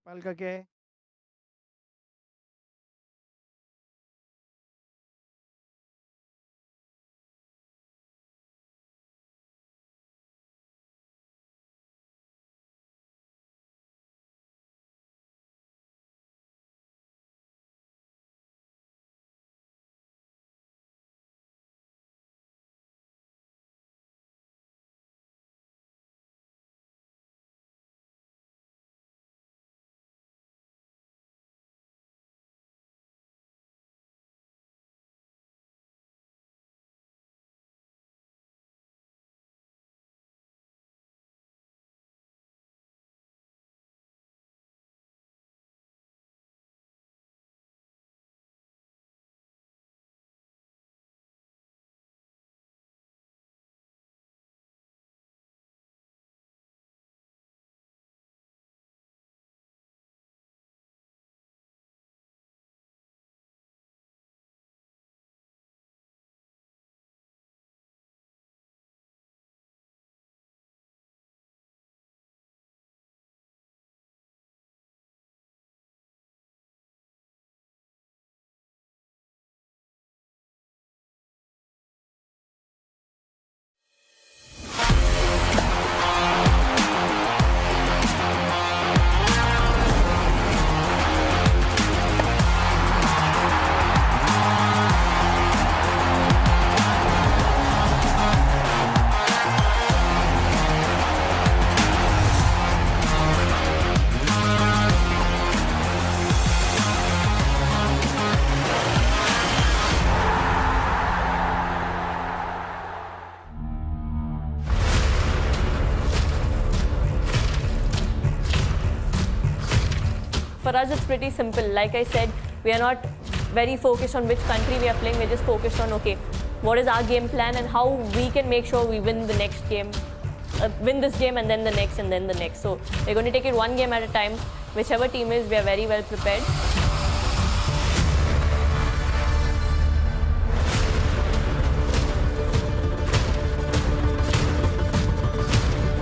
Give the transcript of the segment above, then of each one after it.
नेपाल का क्या है? For us, it's pretty simple. Like I said, we are not very focused on which country we are playing. We're just focused on, okay, what is our game plan and how we can make sure we win the next game, win this game and then the next and then the next. So we're going to take it one game at a time. Whichever team is, we are very well prepared.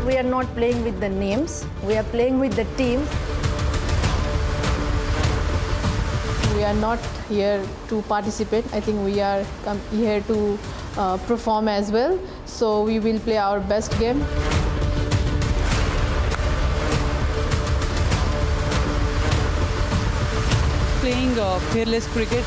We are not playing with the names. We are playing with the team. We are not here to participate. I think we are here to perform as well. So we will play our best game. Playing fearless cricket.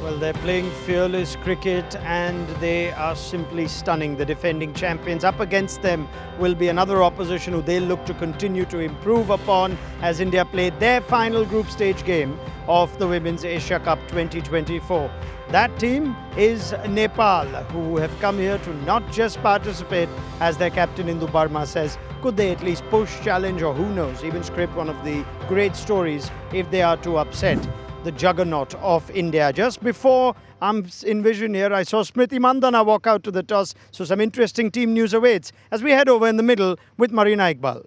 Well, they're playing fearless cricket and they are simply stunning. The defending champions. Up against them will be another opposition who they'll look to continue to improve upon as India played their final group stage game of the Women's Asia Cup 2024. That team is Nepal, who have come here to not just participate, as their captain Indu Barma says. Could they at least push, challenge, or who knows, even script one of the great stories if they are to upset the juggernaut of India. Just before I'm in vision here, I saw Smriti Mandana walk out to the toss. So some interesting team news awaits as we head over in the middle with Marina Iqbal.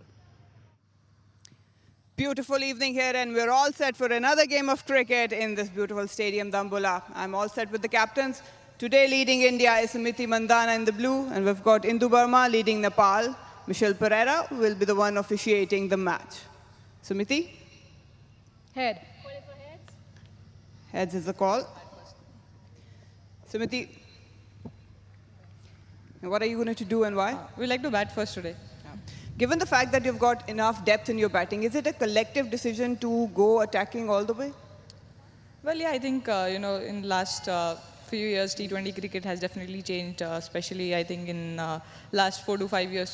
Beautiful evening here, and we're all set for another game of cricket in this beautiful stadium, Dambola. I'm all set with the captains. Today leading India is Smriti Mandana in the blue, and we've got Indu Burma leading Nepal. Michelle Pereira will be the one officiating the match. Smriti? Head. Heads is the call. Smriti, what are you going to do and why? We like to bat first today. Given the fact that you've got enough depth in your batting, is it a collective decision to go attacking all the way? Well, yeah, I think, in last few years, T20 cricket has definitely changed, especially, I think, in last 4 to 5 years.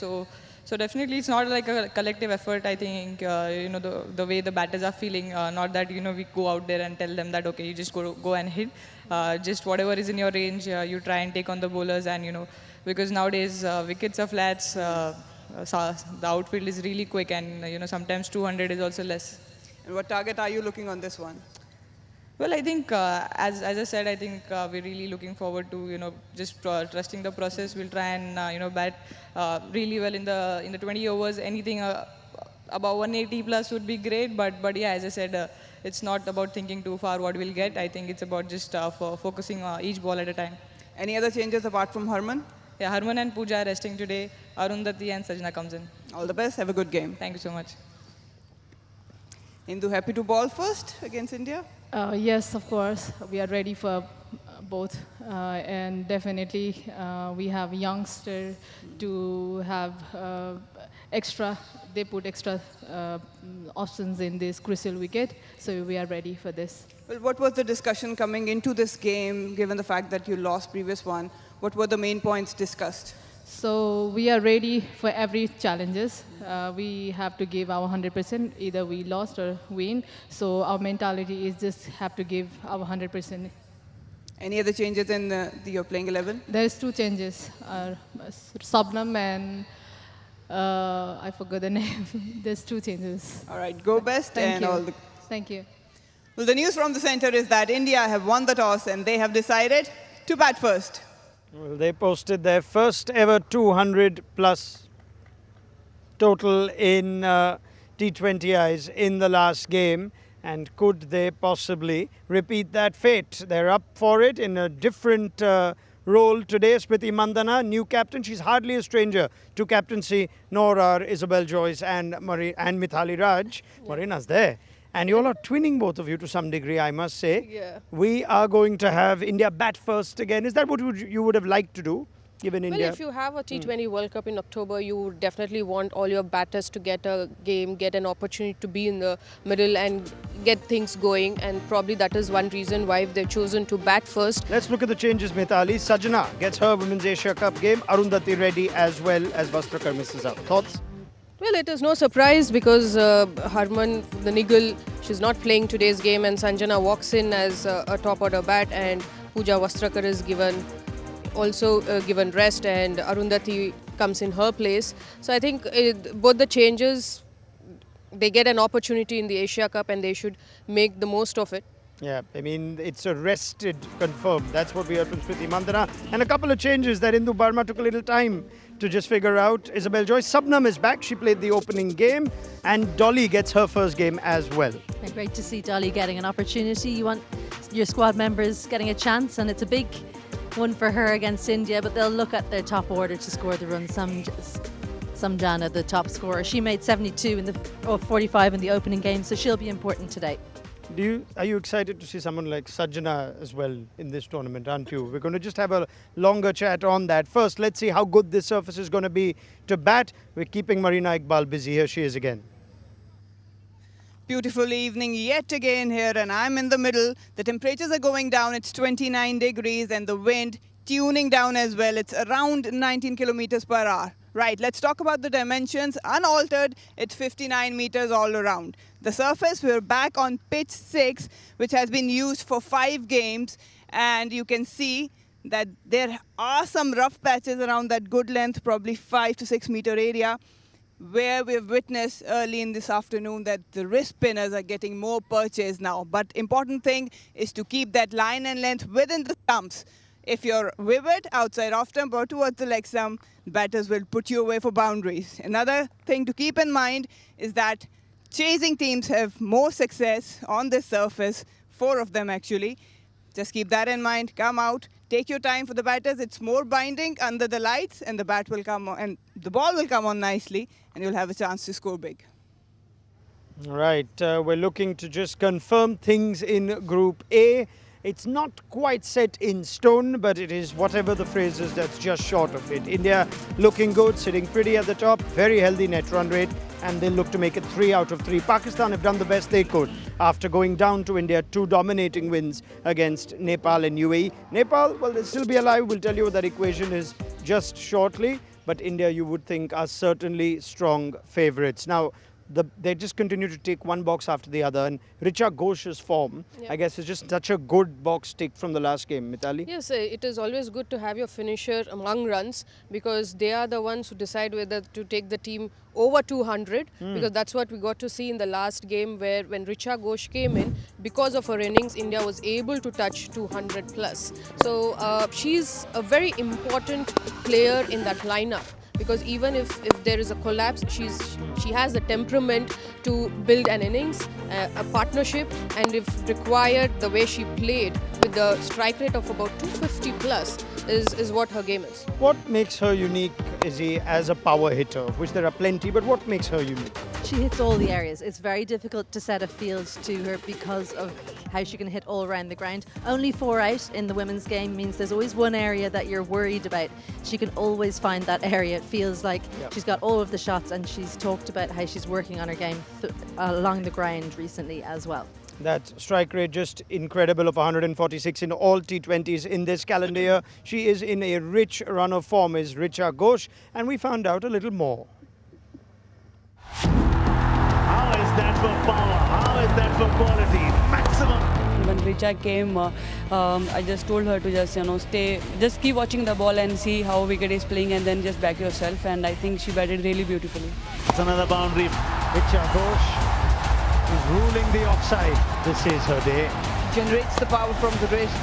So definitely it's not like a collective effort. I think, the way the batters are feeling, not that, we go out there and tell them that, okay, you just go and hit. Just whatever is in your range, you try and take on the bowlers. And, because nowadays wickets are flats, so the outfield is really quick, and, sometimes 200 is also less. And what target are you looking on this one? Well, I think, as I said, I think we're really looking forward to, just trusting the process. We'll try and, bat really well in the 20 overs. Anything about 180 plus would be great. But yeah, as I said, it's not about thinking too far what we'll get. I think it's about just focusing each ball at a time. Any other changes apart from Harman? yeah, Harman and Pooja are resting today. Arundhati and Sajna comes in. All the best. Have a good game. Thank you so much. Indu, happy to ball first against India? Yes, of course. We are ready for both. And definitely we have youngster to have extra, they put extra options in this crucial wicket. So we are ready for this. Well, what was the discussion coming into this game, given the fact that you lost previous one? What were the main points discussed? So we are ready for every challenges. We have to give our 100%, either we lost or win. So our mentality is just have to give our 100%. Any other changes in your playing 11? There's two changes, Sabnam and I forgot the name. There's two changes. All right, go best. Thank and you. all the. Thank you. Well, the news from the center is that India have won the toss and they have decided to bat first. Well, they posted their first ever 200 plus total in T20Is in the last game. And could they possibly repeat that fate? They're up for it in a different role today. Smriti Mandhana, new captain. She's hardly a stranger to captaincy, nor are Isabel Joyce and Mithali Raj. Marina's there. And you all are twinning, both of you, to some degree, I must say. Yeah. We are going to have India bat first again. Is that what you would have liked to do, given India? Well, if you have a T20 World Cup in October, you would definitely want all your batters to get a game, get an opportunity to be in the middle and get things going. And probably that is one reason why they've chosen to bat first. Let's look at the changes, Mithali. Sajna gets her Women's Asia Cup game. Arundhati Reddy as well as Vastrakar misses out. Thoughts? Well, it is no surprise because Harman, the Nigel, she's not playing today's game, and Sanjana walks in as a top order bat, and Pooja Vastrakar is given rest, and Arundhati comes in her place. So I think both the changes, they get an opportunity in the Asia Cup and they should make the most of it. Yeah, I mean, it's a rested confirmed. That's what we heard from Smriti Mandhana. And a couple of changes that Indu Barma took a little time to just figure out. Isabel Joyce, Sabnam is back. She played the opening game. And Dolly gets her first game as well. And great to see Dolly getting an opportunity. You want your squad members getting a chance, and it's a big one for her against India, but they'll look at their top order to score the run. Samjana, the top scorer, she made 72 in the 45 in the opening game, so she'll be important today. Are you excited to see someone like Sajna as well in this tournament, aren't you? We're going to just have a longer chat on that. First, let's see how good this surface is going to be to bat. We're keeping Marina Iqbal busy. Here she is again. Beautiful evening yet again here, and I'm in the middle. The temperatures are going down. It's 29 degrees and the wind tuning down as well. It's around 19 kilometers per hour. Right, let's talk about the dimensions. Unaltered, it's 59 meters all around. The surface, we're back on pitch 6, which has been used for 5 games. And you can see that there are some rough patches around that good length, probably 5 to 6 meter area, where we've witnessed early in this afternoon that the wrist spinners are getting more purchase now. But important thing is to keep that line and length within the stumps. If you're vivid outside off stump or towards the leg stump, batters will put you away for boundaries. Another thing to keep in mind is that chasing teams have more success on this surface, 4 of them actually. Just keep that in mind. Come out, take your time for the batters. It's more binding under the lights, and the bat will come on, and the ball will come on nicely, and you'll have a chance to score big. Right, we're looking to just confirm things in Group A. It's not quite set in stone, but it is whatever the phrase is that's just short of it. India looking good, sitting pretty at the top, very healthy net run rate, and they'll look to make it 3 out of 3. Pakistan have done the best they could after going down to India, 2 dominating wins against Nepal and UAE. Nepal, well, they'll still be alive. We'll tell you what that equation is just shortly. But India, you would think, are certainly strong favourites. Now, they just continue to take one box after the other, and Richa Ghosh's form, I guess, is just such a good box tick from the last game. Mithali? Yes, it is always good to have your finisher among runs, because they are the ones who decide whether to take the team over 200, because that's what we got to see in the last game, where when Richa Ghosh came in, because of her innings, India was able to touch 200 plus. So she's a very important player in that lineup, because even if there is a collapse, she has the temperament to build an innings, a partnership, and if required, the way she played with the strike rate of about 250 plus, is what her game is. What makes her unique, Izzy, as a power hitter, which there are plenty, but what makes her unique? She hits all the areas. It's very difficult to set a field to her because of how she can hit all around the ground. Only 4 out in the women's game means there's always one area that you're worried about. She can always find that area. It feels like she's got all of the shots, and she's talked about how she's working on her game along the ground recently as well. That strike rate just incredible of 146 in all T20s in this calendar year. She is in a rich run of form, is Richa Ghosh, and we found out a little more. How is that for power? How is that for quality? Maximum. When Richa came, I just told her to just stay, just keep watching the ball and see how wicket is playing, and then just back yourself. And I think she batted really beautifully. It's another boundary. Richa Ghosh is ruling the offside. This is her day. Generates the power from the wrist.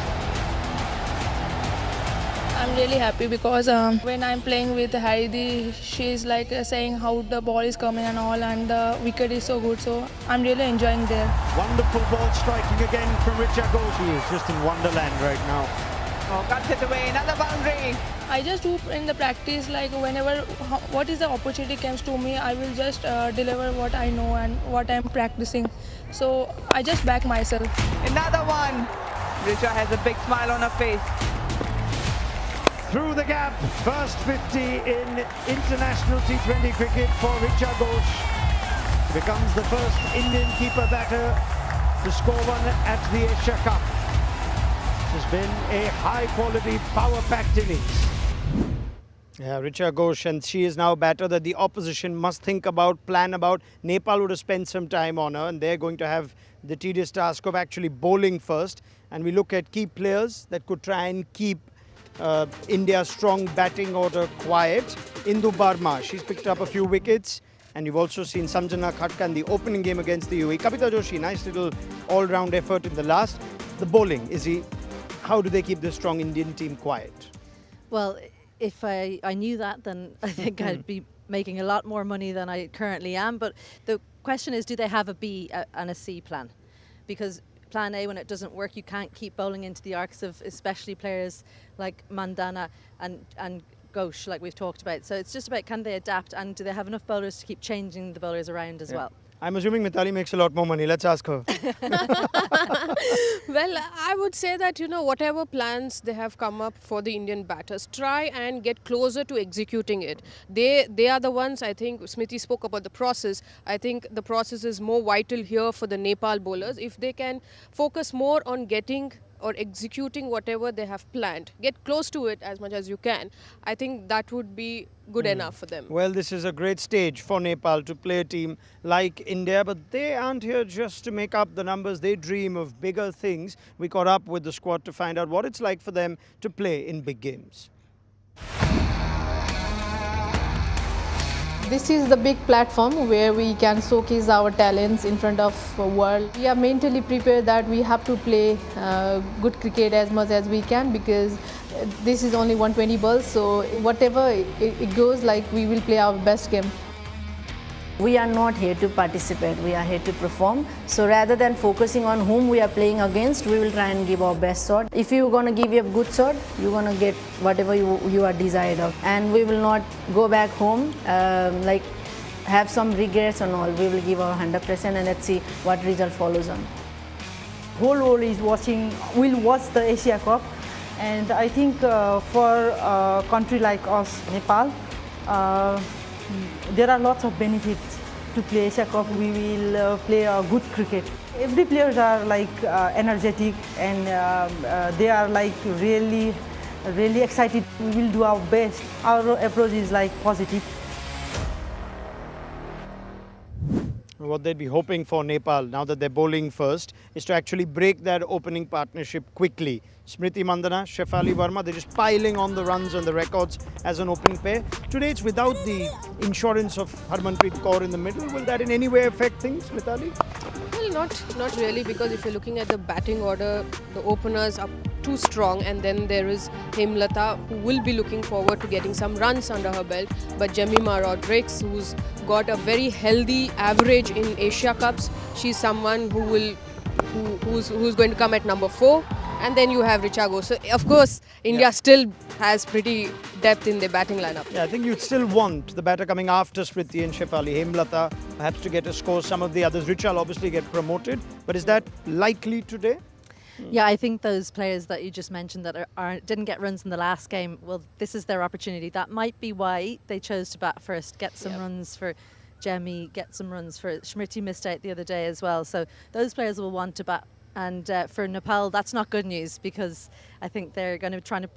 I'm really happy because when I'm playing with Haridi, she's like saying how the ball is coming and all, and the wicket is so good. So I'm really enjoying there. Wonderful ball striking again from Richa Ghosh. She is just in wonderland right now. Oh, cuts it away, another boundary. I just do in the practice, like whenever what is the opportunity comes to me, I will just deliver what I know and what I'm practicing. So I just back myself. Another one. Richa has a big smile on her face. Through the gap, first 50 in international T20 cricket for Richa Ghosh. She becomes the first Indian keeper batter to score one at the Asia Cup. This has been a high-quality, power-packed innings. Yeah, Richa Ghosh, and she is now a batter that the opposition must think about, plan about. Nepal would have spent some time on her, and they're going to have the tedious task of actually bowling first. And we look at key players that could try and keep India's strong batting order quiet. Indu Barma, she's picked up a few wickets. And you've also seen Samjana Khatka in the opening game against the UAE. Kapita Joshi, nice little all-round effort in the last. The bowling, how do they keep this strong Indian team quiet? Well, if I knew that, then I think I'd be making a lot more money than I currently am. But the question is, do they have a B and a C plan? Because plan A, when it doesn't work, you can't keep bowling into the arcs of especially players like Mandana and Ghosh, like we've talked about. So it's just about, can they adapt, and do they have enough bowlers to keep changing the bowlers around as well? I'm assuming Mithali makes a lot more money. Let's ask her. Well, I would say that, whatever plans they have come up for the Indian batters, try and get closer to executing it. They are the ones, I think, Smriti spoke about the process. I think the process is more vital here for the Nepal bowlers. If they can focus more on getting or executing whatever they have planned, get close to it as much as you can, I think that would be good enough for them. Well, this is a great stage for Nepal to play a team like India, but they aren't here just to make up the numbers. They dream of bigger things. We caught up with the squad to find out what it's like for them to play in big games. This is the big platform where we can showcase our talents in front of the world. We are mentally prepared that we have to play good cricket as much as we can, because this is only 120 balls, so whatever it goes, like, we will play our best game. We are not here to participate, we are here to perform. So rather than focusing on whom we are playing against, we will try and give our best shot. If you're going to give a good shot, you're going to get whatever you are desired of. And we will not go back home, have some regrets and all. We will give our 100% and let's see what result follows on. Whole world is watching, will watch the Asia Cup. And I think for a country like us, Nepal, there are lots of benefits to play Asia Cup. We will play a good cricket. Every players are energetic, and they are really excited. We will do our best. Our approach is positive. What they'd be hoping for Nepal, now that they're bowling first, is to actually break that opening partnership quickly. Smriti Mandana, Shefali Verma, they're just piling on the runs and the records as an opening pair. Today it's without the insurance of Harmanpreet Kaur in the middle. Will that in any way affect things, Mithali? Well, not really, because if you're looking at the batting order, the openers are too strong, and then there is Hemlata, who will be looking forward to getting some runs under her belt. But Jemima Rodrigues, who's got a very healthy average in Asia Cups, she's someone who's going to come at number 4. And then you have Richa Ghosh. So of course, India still has pretty depth in their batting lineup. Yeah, I think you'd still want the batter coming after Smriti and Shefali, Hemlata, perhaps to get a score. Some of the others, Richa will obviously get promoted. But is that likely today? Yeah, I think those players that you just mentioned that didn't get runs in the last game, well, this is their opportunity. That might be why they chose to bat first, get some runs for Jemmy, get some runs for Smriti, missed out the other day as well. So those players will want to bat. And for Nepal, that's not good news because I think they're going to try to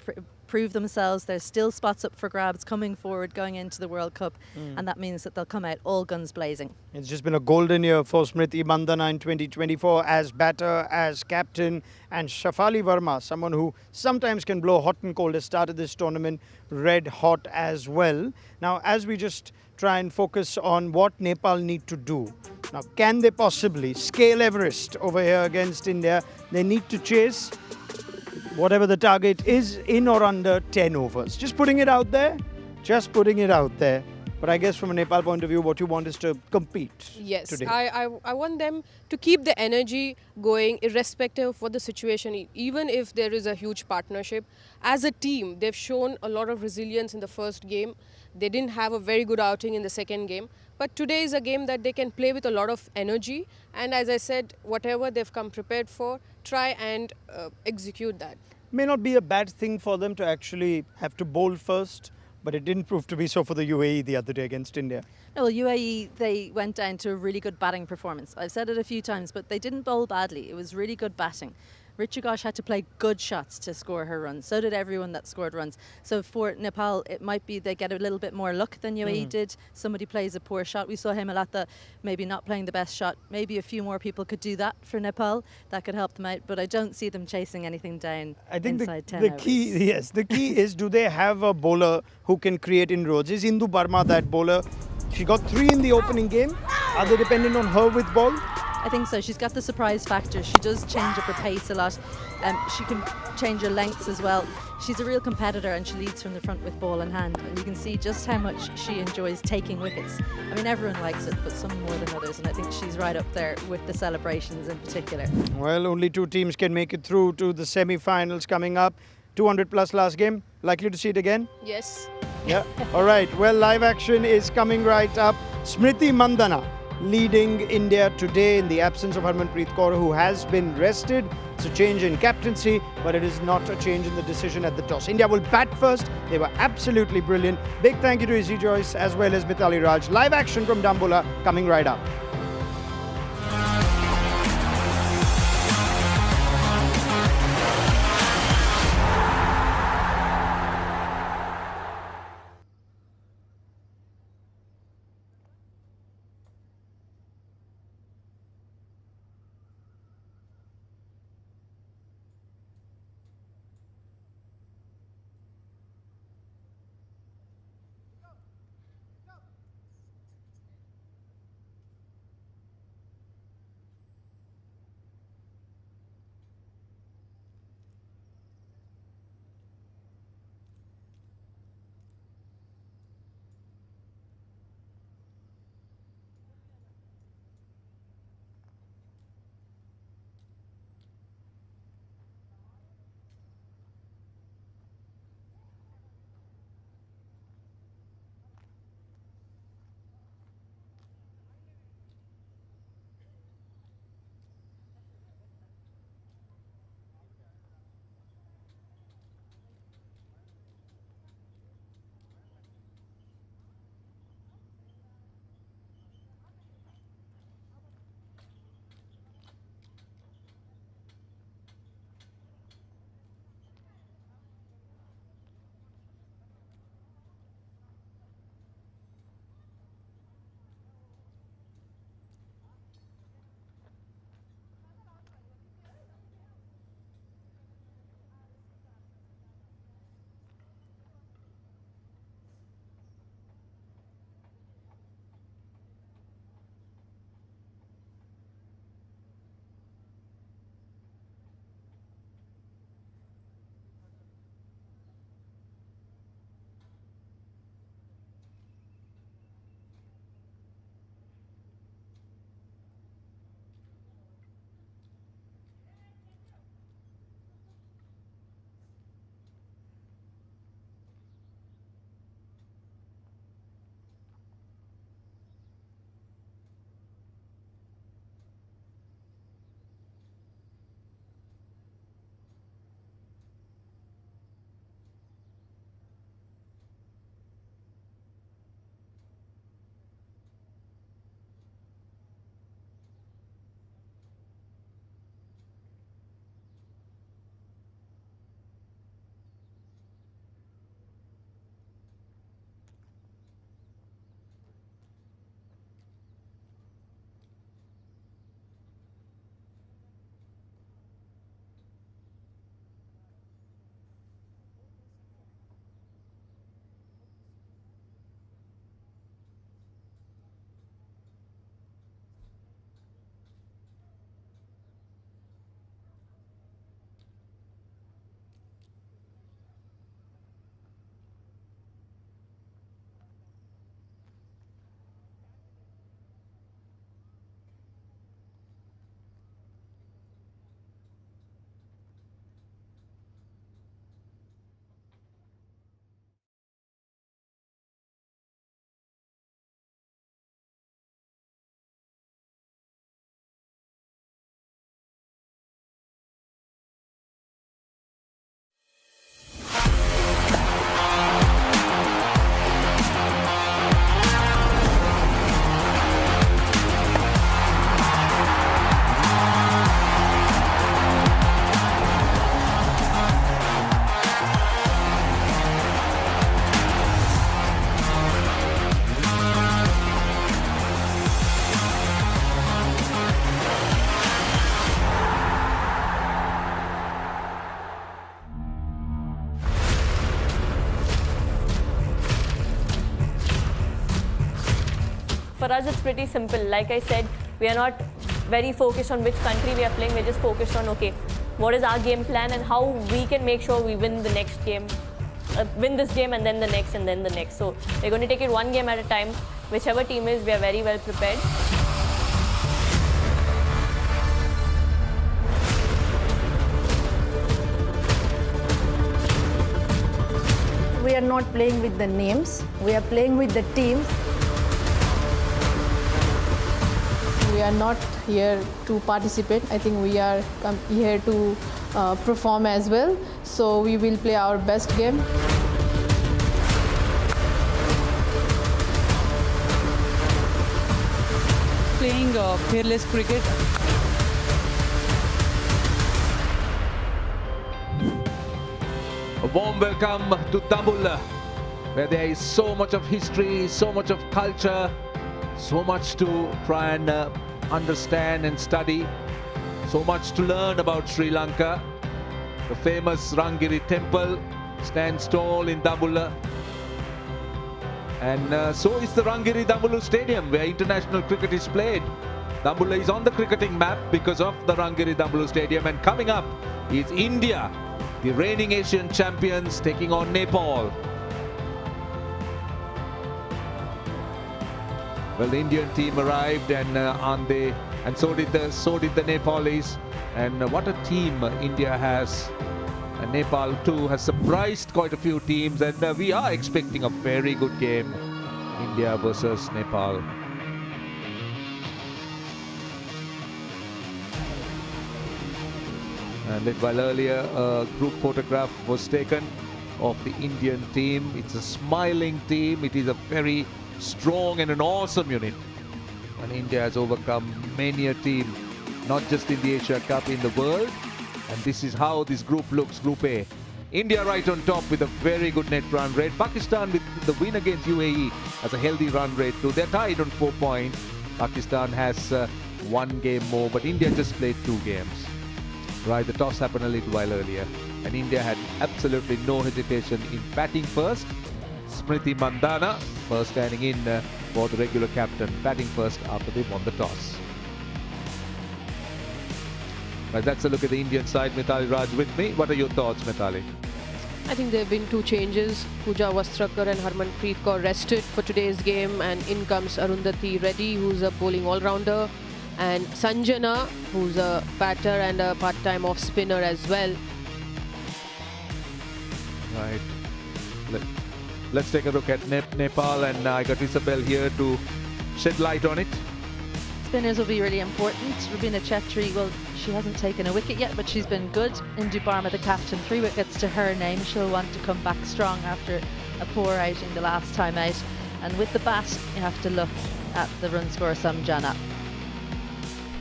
prove themselves. There's still spots up for grabs coming forward, going into the World Cup, and that means that they'll come out all guns blazing. It's just been a golden year for Smriti Mandhana in 2024 as batter, as captain, and Shefali Verma, someone who sometimes can blow hot and cold, has started this tournament red hot as well. Now, as we just try and focus on what Nepal need to do. Now, can they possibly scale Everest over here against India? They need to chase whatever the target is in or under 10 overs. Just putting it out there. Just putting it out there. But I guess from a Nepal point of view, what you want is to compete. Yes, today. I want them to keep the energy going irrespective of what the situation, even if there is a huge partnership. As a team, they've shown a lot of resilience in the first game. They didn't have a very good outing in the second game. But today is a game that they can play with a lot of energy. And as I said, whatever they've come prepared for, try and execute that. May not be a bad thing for them to actually have to bowl first, but it didn't prove to be so for the UAE the other day against India. No, well, UAE, they went down to a really good batting performance. I've said it a few times, but they didn't bowl badly. It was really good batting. Richa Ghosh had to play good shots to score her runs. So did everyone that scored runs. So for Nepal, it might be they get a little bit more luck than UAE did. Somebody plays a poor shot. We saw Hemlata maybe not playing the best shot. Maybe a few more people could do that for Nepal. That could help them out. But I don't see them chasing anything down I think inside 10 the overs. key, yes, the key is, do they have a bowler who can create inroads? Is Indu Barma that bowler? She got 3 in the opening game. Are they dependent on her with ball? I think so. She's got the surprise factor. She does change up her pace a lot. She can change her lengths as well. She's a real competitor and she leads from the front with ball in hand. And you can see just how much she enjoys taking wickets. I mean, everyone likes it, but some more than others. And I think she's right up there with the celebrations in particular. Well, only 2 teams can make it through to the semi-finals coming up. 200 plus last game. Likely to see it again? Yes. Yeah. All right. Well, live action is coming right up. Smriti Mandhana leading India today in the absence of Harmanpreet Kaur, who has been rested. It's a change in captaincy, but it is not a change in the decision at the toss. India will bat first. They were absolutely brilliant. Big thank you to Izzy Joyce as well as Mithali Raj. Live action from Dambulla coming right up. for us it's pretty simple. Like I said, we are not very focused on which country we are playing. We're just focused on, okay, what is our game plan and how we can make sure we win the next game. Win this game and then the next and then the next. So we're going to take it one game at a time. Whichever team is, we are very well prepared. We are not playing with the names, we are playing with the teams. We are not here to participate. I think we are here to perform as well. So we will play our best game. Playing fearless cricket. A warm welcome to Dambulla, where there is so much of history, so much of culture, so much to try and understand and study, so much to learn about Sri Lanka. The famous Rangiri temple stands tall in Dambulla, and so is the Rangiri Dambulla Stadium, where international cricket is played. Dambulla is on the cricketing map because of the Rangiri Dambulla Stadium, and coming up is India, the reigning Asian champions, taking on Nepal. Well, the Indian team arrived, and so did the Nepalis. And what a team India has. And Nepal too has surprised quite a few teams, and we are expecting a very good game. India versus Nepal. And while earlier a group photograph was taken of the Indian team, it's a smiling team. It is a very strong and an awesome unit. And India has overcome many a team, not just in the Asia Cup, in the world. And this is how this group looks, Group A. India right on top with a very good net run rate. Pakistan with the win against UAE has a healthy run rate too. They're tied on 4 points. Pakistan has one game more, but India just played 2 games. Right, the toss happened a little while earlier, and India had absolutely no hesitation in batting first. Smriti Mandhana first standing in for the regular captain, batting first after they won the toss. Right, that's a look at the Indian side. Mithali Raj with me. What are your thoughts, Mithali? I think there have been 2 changes. Pooja Wastrakar and Harmanpreet Kaur rested for today's game, and in comes Arundhati Reddy, who's a bowling all-rounder, and Sanjana, who's a batter and a part-time off-spinner as well. Right. Let's take a look at Nepal, and I got Isabel here to shed light on it. Spinners will be really important. Rubina Chetri, well, she hasn't taken a wicket yet, but she's been good. Indu Barma, the captain, 3 wickets to her name. She'll want to come back strong after a poor outing the last time out. And with the bat, you have to look at the run scorer, Samjana.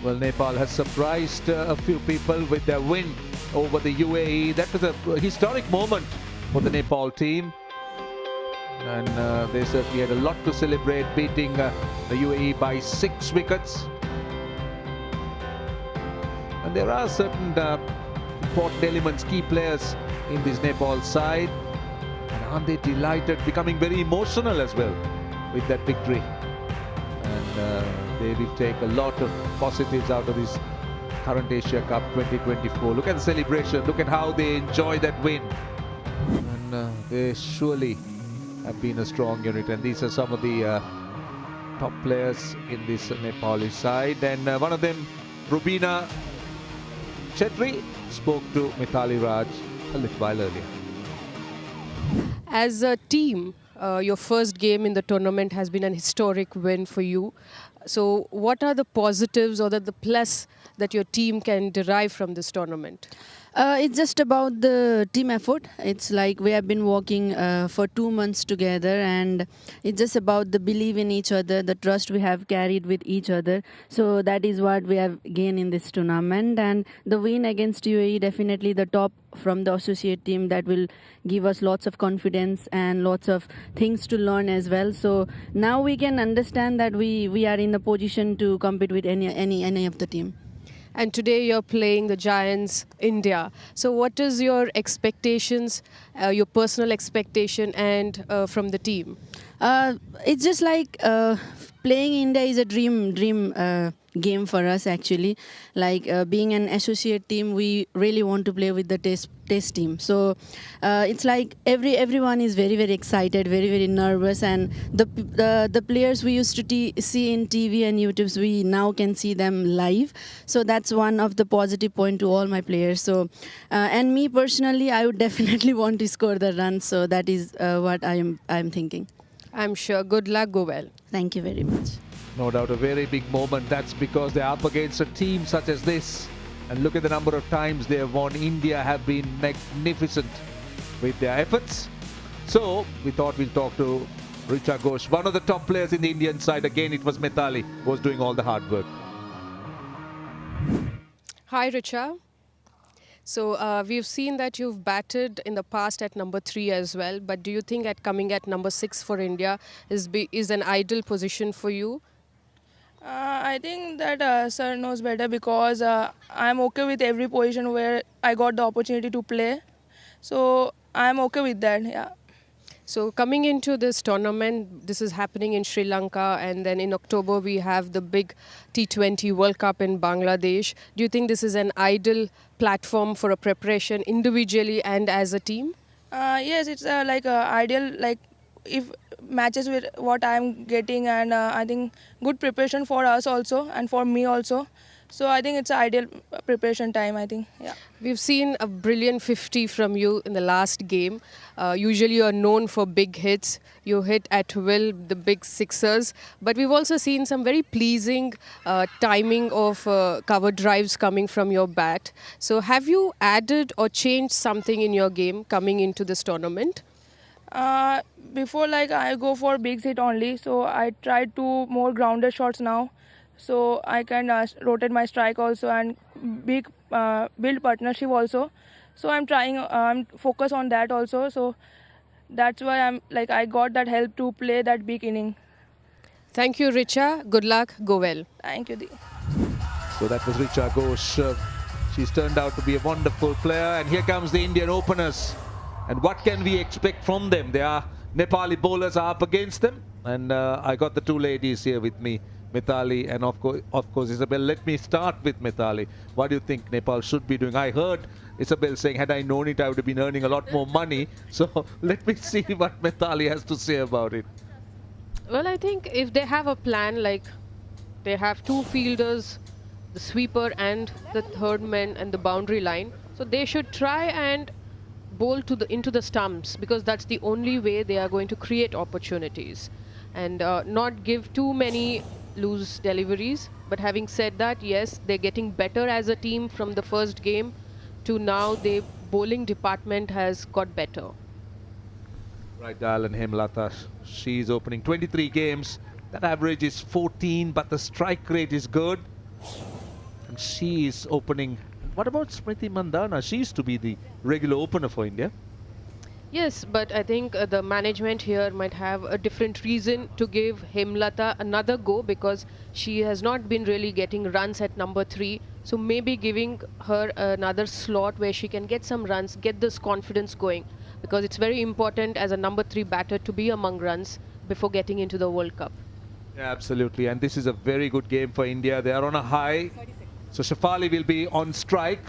Well, Nepal has surprised a few people with their win over the UAE. That was a historic moment for the Nepal team. And they certainly had a lot to celebrate, beating the UAE by 6 wickets. And there are certain important elements, key players in this Nepal side. And aren't they delighted, becoming very emotional as well with that victory. And they will take a lot of positives out of this current Asia Cup 2024. Look at the celebration, look at how they enjoy that win. And they surely have been a strong unit, and these are some of the top players in this Nepali side. And one of them, Rubina Chetri, spoke to Mithali Raj a little while earlier. As a team, your first game in the tournament has been an historic win for you. So what are the positives or the plus that your team can derive from this tournament? It's just about the team effort. It's like we have been working for 2 months together, and it's just about the belief in each other, the trust we have carried with each other. So that is what we have gained in this tournament. And the win against UAE, definitely the top from the associate team, that will give us lots of confidence and lots of things to learn as well. So now we can understand that we are in the position to compete with any of the team. And today you're playing the Giants, India. So what is your expectations, your personal expectation, and from the team? It's just like playing India is a dream game for us actually. Like being an associate team, we really want to play with the test team. So it's like everyone is very excited, very nervous, and the players we used to see in TV and YouTubes, we now can see them live. So that's one of the positive point to all my players. So and me personally, I would definitely want to score the runs. So that is what I'm thinking. I'm sure. Good luck. Go well. Thank you very much. No doubt a very big moment. That's because they're up against a team such as this. And look at the number of times they have won. India have been magnificent with their efforts. So we thought we'll talk to Richa Ghosh, one of the top players in the Indian side. Again, it was Mithali who was doing all the hard work. Hi, Richa. So we've seen that you've batted in the past at number 3 as well. But do you think coming at number 6 for India is an ideal position for you? I think that sir knows better because I'm okay with every position where I got the opportunity to play. So I'm okay with that, yeah. So coming into this tournament, this is happening in Sri Lanka, and then in October we have the big T20 World Cup in Bangladesh. Do you think this is an ideal platform for a preparation individually and as a team? Yes, it's like ideal, like if matches with what I'm getting, and I think good preparation for us also and for me also. So I think it's an ideal preparation time, I think, yeah. We've seen a brilliant 50 from you in the last game. Usually you're known for big hits. You hit at will the big sixers. But we've also seen some very pleasing timing of cover drives coming from your bat. So have you added or changed something in your game coming into this tournament? Before, like, I go for big hit only. So I try to more grounded shots now. So I can rotate my strike also and build partnership also. So I'm trying, focus on that also. So that's why I got that help to play that big inning. Thank you, Richa. Good luck. Go well. Thank you. So that was Richa Ghosh. She's turned out to be a wonderful player. And here comes the Indian openers. And what can we expect from them? Their Nepali bowlers are up against them. And I got the two ladies here with me, Mithali and of course Isabel. Let me start with Mithali. What do you think Nepal should be doing? I heard Isabel saying, had I known it, I would have been earning a lot more money. So let me see what Mithali has to say about it. Well, I think if they have a plan, like they have 2 fielders, the sweeper and the third man and the boundary line, so they should try and bowl into the stumps, because that's the only way they are going to create opportunities, and not give too many loose deliveries. But having said that, yes, they're getting better as a team from the first game to now. The bowling department has got better. Right, Dal and Hemlata, she's opening 23 games. That average is 14, but the strike rate is good. And she is opening. What about Smriti Mandhana? She used to be the regular opener for India. Yes, but I think the management here might have a different reason to give Hemlata another go, because she has not been really getting runs at number 3. So maybe giving her another slot where she can get some runs, get this confidence going, because it's very important as a number 3 batter to be among runs before getting into the World Cup. Yeah, absolutely. And this is a very good game for India. They are on a high. So Shafali will be on strike.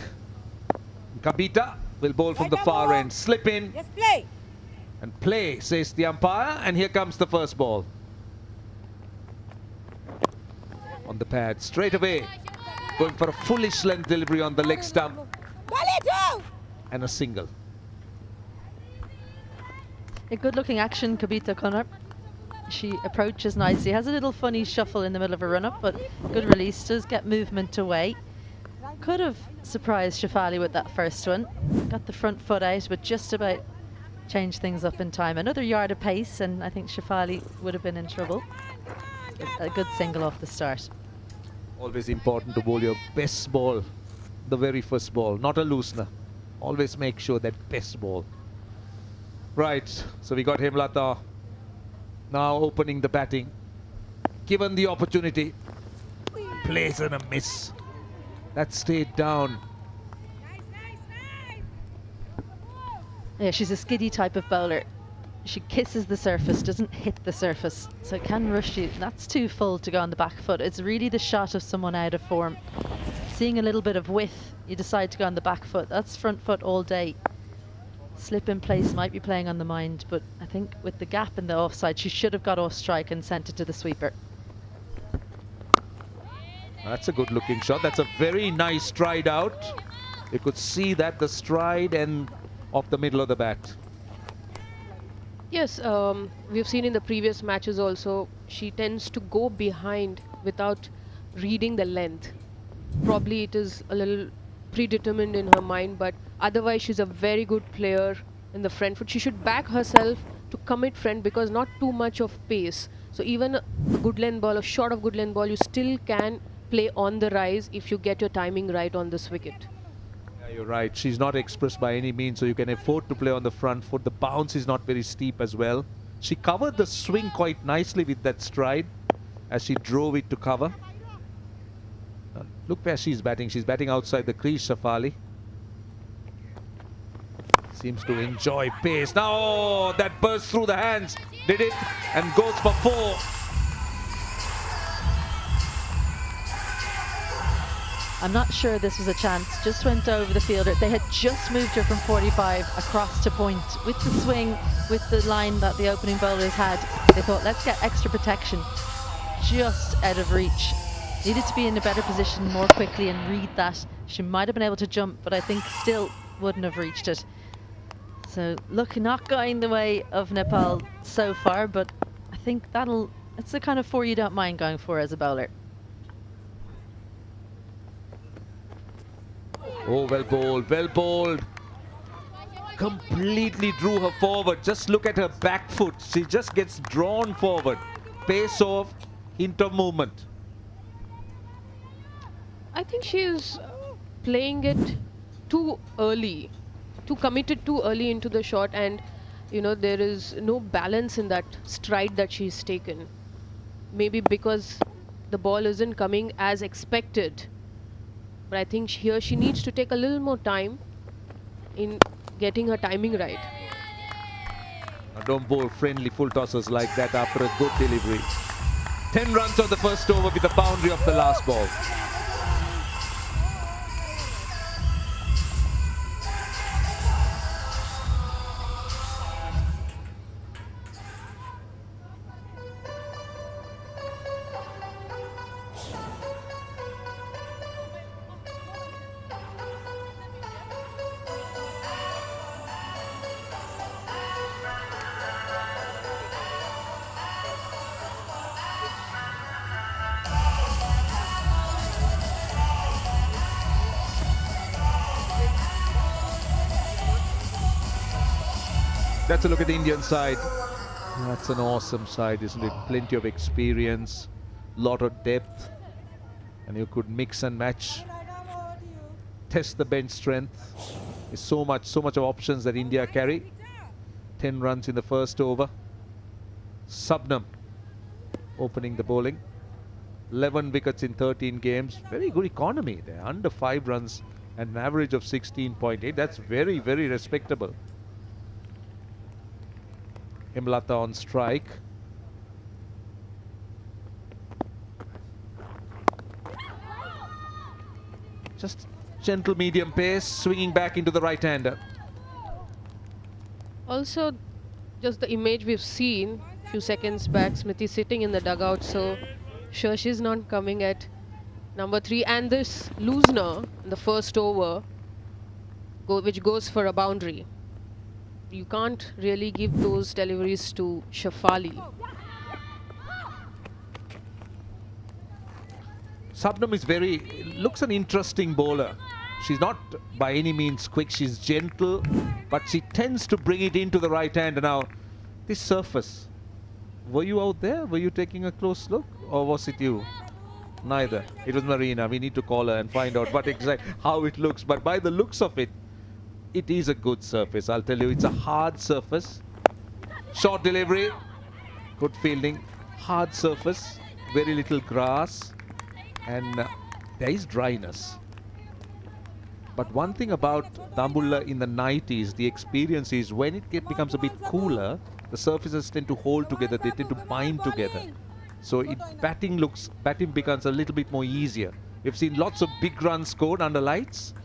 Kabita will bowl from the far end. Slip in. Yes, play. And play, says the umpire. And here comes the first ball. On the pad, straight away. Going for a foolish length delivery on the leg stump. And a single. A good looking action, Kabita Connor. She approaches nicely, has a little funny shuffle in the middle of a run-up, but good release, does get movement away. Could have surprised Shafali with that first one. Got the front foot out, but just about changed things up in time. Another yard of pace, and I think Shafali would have been in trouble. A good single off the start. Always important to bowl your best ball, the very first ball, not a loosener. Always make sure that best ball. Right, so we got Hemlata now opening the batting. Given the opportunity, plays and a miss. That stayed down. Yeah, she's a skiddy type of bowler. she kisses the surface, doesn't hit the surface, so it can rush you. That's too full to go on the back foot. It's really the shot of someone out of form. Seeing a little bit of width, you decide to go on the back foot. That's front foot all day. Slip in place might be playing on the mind, but I think with the gap in the offside, she should have got off strike and sent it to the sweeper. That's a good looking shot. That's a very nice stride out. You could see that, the stride and off the middle of the bat. Yes, we've seen in the previous matches also, she tends to go behind without reading the length. Probably it is a little predetermined in her mind, but otherwise she's a very good player in the front foot. She should back herself to commit front because not too much of pace. So even a good length ball, a shot of good length ball, you still can play on the rise if you get your timing right on this wicket. Yeah, you're right. She's not express by any means, so you can afford to play on the front foot. The bounce is not very steep as well. She covered the swing quite nicely with that stride as she drove it to cover. Look where she's batting. She's batting outside the crease, Shafali. Seems to enjoy pace. Now that burst through the hands. Did it and goes for 4. I'm not sure this was a chance. Just went over the fielder. They had just moved her from 45 across to point. With the swing, with the line that the opening bowlers had, they thought, let's get extra protection. Just out of reach. Needed to be in a better position more quickly and read that. She might have been able to jump, but I think still wouldn't have reached it. So look, not going the way of Nepal so far, but I think it's the kind of 4 you don't mind going for as a bowler. Oh, well bowled, well bowled. Completely drew her forward. Just look at her back foot. She just gets drawn forward. Pace off, hint of movement. I think she is playing it too early, too committed too early into the shot, and you know there is no balance in that stride that she's taken. Maybe because the ball isn't coming as expected. But I think here she needs to take a little more time in getting her timing right. Now don't bowl friendly full tossers like that after a good delivery. 10 runs on the first over with the boundary of the last ball. That's a look at the Indian side. That's an awesome side, isn't it? Plenty of experience, lot of depth, and you could mix and match, test the bench strength. There's so much of options that India carry. 10 runs in the first over. Subnam opening the bowling. 11 wickets in 13 games. Very good economy. They're under 5 runs and an average of 16.8. That's very, very respectable. Himlata on strike. Just gentle medium pace, swinging back into the right-hander. Also, just the image we've seen a few seconds back, Smriti sitting in the dugout, so sure she's not coming at number 3. And this loosener in the first over, which goes for a boundary. You can't really give those deliveries to Shafali. Subnam is looks an interesting bowler. She's not by any means quick, she's gentle, but she tends to bring it into the right hand. Now, this surface, were you out there? Were you taking a close look? Or was it you? Neither. It was Marina. We need to call her and find out how it looks. But by the looks of it, it is a good surface. I'll tell you, it's a hard surface. Short delivery, good fielding, hard surface, very little grass, and there is dryness. But one thing about Dambulla in the night is the experience is when it becomes a bit cooler, the surfaces tend to hold together, they tend to bind together. So batting becomes a little bit more easier. We've seen lots of big runs scored under lights.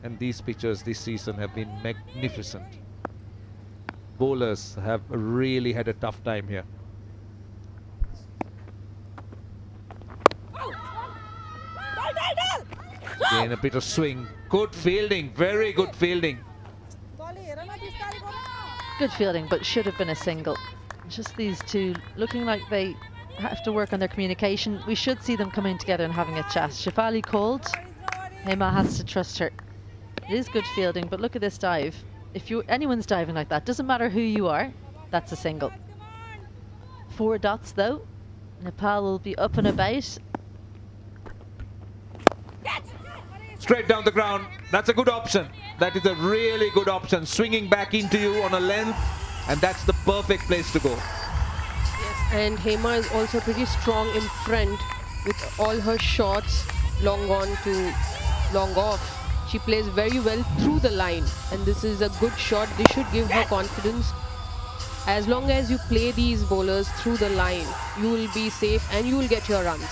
And these pitches this season have been magnificent. Bowlers have really had a tough time here. Again, a bit of swing. Good fielding, very good fielding. Good fielding, but should have been a single. Just these two looking like they have to work on their communication. We should see them coming together and having a chat. Shefali called. Hema has to trust her. It is good fielding, but look at this dive. If anyone's diving like that, doesn't matter who you are, that's a single. 4 dots though. Nepal will be up and about. Straight down the ground. That's a good option. That is a really good option. Swinging back into you on a length, and that's the perfect place to go. Yes, and Hema is also pretty strong in front with all her shots long on to long off. She plays very well through the line, and this is a good shot. This should give her confidence. As long as you play these bowlers through the line, you will be safe and you will get your runs.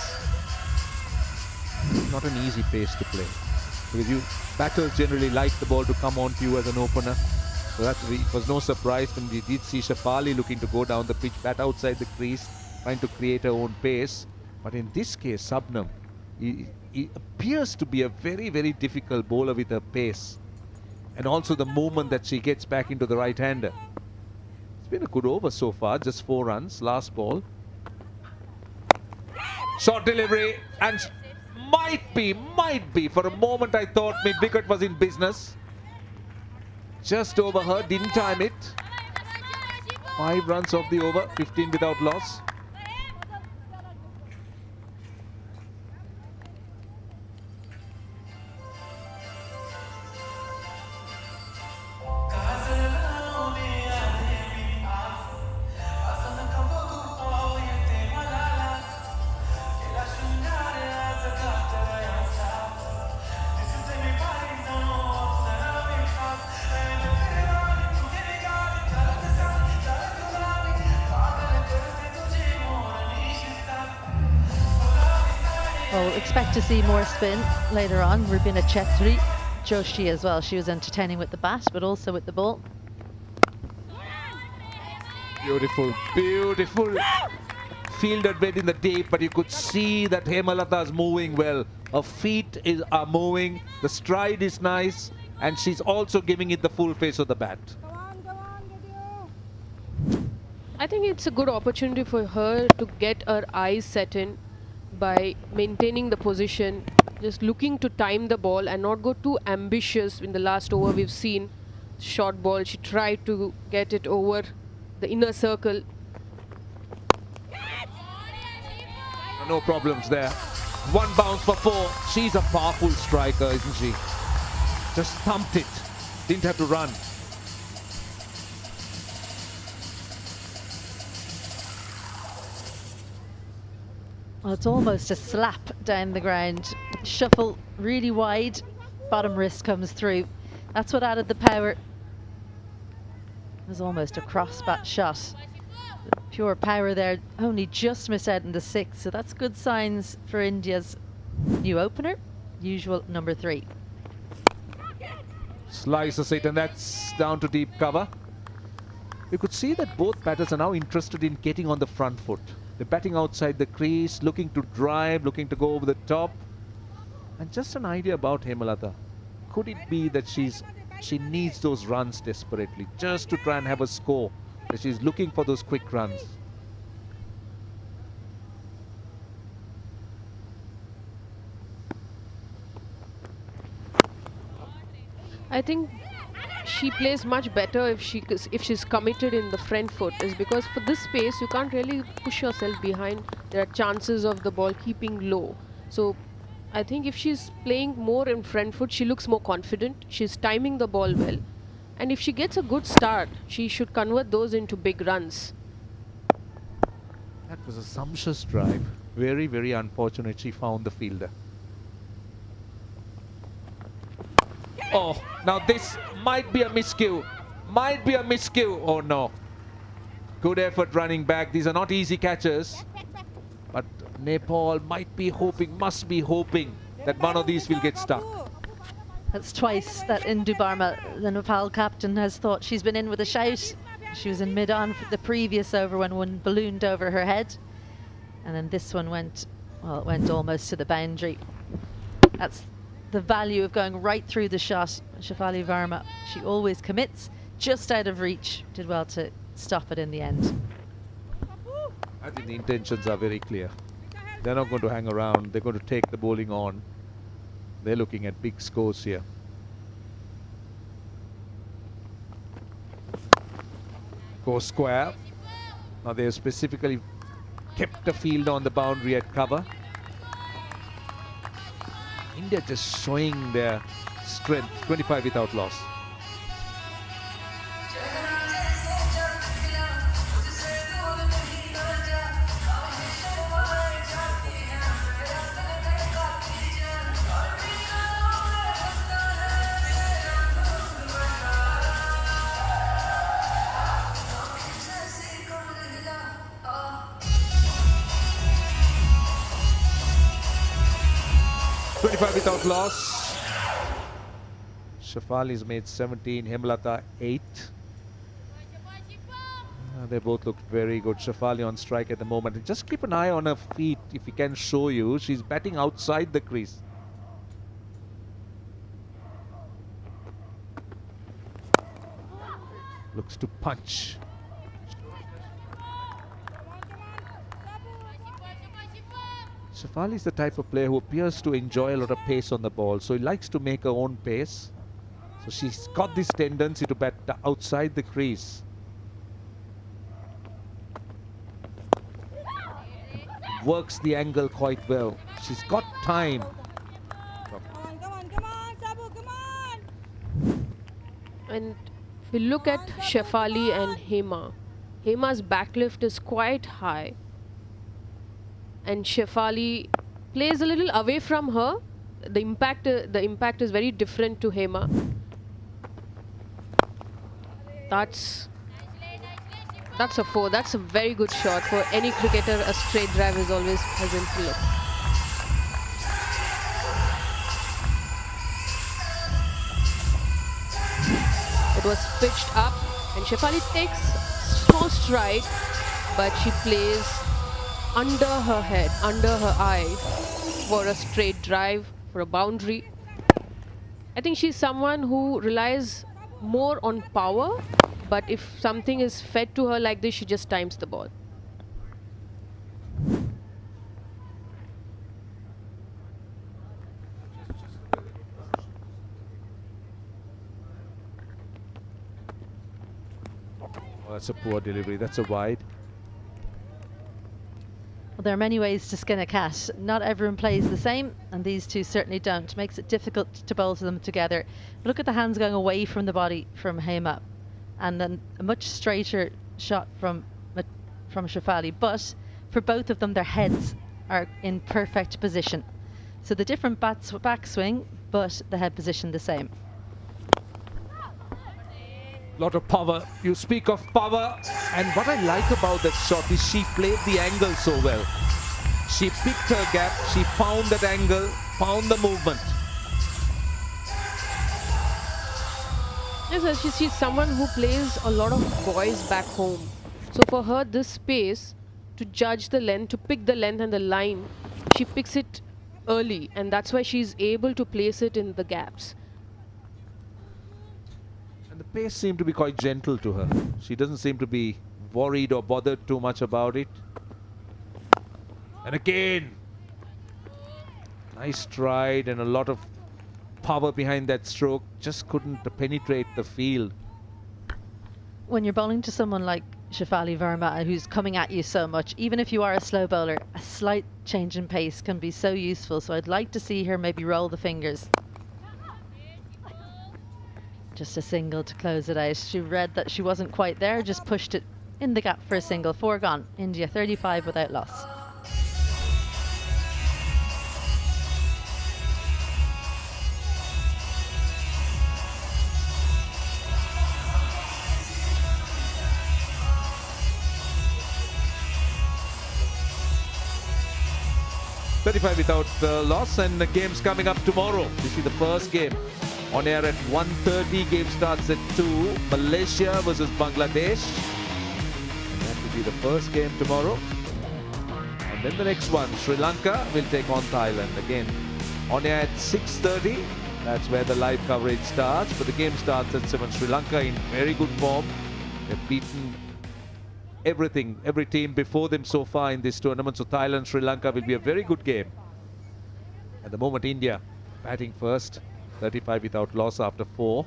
Not an easy pace to play, because batters generally like the ball to come on to you as an opener. So it was no surprise when we did see Shefali looking to go down the pitch, bat outside the crease, trying to create her own pace. But in this case, Sabnam, he appears to be a very, very difficult bowler with her pace. And also the movement that she gets back into the right-hander. It's been a good over so far, just 4 runs, last ball. Short delivery, and might be, for a moment I thought mid-wicket was in business. Just over her, didn't time it. 5 runs off the over, 15 without loss. Well, expect to see more spin later on. Rubina Chetri, Joshi as well. She was entertaining with the bat, but also with the ball. Beautiful, beautiful. Fielded well in the deep, but you could see that Hemalata is moving well. Her feet are moving, the stride is nice, and she's also giving it the full face of the bat. I think it's a good opportunity for her to get her eyes set in by maintaining the position, just looking to time the ball and not go too ambitious. In the last over we've seen short ball, she tried to get it over the inner circle. No problems there. 1 bounce for 4. She's a powerful striker, isn't she? Just thumped it. Didn't have to run. Well, it's almost a slap down the ground. Shuffle really wide, bottom wrist comes through. That's what added the power. It was almost a cross-bat shot. Pure power there, only just missed out in the 6, so that's good signs for India's new opener, usual number 3. Slices it, and that's down to deep cover. You could see that both batters are now interested in getting on the front foot. They're batting outside the crease, looking to drive, looking to go over the top. And just an idea about Hemalata. Could it be that she needs those runs desperately, just to try and have a score? That she's looking for those quick runs. I think she plays much better if she's committed in the front foot, is because for this space you can't really push yourself behind. There are chances of the ball keeping low. So I think if she's playing more in front foot, she looks more confident. She's timing the ball well. And if she gets a good start, she should convert those into big runs. That was a sumptuous drive. Very, very unfortunate she found the fielder. Oh, now this might be a miscue. Might be a miscue. Oh no. Good effort running back. These are not easy catches. But Nepal might be hoping, must be hoping that one of these will get stuck. That's twice that Indu Barma, the Nepal captain, has thought she's been in with a shout. She was in mid-on for the previous over when one ballooned over her head. And then this one went, well, it went almost to the boundary. That's the value of going right through the shot. Shefali Verma, she always commits, just out of reach. Did well to stop it in the end. I think the intentions are very clear. They're not going to hang around. They're going to take the bowling on. They're looking at big scores here. Go square. Now they have specifically kept the field on the boundary at cover. India just showing their strength. 25 without loss. Without loss. Shefali's made 17, Hemlata 8. They both look very good. Shefali on strike at the moment. And just keep an eye on her feet if he can show you. She's batting outside the crease. Looks to punch. Shefali is the type of player who appears to enjoy a lot of pace on the ball, so he likes to make her own pace. So she's got this tendency to bat outside the crease. Works the angle quite well. She's got time. And if we look at Shefali and Hema, Hema's backlift is quite high. And Shefali plays a little away from her. The impact is very different to Hema. That's a 4. That's a very good shot. For any cricketer, a straight drive is always pleasant to look. It was pitched up and Shefali takes small stride, but she plays under her head, under her eye for a straight drive, for a boundary. I think she's someone who relies more on power, but if something is fed to her like this, she just times the ball. Oh, that's a poor delivery. That's a wide. Well, there are many ways to skin a cat. Not everyone plays the same, and these two certainly don't. Makes it difficult to bowl them together. But look at the hands going away from the body from Hema, and then a much straighter shot from Shefali. But for both of them, their heads are in perfect position. So the different backswing, but the head position the same. Lot of power. You speak of power, and what I like about that shot is she played the angle so well. She picked her gap, she found that angle, found the movement. Yes, she's someone who plays a lot of boys back home. So for her, this space to judge the length, to pick the length and the line, she picks it early, and that's why she's able to place it in the gaps. And the pace seemed to be quite gentle to her. She doesn't seem to be worried or bothered too much about it. And again, nice stride and a lot of power behind that stroke. Just couldn't penetrate the field. When you're bowling to someone like Shefali Verma, who's coming at you so much, even if you are a slow bowler, a slight change in pace can be so useful. So I'd like to see her maybe roll the fingers. Just a single to close it out. She read that she wasn't quite there, just pushed it in the gap for a single. 4 gone. India 35 without loss. 35 without loss, and the game's coming up tomorrow. This is the first game on air at 1:30. Game starts at 2. Malaysia versus Bangladesh. And that will be the first game tomorrow. And then the next one, Sri Lanka will take on Thailand. Again, on air at 6:30. That's where the live coverage starts. But the game starts at 7. Sri Lanka in very good form. They've beaten every team before them so far in this tournament. So Thailand, Sri Lanka will be a very good game. At the moment, India batting first. 35 without loss after 4.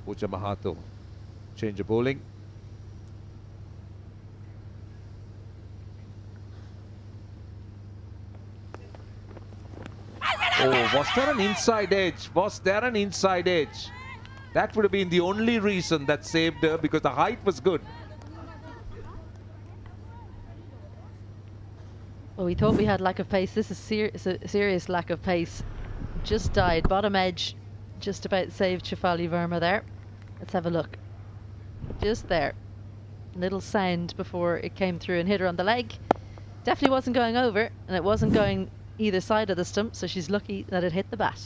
Puja Mahato change of bowling. Oh, was there an inside edge? Was there an inside edge? That would have been the only reason that saved her, because the height was good. Well, we thought we had lack of pace. This is a serious lack of pace. Just died. Bottom edge. Just about saved Shefali Verma there. Let's have a look. Just there. Little sound before it came through and hit her on the leg. Definitely wasn't going over, and it wasn't going either side of the stump, so she's lucky that it hit the bat.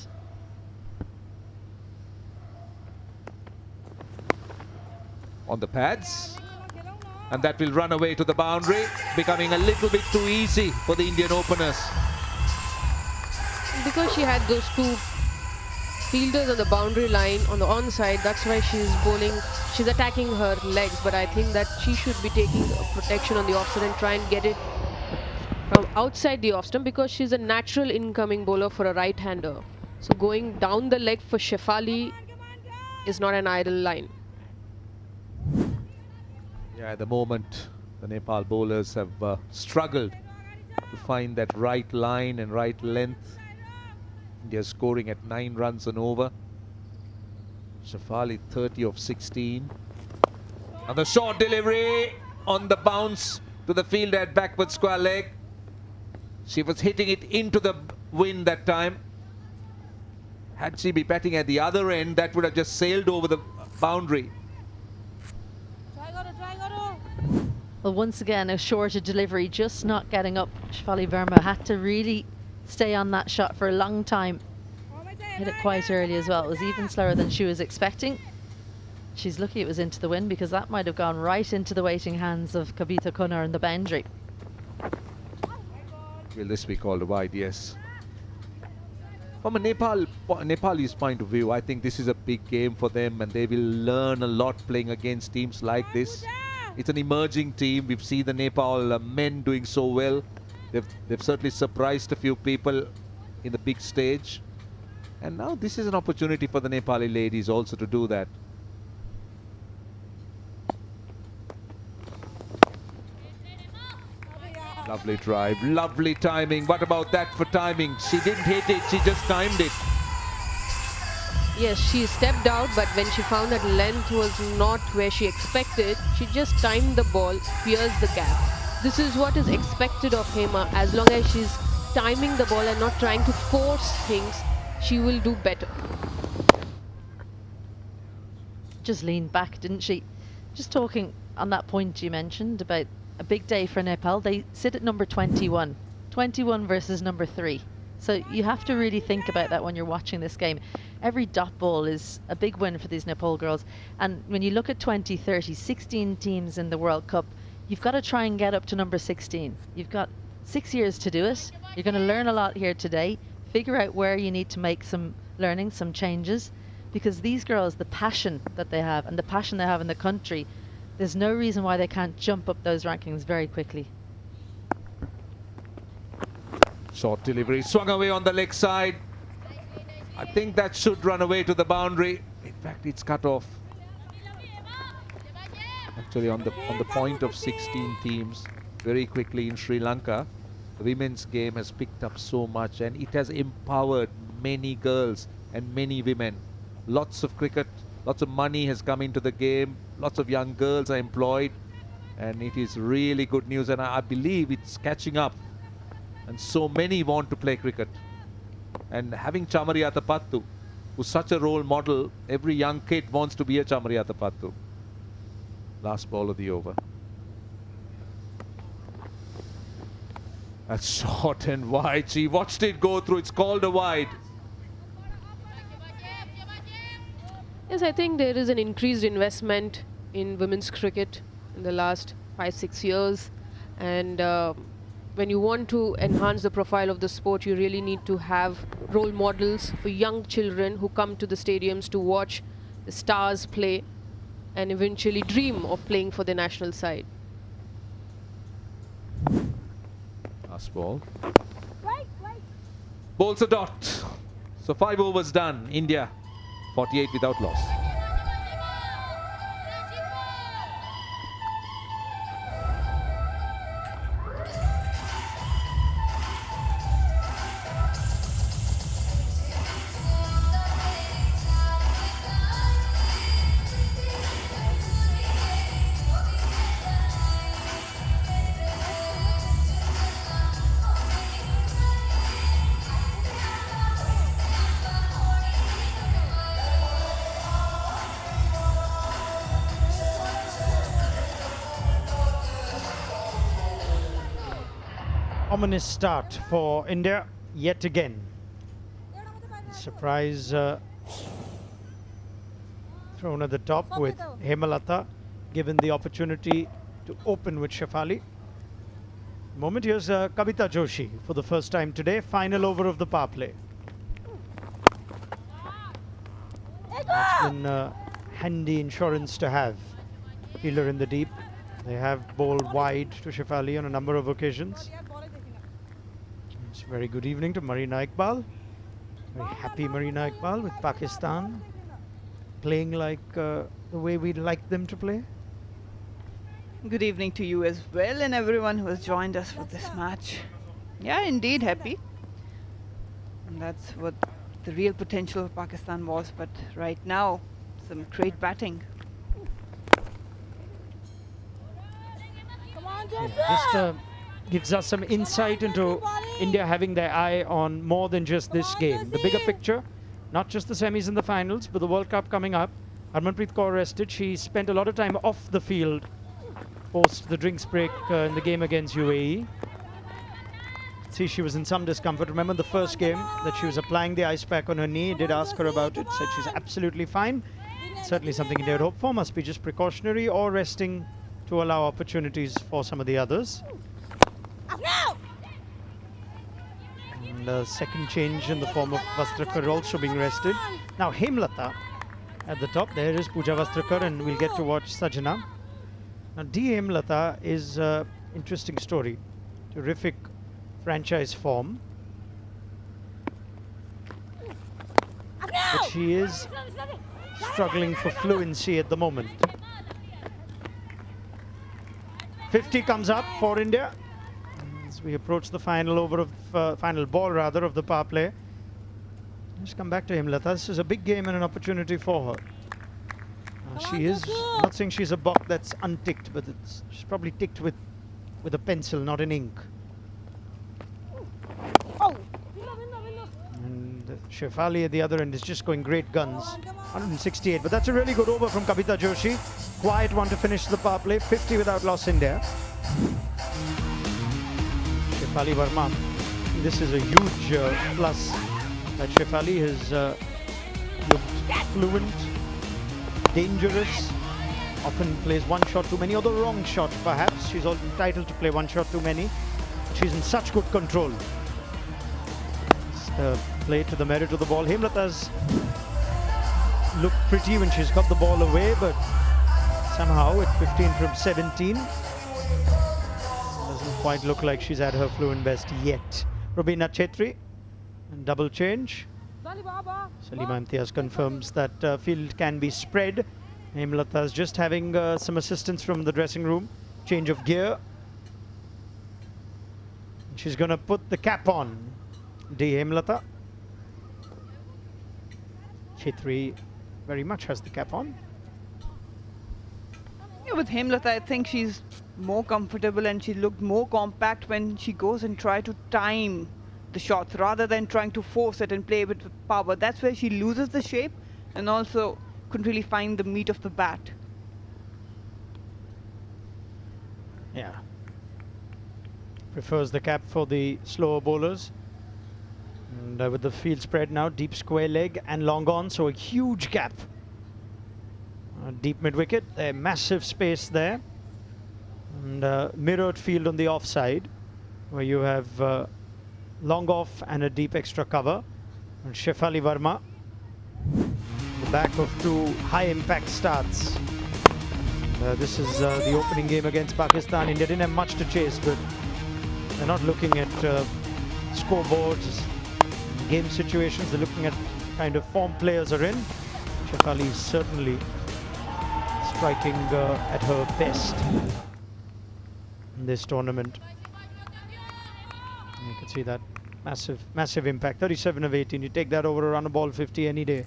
On the pads, and that will run away to the boundary, becoming a little bit too easy for the Indian openers. Because she had those two fielders on the boundary line on the onside, that's why she's bowling, she's attacking her legs, but I think that she should be taking protection on the off stump and try and get it from outside the off stump, because she's a natural incoming bowler for a right-hander. So going down the leg for Shefali is not an ideal line. Yeah, at the moment, the Nepal bowlers have struggled to find that right line and right length. India scoring at 9 runs and over. Shefali 30 of 16. And the short delivery on the bounce to the fielder at backward square leg. She was hitting it into the wind that time. Had she been batting at the other end, that would have just sailed over the boundary. Well, once again, a shorter delivery, just not getting up. Shefali Verma had to really stay on that shot for a long time. Hit it quite early as well. It was even slower than she was expecting. She's lucky it was into the wind, because that might have gone right into the waiting hands of Kavita Kunnar in the boundary. Will this be called a wide? Yes. From a Nepalese point of view, I think this is a big game for them, and they will learn a lot playing against teams like this. It's an emerging team. We've seen the Nepal men doing so well. They've certainly surprised a few people in the big stage. And now this is an opportunity for the Nepali ladies also to do that. Lovely drive, lovely timing. What about that for timing? She didn't hit it, she just timed it. Yes, she stepped out, but when she found that length was not where she expected, she just timed the ball, pierced the gap. This is what is expected of Hema. As long as she's timing the ball and not trying to force things, she will do better. Just leaned back, didn't she? Just talking on that point you mentioned about a big day for Nepal. They sit at number 21. 21 versus number 3. So you have to really think about that when you're watching this game. Every dot ball is a big win for these Nepal girls. And when you look at 2030, 16 teams in the World Cup, you've got to try and get up to number 16. You've got 6 years to do it. You're going to learn a lot here today. Figure out where you need to make some learning, some changes. Because these girls, the passion that they have and the passion they have in the country, there's no reason why they can't jump up those rankings very quickly. Short delivery, swung away on the leg side. I think that should run away to the boundary. In fact, it's cut off. Actually, on the point of 16 teams, very quickly in Sri Lanka, the women's game has picked up so much, and it has empowered many girls and many women. Lots of cricket, lots of money has come into the game. Lots of young girls are employed, and it is really good news, and I believe it's catching up. And so many want to play cricket. And having Chamariyata Pattu, who's such a role model, every young kid wants to be a Chamariyata Pattu. Last ball of the over. That's short and wide. She watched it go through. It's called a wide. Yes, I think there is an increased investment in women's cricket in the last 5-6 years, and when you want to enhance the profile of the sport, you really need to have role models for young children who come to the stadiums to watch the stars play and eventually dream of playing for the national side. Last ball. Bowls a dot. So 5 overs done. India 48 without loss. Ominous start for India yet again. Surprise thrown at the top with Hemalata given the opportunity to open with Shefali. Moment, here's Kavita Joshi for the first time today, final over of the power play. That's been handy insurance to have. Fielder in the deep. They have bowled wide to Shefali on a number of occasions. It's a very good evening to Marina Iqbal. Very happy Marina Iqbal with Pakistan playing like the way we'd like them to play. Good evening to you as well and everyone who has joined us for this match. Yeah, indeed happy. And that's what the real potential of Pakistan was, but right now, some great batting. This gives us some insight into India having their eye on more than just this game. The bigger picture, not just the semis and the finals, but the World Cup coming up. Harmanpreet Kaur rested. She spent a lot of time off the field post the drinks break in the game against UAE. See, she was in some discomfort. Remember the first game that she was applying the ice pack on her knee. Did ask her about it. Said she's absolutely fine. Certainly something India would hope for. Must be just precautionary or resting to allow opportunities for some of the others. And a second change in the form of Vastrakar also being rested. Now Hemlata at the top. There is Pooja Vastrakar, and we'll get to watch Sajana. Now D. Hemlata is an interesting story. Terrific franchise form. But she is struggling for fluency at the moment. 50 comes up for India as we approach the final over of final ball rather of the power play. Let's come back to Hemlata. This is a big game and an opportunity for her. She is, I'm not saying she's a bok that's unticked, but she's probably ticked with a pencil, not in ink. And Shefali at the other end is just going great guns. 168, but that's a really good over from Kavita Joshi. Quiet one to finish the power play. 50 without loss India. Shefali Verma. This is a huge plus that Shefali has looked fluent, dangerous, often plays one shot too many, or the wrong shot perhaps. She's also entitled to play one shot too many. She's in such good control. Play to the merit of the ball. Hemlata's looked pretty when she's got the ball away, but somehow at 15 from 17, doesn't quite look like she's at her fluent best yet. Rubina Chetri, and double change. Salima Imtiaz confirms that field can be spread. Hemlata's just having some assistance from the dressing room. Change of gear. She's going to put the cap on. D. Hemlata. Chetri very much has the cap on. Yeah, with Hemlata, I think she's more comfortable and she looked more compact when she goes and try to time the shots rather than trying to force it and play with power. That's where she loses the shape and also couldn't really find the meat of the bat. Yeah. prefers the cap for the slower bowlers. And with the field spread now, deep square leg and long on, so a huge gap. Deep mid-wicket, a massive space there. And mirrored field on the offside, where you have long off and a deep extra cover. And Shefali Verma, the back of two high-impact starts. This is the opening game against Pakistan. India didn't have much to chase, but they're not looking at scoreboards, game situations. They're looking at kind of form players are in. Shefali is certainly striking at her best in this tournament. You can see that massive impact. 37 of 18. You take that over a run of ball 50 any day.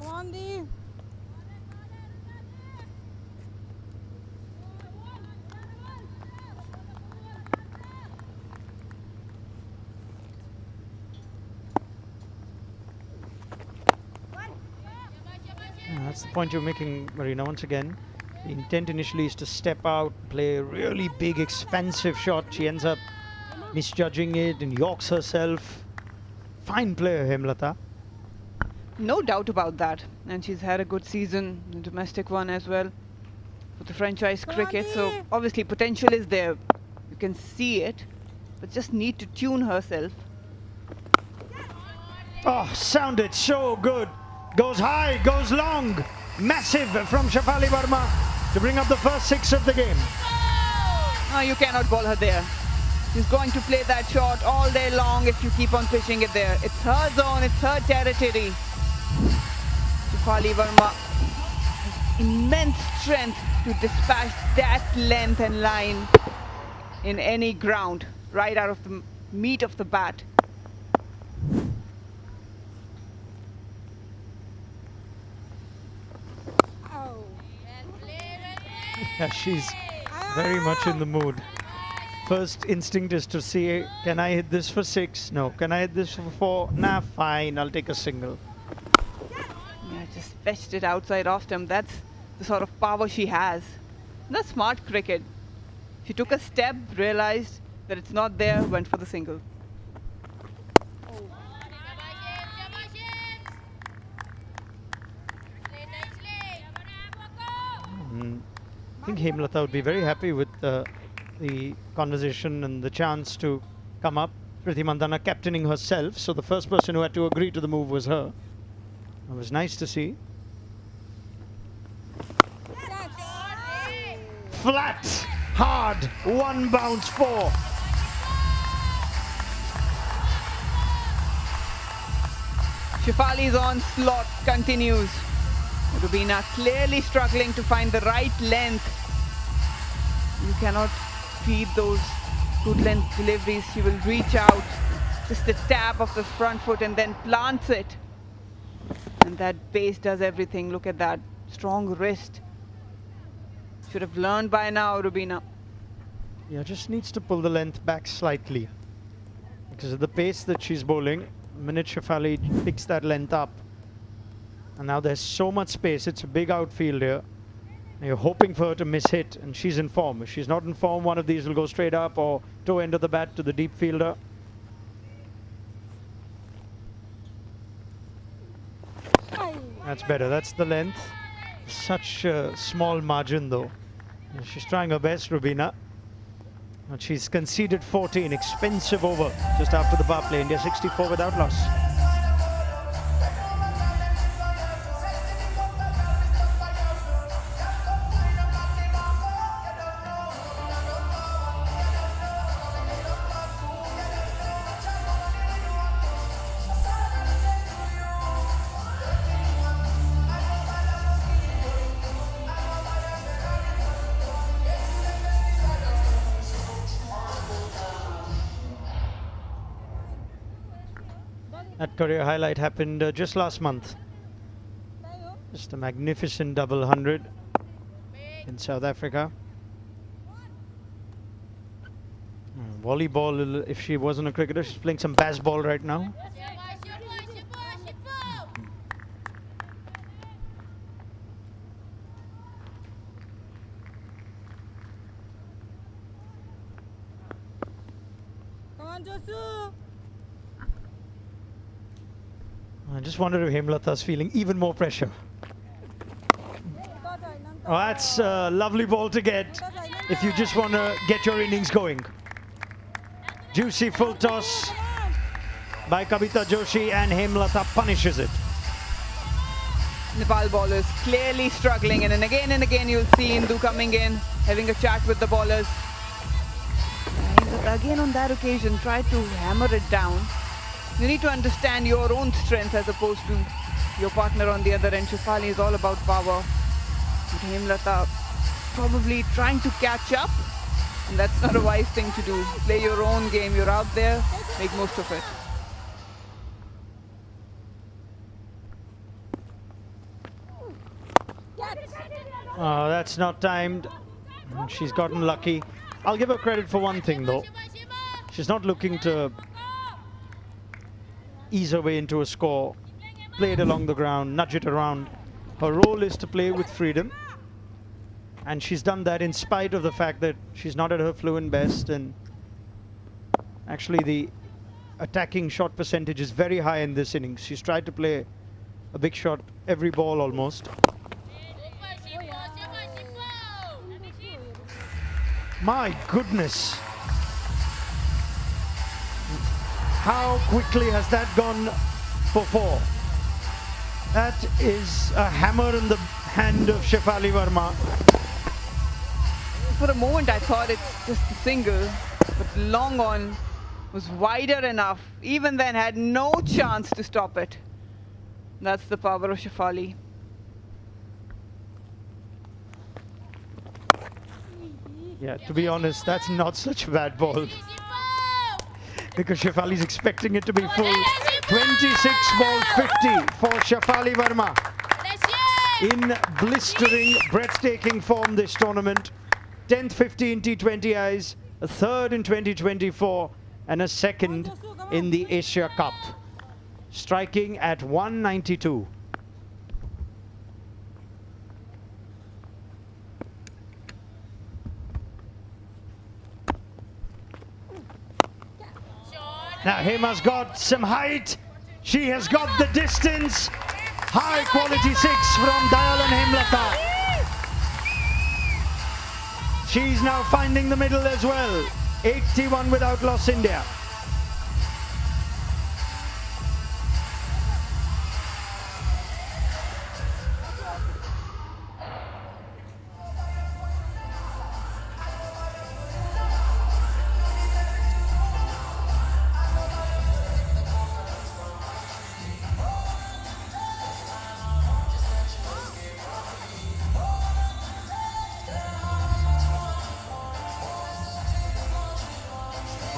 That's the point you're making, Marina. Once again, the intent initially is to step out, play a really big, expansive shot. She ends up misjudging it and yorks herself. Fine player, Hemlata. No doubt about that. And she's had a good season, a domestic one as well, for the franchise cricket. So obviously potential is there. You can see it, but just need to tune herself. Oh, sounded so good. Goes high, goes long. Massive from Shefali Verma to bring up the first 6 of the game. No, you cannot bowl her there. She's going to play that shot all day long if you keep on pitching it there. It's her zone, it's her territory. Shefali Verma has immense strength to dispatch that length and line in any ground, right out of the meat of the bat. Yeah, she's very much in the mood. First instinct is to see, can I hit this for 6? No. Can I hit this for 4? Nah, fine, I'll take a single. Yeah, just fetched it outside off them. That's the sort of power she has. That's smart cricket. She took a step, realized that it's not there, went for the single. I think Hemlata would be very happy with the conversation and the chance to come up. Priti Mandhana captaining herself, so the first person who had to agree to the move was her. It was nice to see. Flat, hard, 1 bounce 4. Shefali's onslaught continues. Rubina clearly struggling to find the right length. You cannot feed those good length deliveries. She will reach out, just a tap of the front foot and then plants it. And that base does everything. Look at that strong wrist. Should have learned by now, Rubina. Yeah, just needs to pull the length back slightly. Because of the pace that she's bowling, the minute Shefali picks that length up, and now there's so much space, it's a big outfield here. You're hoping for her to miss hit, and she's in form. If she's not in form, one of these will go straight up or toe end of the bat to the deep fielder. That's better, that's the length. Such a small margin though. She's trying her best, Rubina. But she's conceded 14, expensive over just after the power play. India 64 without loss. That career highlight happened just last month. Just a magnificent double 100 in South Africa. Volleyball, if she wasn't a cricketer, she's playing some baseball right now. I just wonder if Hemlata's feeling even more pressure. Oh, that's a lovely ball to get if you just want to get your innings going. Juicy full toss by Kavita Joshi, and Hemlata punishes it. Nepal bowlers clearly struggling, and then again and again you'll see Indu coming in, having a chat with the bowlers. And again on that occasion tried to hammer it down. You need to understand your own strength as opposed to your partner on the other end. Shefali is all about power. But Hemlata probably trying to catch up, and that's not a wise thing to do. Play your own game, you're out there, make most of it. Oh, that's not timed. She's gotten lucky. I'll give her credit for one thing though. She's not looking to ease her way into a score, play it along the ground, nudge it around. Her role is to play with freedom, and she's done that in spite of the fact that she's not at her fluent best, and actually the attacking shot percentage is very high in this innings. She's tried to play a big shot every ball almost. My goodness. How quickly has that gone for 4? That is a hammer in the hand of Shefali Verma. For a moment I thought it's just a single, but long on was wider enough. Even then had no chance to stop it. That's the power of Shefali. Yeah, to be honest, that's not such a bad ball. Because Shefali's expecting it to be full. 26 balls 50 for Shefali Verma. In blistering, breathtaking form this tournament. 10th 15 T20Is, a 3rd in 2024, and a 2nd in the Asia Cup. Striking at 192. Now Hema's got some height. She has got the distance. High quality 6 from Dayalan Hemlata. She's now finding the middle as well. 81 without loss India.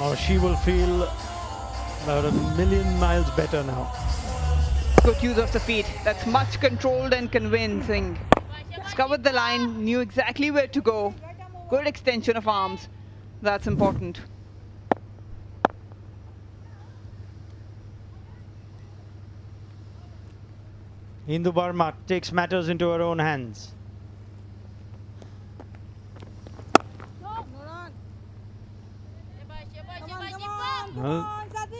Oh, she will feel about 1,000,000 miles better now. Good use of the feet. That's much controlled and convincing. Discovered the line, knew exactly where to go. Good extension of arms. That's important. Indu Barma takes matters into her own hands. Well,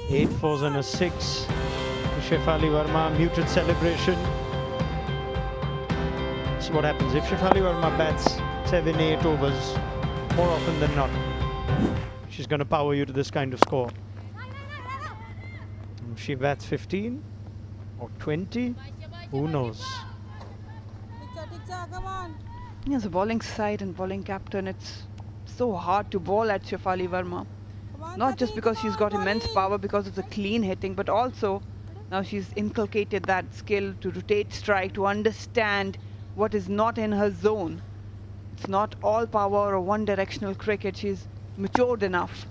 8 4s and a 6 to Shefali Verma. Muted celebration. So what happens if Shefali Verma bats 7, 8 overs more often than not? She's going to power you to this kind of score. If she bats 15 or 20, who knows? As a bowling side and bowling captain, it's so hard to bowl at Shefali Verma. Not just because she's got immense power because of the clean hitting, but also now she's inculcated that skill to rotate strike, to understand what is not in her zone. It's not all power or one-directional cricket. She's matured enough.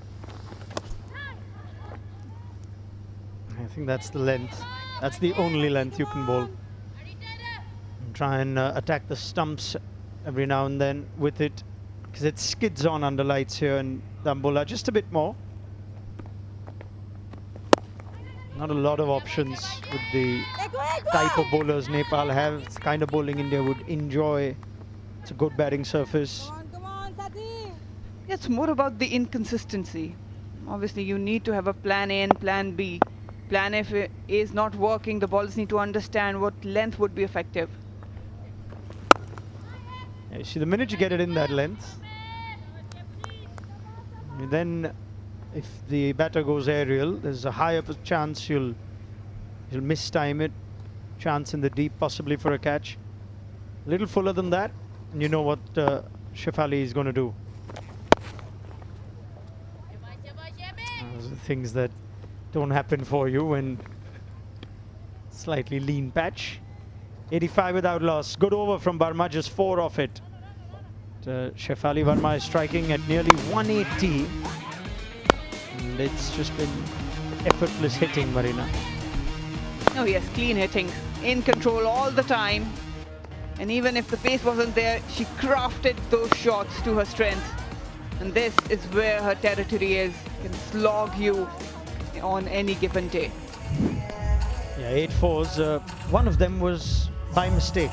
I think that's the length. That's the only length you can bowl. And try and attack the stumps every now and then with it, because it skids on under lights here in Dambola just a bit more. Not a lot of options with the type of bowlers Nepal have. It's the kind of bowling India would enjoy. It's a good batting surface. It's more about the inconsistency. Obviously, you need to have a plan A and plan B. Plan F is not working. The bowlers need to understand what length would be effective. You see, the minute you get it in that length, then if the batter goes aerial, there's a higher chance you'll mistime it. Chance in the deep, possibly for a catch. A little fuller than that, and you know what Shefali is going to do. Those are things that don't happen for you when slightly lean patch. 85 without loss. Good over from Verma, just 4 off it. Shefali Verma is striking at nearly 180. And it's just been effortless hitting, Marina. Oh yes, clean hitting. In control all the time. And even if the pace wasn't there, she crafted those shots to her strength. And this is where her territory is. Can slog you on any given day. Yeah, 8 fours. One of them was by mistake.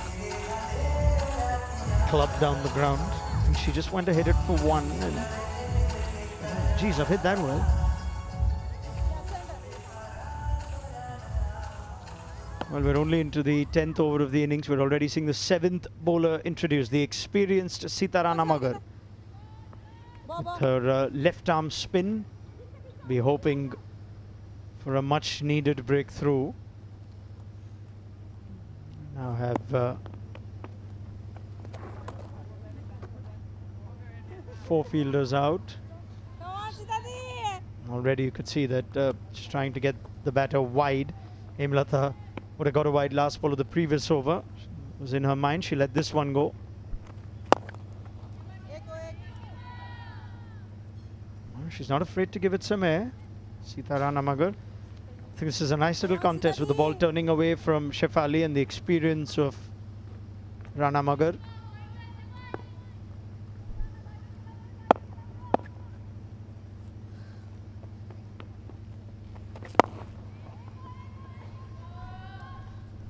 Club down the ground. And she just went to hit it for 1. And geez, I've hit that well. Well, we're only into the 10th over of the innings. We're already seeing the 7th bowler introduced, the experienced Sitarana Magar. With her left arm spin, be hoping for a much needed breakthrough. Now have 4 fielders out. Already you could see that she's trying to get the batter wide. Hemlata would have got a wide last ball of the previous over. It was in her mind. She let this one go. She's not afraid to give it some air. Sitarana Magar. I think this is a nice little contest with the ball turning away from Shefali and the experience of Rana Magar.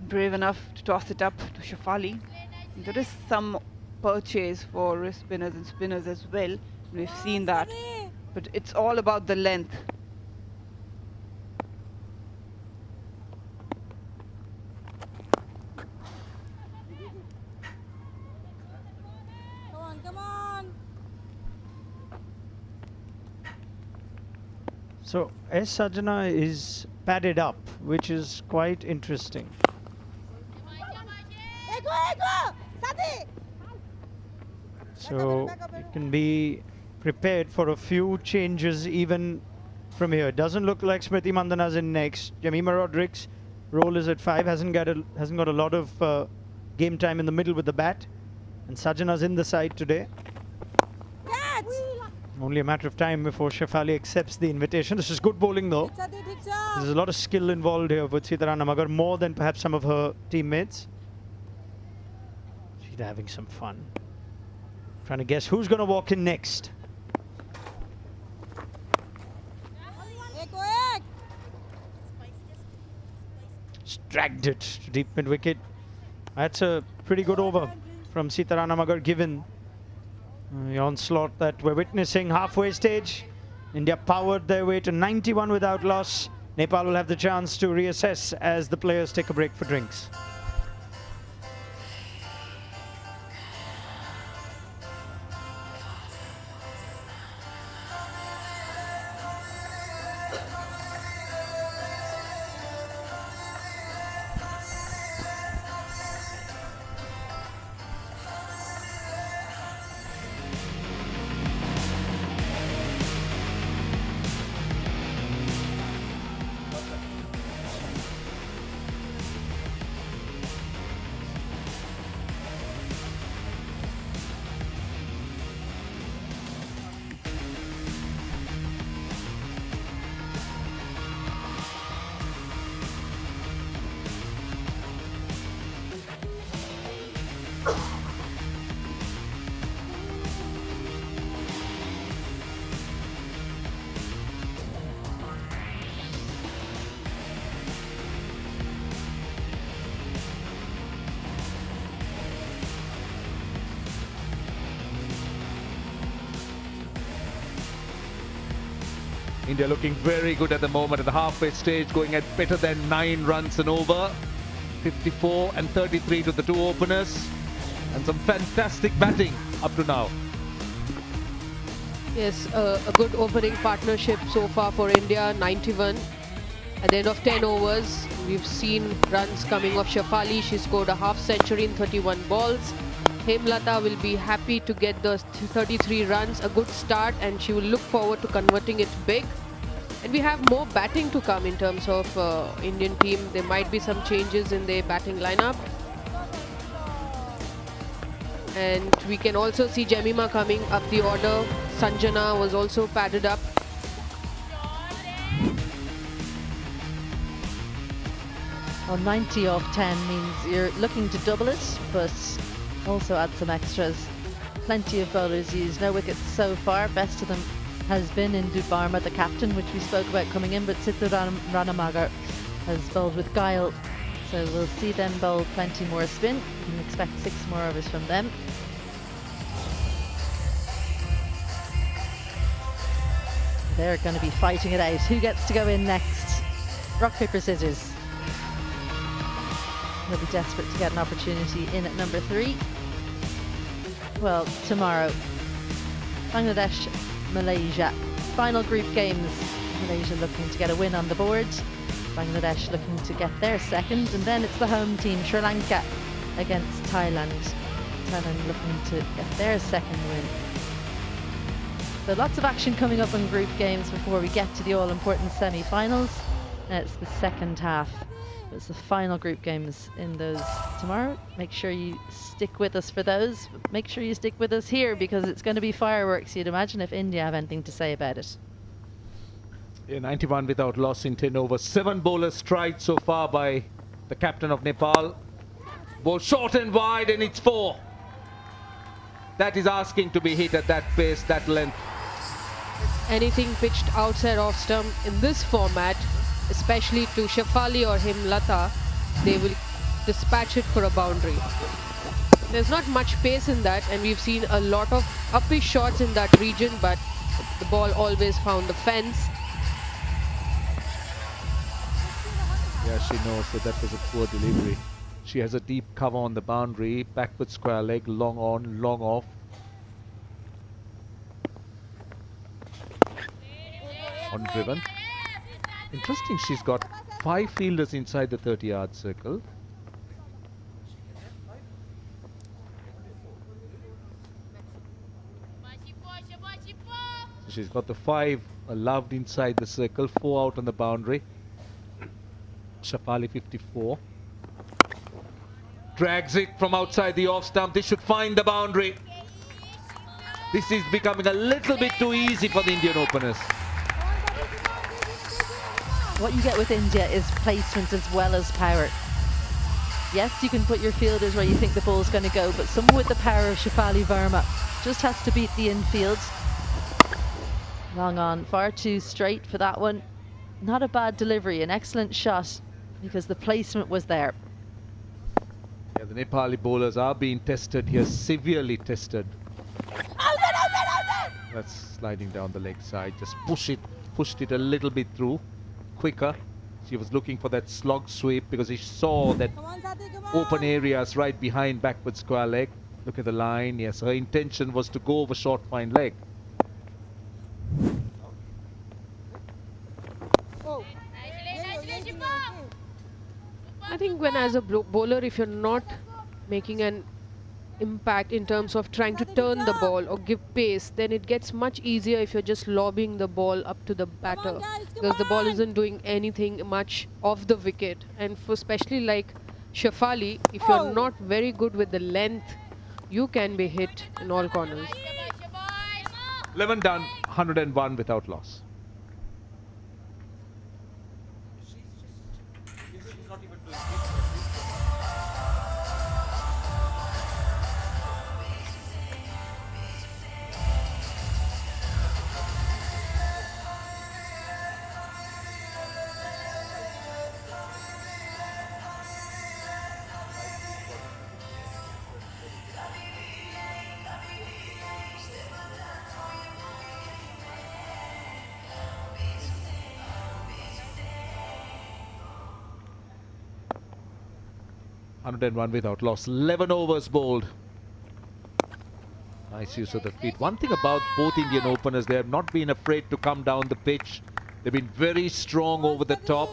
Brave enough to toss it up to Shefali. There is some purchase for wrist spinners and spinners as well. We've seen that. But it's all about the length. Come on. So S. Sajana is padded up, which is quite interesting. So you can be prepared for a few changes even from here. Doesn't look like Smriti Mandana's in next. Jemima Rodrigues' role is at 5. Hasn't got a lot of game time in the middle with the bat. And Sajana's in the side today. Only a matter of time before Shefali accepts the invitation. This is good bowling though. There's a lot of skill involved here with Sitarana Magar, more than perhaps some of her teammates. She's having some fun. Trying to guess who's going to walk in next. Dragged it to deep mid wicket. That's a pretty good over from Sitarana Magar, given the onslaught that we're witnessing. Halfway stage, India powered their way to 91 without loss. Nepal will have the chance to reassess as the players take a break for drinks. India looking very good at the moment at the halfway stage, going at better than 9 runs and over. 54 and 33 to the 2 openers. And some fantastic batting up to now. Yes, a good opening partnership so far for India, 91. At the end of 10 overs, we've seen runs coming off Shafali. She scored a half century in 31 balls. Hemlata will be happy to get the 33 runs, a good start, and she will look forward to converting it big. And we have more batting to come in terms of Indian team. There might be some changes in their batting lineup. And we can also see Jemima coming up the order. Sanjana was also padded up. Well, 90 off 10 means you're looking to double it, but also add some extras. Plenty of bowlers used, no wickets so far. Best of them has been Indu Barma, the captain, which we spoke about coming in, but Sithu Ranamagar has bowled with guile. So we'll see them bowl plenty more spin. You can expect 6 more overs from them. They're going to be fighting it out. Who gets to go in next? Rock, paper, scissors. They'll be desperate to get an opportunity in at number 3. Well, tomorrow, Bangladesh, Malaysia. Final group games. Malaysia looking to get a win on the board. Bangladesh looking to get their second. And then it's the home team, Sri Lanka, against Thailand. Thailand looking to get their second win. So lots of action coming up in group games before we get to the all-important semi-finals. It's the second half. It's the final group games in those tomorrow. Make sure you stick with us for those. Make sure you stick with us here because it's going to be fireworks, you'd imagine, if India have anything to say about it. Yeah, 91 without loss in 10 overs. 7 bowlers tried so far by the captain of Nepal. Ball short and wide, and it's 4. That is asking to be hit at that pace, that length. Anything pitched outside off stump in this format, especially to Shafali or Hemlata, they will dispatch it for a boundary. There's not much pace in that, and we've seen a lot of uppish shots in that region, but the ball always found the fence. Yeah, she knows that that was a poor delivery. She has a deep cover on the boundary, backward square leg, long on, long off. On driven. Interesting, she's got 5 fielders inside the 30-yard circle. So she's got the 5 allowed inside the circle, 4 out on the boundary. Shafali 54. Drags it from outside the off stump. This should find the boundary. This is becoming a little bit too easy for the Indian openers. What you get with India is placement as well as power. Yes, you can put your fielders where you think the ball's going to go, but someone with the power of Shafali Verma just has to beat the infield. Long on, far too straight for that one. Not a bad delivery, an excellent shot because the placement was there. Yeah, the Nepali bowlers are being tested here, severely tested. That's sliding down the leg side, just pushed it a little bit through. Quicker. She was looking for that slog sweep because she saw that open areas right behind backward square leg. Look at the line. Yes, her intention was to go over short fine leg. I think when as a bowler, if you're not making an impact in terms of trying to turn the ball or give pace, then it gets much easier if you're just lobbing the ball up to the batter, because the ball isn't doing anything much off the wicket. And for especially like Shafali, if you're not very good with the length, you can be hit in all corners. 11 done, 101 without loss. 101 without loss. 11 overs bowled. Nice use of the feet. One thing about both Indian openers, they have not been afraid to come down the pitch. They've been very strong over the top.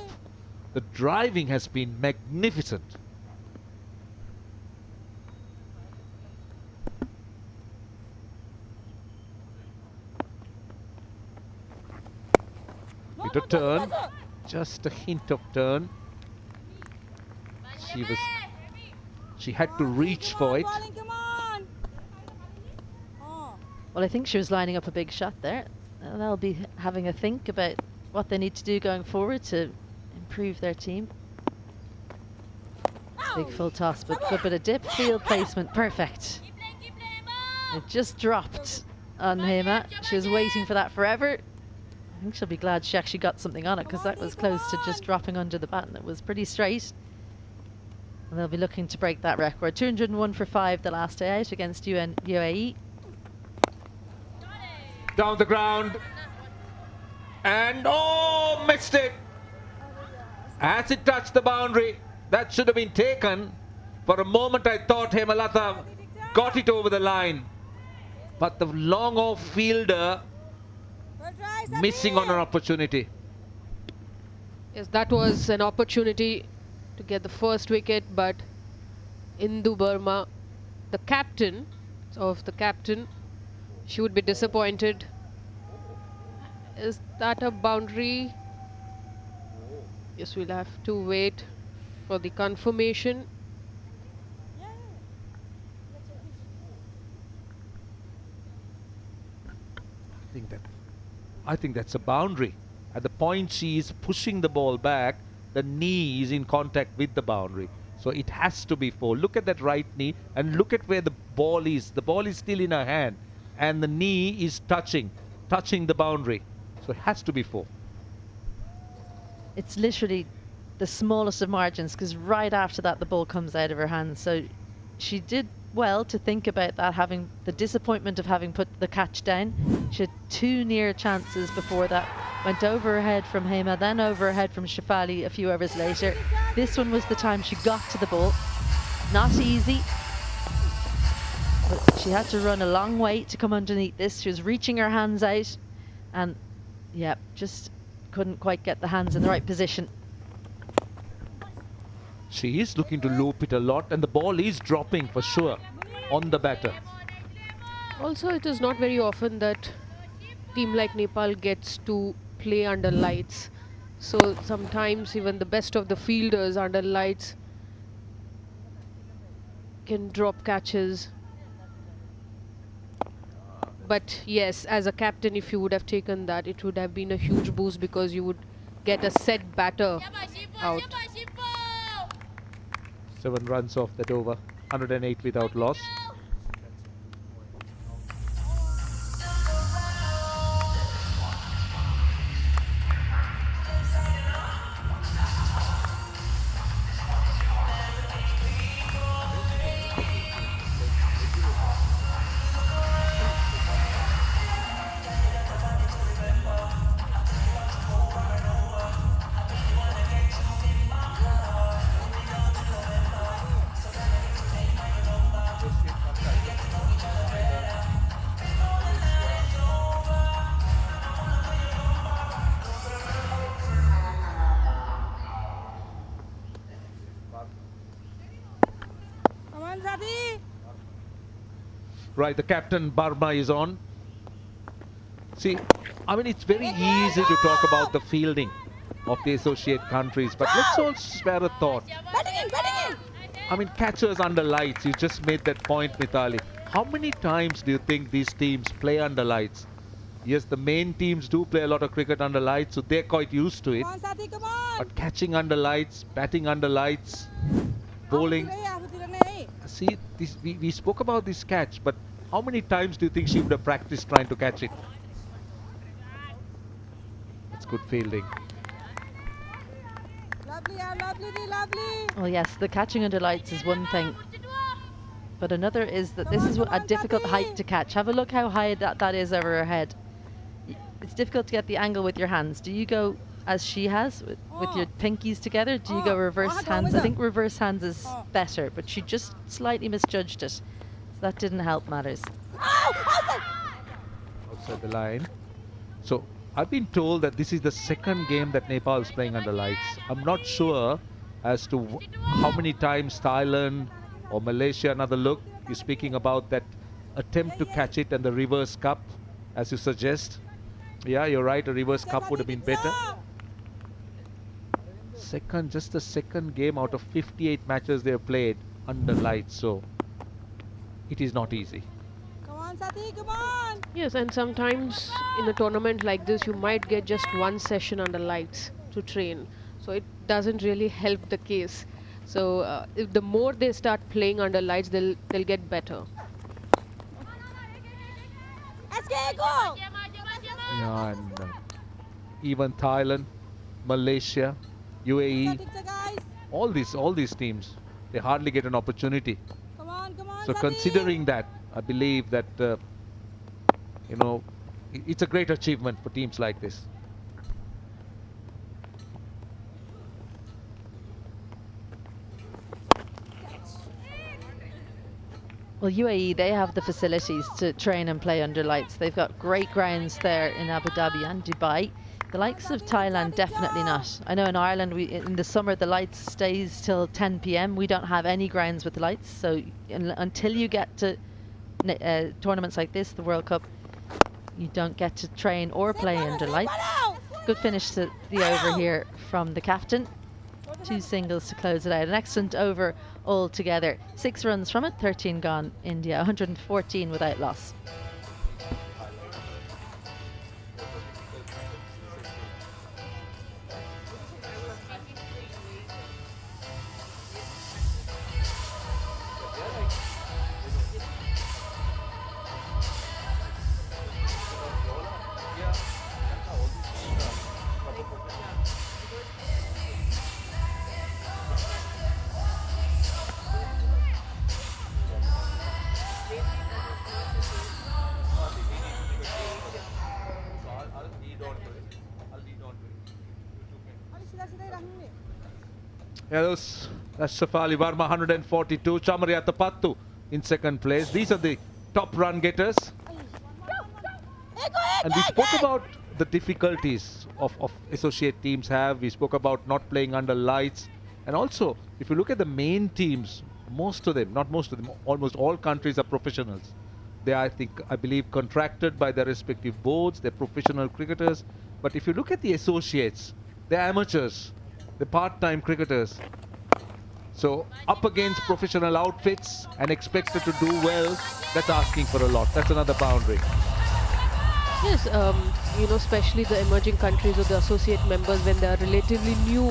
The driving has been magnificent. Bit of turn, just a hint of turn. She had to reach for it. Well, I think she was lining up a big shot there. They'll be having a think about what they need to do going forward to improve their team. Big full toss, but good bit of dip, field placement, perfect. It just dropped on Hema. She was waiting for that forever. I think she'll be glad she actually got something on it, because that was close to just dropping under the bat, and it was pretty straight. And they'll be looking to break that record. 201 for 5 the last day out against UAE. Down the ground. And oh, missed it. As it touched the boundary, that should have been taken. For a moment I thought Hemalata got it over the line. But the long off fielder missing on an opportunity. Yes, that was an opportunity to get the first wicket, but Indu Burma, the captain, she would be disappointed. Is that a boundary? Yes, we'll have to wait for the confirmation. I think that's a boundary. At the point she is pushing the ball back, the knee is in contact with the boundary. So it has to be 4. Look at that right knee and look at where the ball is. The ball is still in her hand and the knee is touching the boundary. So it has to be 4. It's literally the smallest of margins, because right after that the ball comes out of her hands. So she did well to think about that, having the disappointment of having put the catch down. She had 2 near chances before that. Went over her head from Hema, then over her head from Shefali a few hours later. This one was the time she got to the ball. Not easy, but she had to run a long way to come underneath this. She was reaching her hands out and yeah, just couldn't quite get the hands in the right position. She is looking to loop it a lot and the ball is dropping for sure on the batter. Also, it is not very often that team like Nepal gets to play under lights. So sometimes even the best of the fielders under lights can drop catches. But yes, as a captain, if you would have taken that, it would have been a huge boost, because you would get a set batter out. 7 runs off that over. 108 without loss. Right, the captain Burma is on. See, I mean, it's very easy to talk about the fielding of the associate countries, but let's all spare a thought. I mean, catchers under lights, you just made that point, Mithali. How many times do you think these teams play under lights? Yes, the main teams do play a lot of cricket under lights, so they're quite used to it. But catching under lights, batting under lights, bowling. See, we spoke about this catch, but how many times do you think she would have practiced trying to catch it? That's good fielding. Well, yes, the catching under lights is one thing, but another is that this is a difficult height to catch. Have a look how high that is over her head. It's difficult to get the angle with your hands. Do you go as she has with your pinkies together? Do you go reverse hands? I think reverse hands is better, but she just slightly misjudged it. So that didn't help matters. Outside the line. So I've been told that this is the second game that Nepal is playing under lights. I'm not sure as to how many times Thailand or Malaysia, another look. You're speaking about that attempt to catch it and the reverse cup, as you suggest. Yeah, you're right, a reverse cup would have been better. Just the second game out of 58 matches they have played under lights, so it is not easy. Come on, Sati, come on. Yes, and sometimes in a tournament like this, you might get just one session under lights to train. So it doesn't really help the case. So if the more they start playing under lights, they'll get better. Yeah, and even Thailand, Malaysia, UAE, all these teams, they hardly get an opportunity. So considering that, I believe that you know, it's a great achievement for teams like this. Well, UAE, they have the facilities to train and play under lights. They've got great grounds there in Abu Dhabi and Dubai. The likes of Thailand, definitely not. I know in Ireland, in the summer, the lights stays till 10 p.m. We don't have any grounds with lights. So until you get to tournaments like this, the World Cup, you don't get to train or play under lights. Good finish to the over here from the captain. 2 singles to close it out. An excellent over altogether. 6 runs from it, 13 gone. India, 114 without loss. Yeah, that's Shafali Varma, 142. Chamaria Tapattu in second place. These are the top run getters. And we spoke about the difficulties of associate teams have. We spoke about not playing under lights. And also, if you look at the main teams, most of them, not most of them, almost all countries are professionals. They are, I believe, contracted by their respective boards. They're professional cricketers. But if you look at the associates, they're amateurs. The part-time cricketers. So up against professional outfits and expected to do well, that's asking for a lot. That's another boundary. Yes, you know, especially the emerging countries or the associate members, when they are relatively new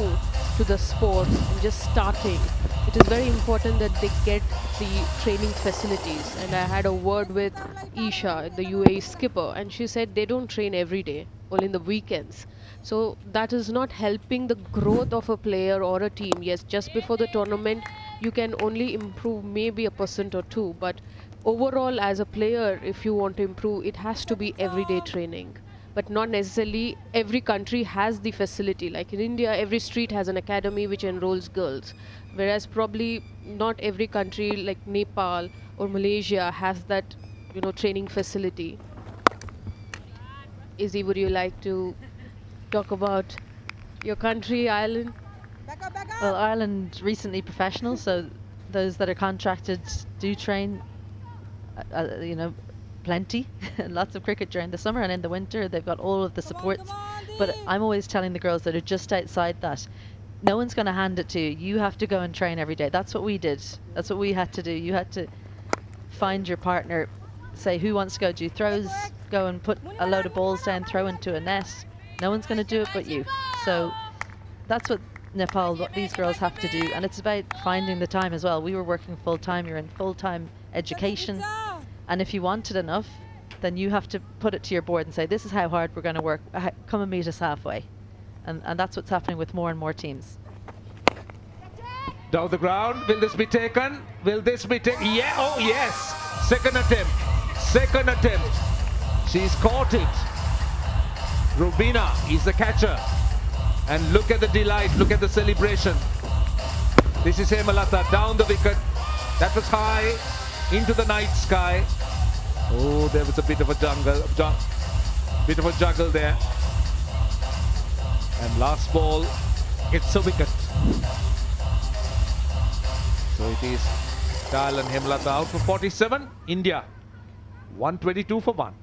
to the sport and just starting, it is very important that they get the training facilities. And I had a word with Isha, the UAE skipper, and she said they don't train every day, only in the weekends. So that is not helping the growth of a player or a team. Yes, just before the tournament, you can only improve maybe 1% or 2%. But overall, as a player, if you want to improve, it has to be everyday training. But not necessarily every country has the facility. Like in India, every street has an academy which enrolls girls. Whereas probably not every country like Nepal or Malaysia has that, you know, training facility. Izzy, would you like to talk about your country, Ireland? Well, Ireland recently professional, so those that are contracted do train, you know, plenty. Lots of cricket during the summer, and in the winter they've got all of the supports. But I'm always telling the girls that are just outside that, no one's going to hand it to you. You have to go and train every day. That's what we did. That's what we had to do. You had to find your partner, say who wants to go do throws, go and put a load of balls down, throw into a net. No one's going to do it but you. So that's what Nepal, what these girls have to do. And it's about finding the time as well. We were working full time, you're in full-time education. And if you want it enough, then you have to put it to your board and say, this is how hard we're going to work. Come and meet us halfway. And that's what's happening with more and more teams. Down the ground, will this be taken? Will this be taken? Yeah, oh yes! Second attempt. Second attempt. She's caught it. Rubina is the catcher. And look at the delight, look at the celebration. This is Hemalata down the wicket. That was high into the night sky. Oh, there was a bit of a juggle there. And last ball gets a wicket. So it is Dal and Hemalata out for 47. India 122 for 1.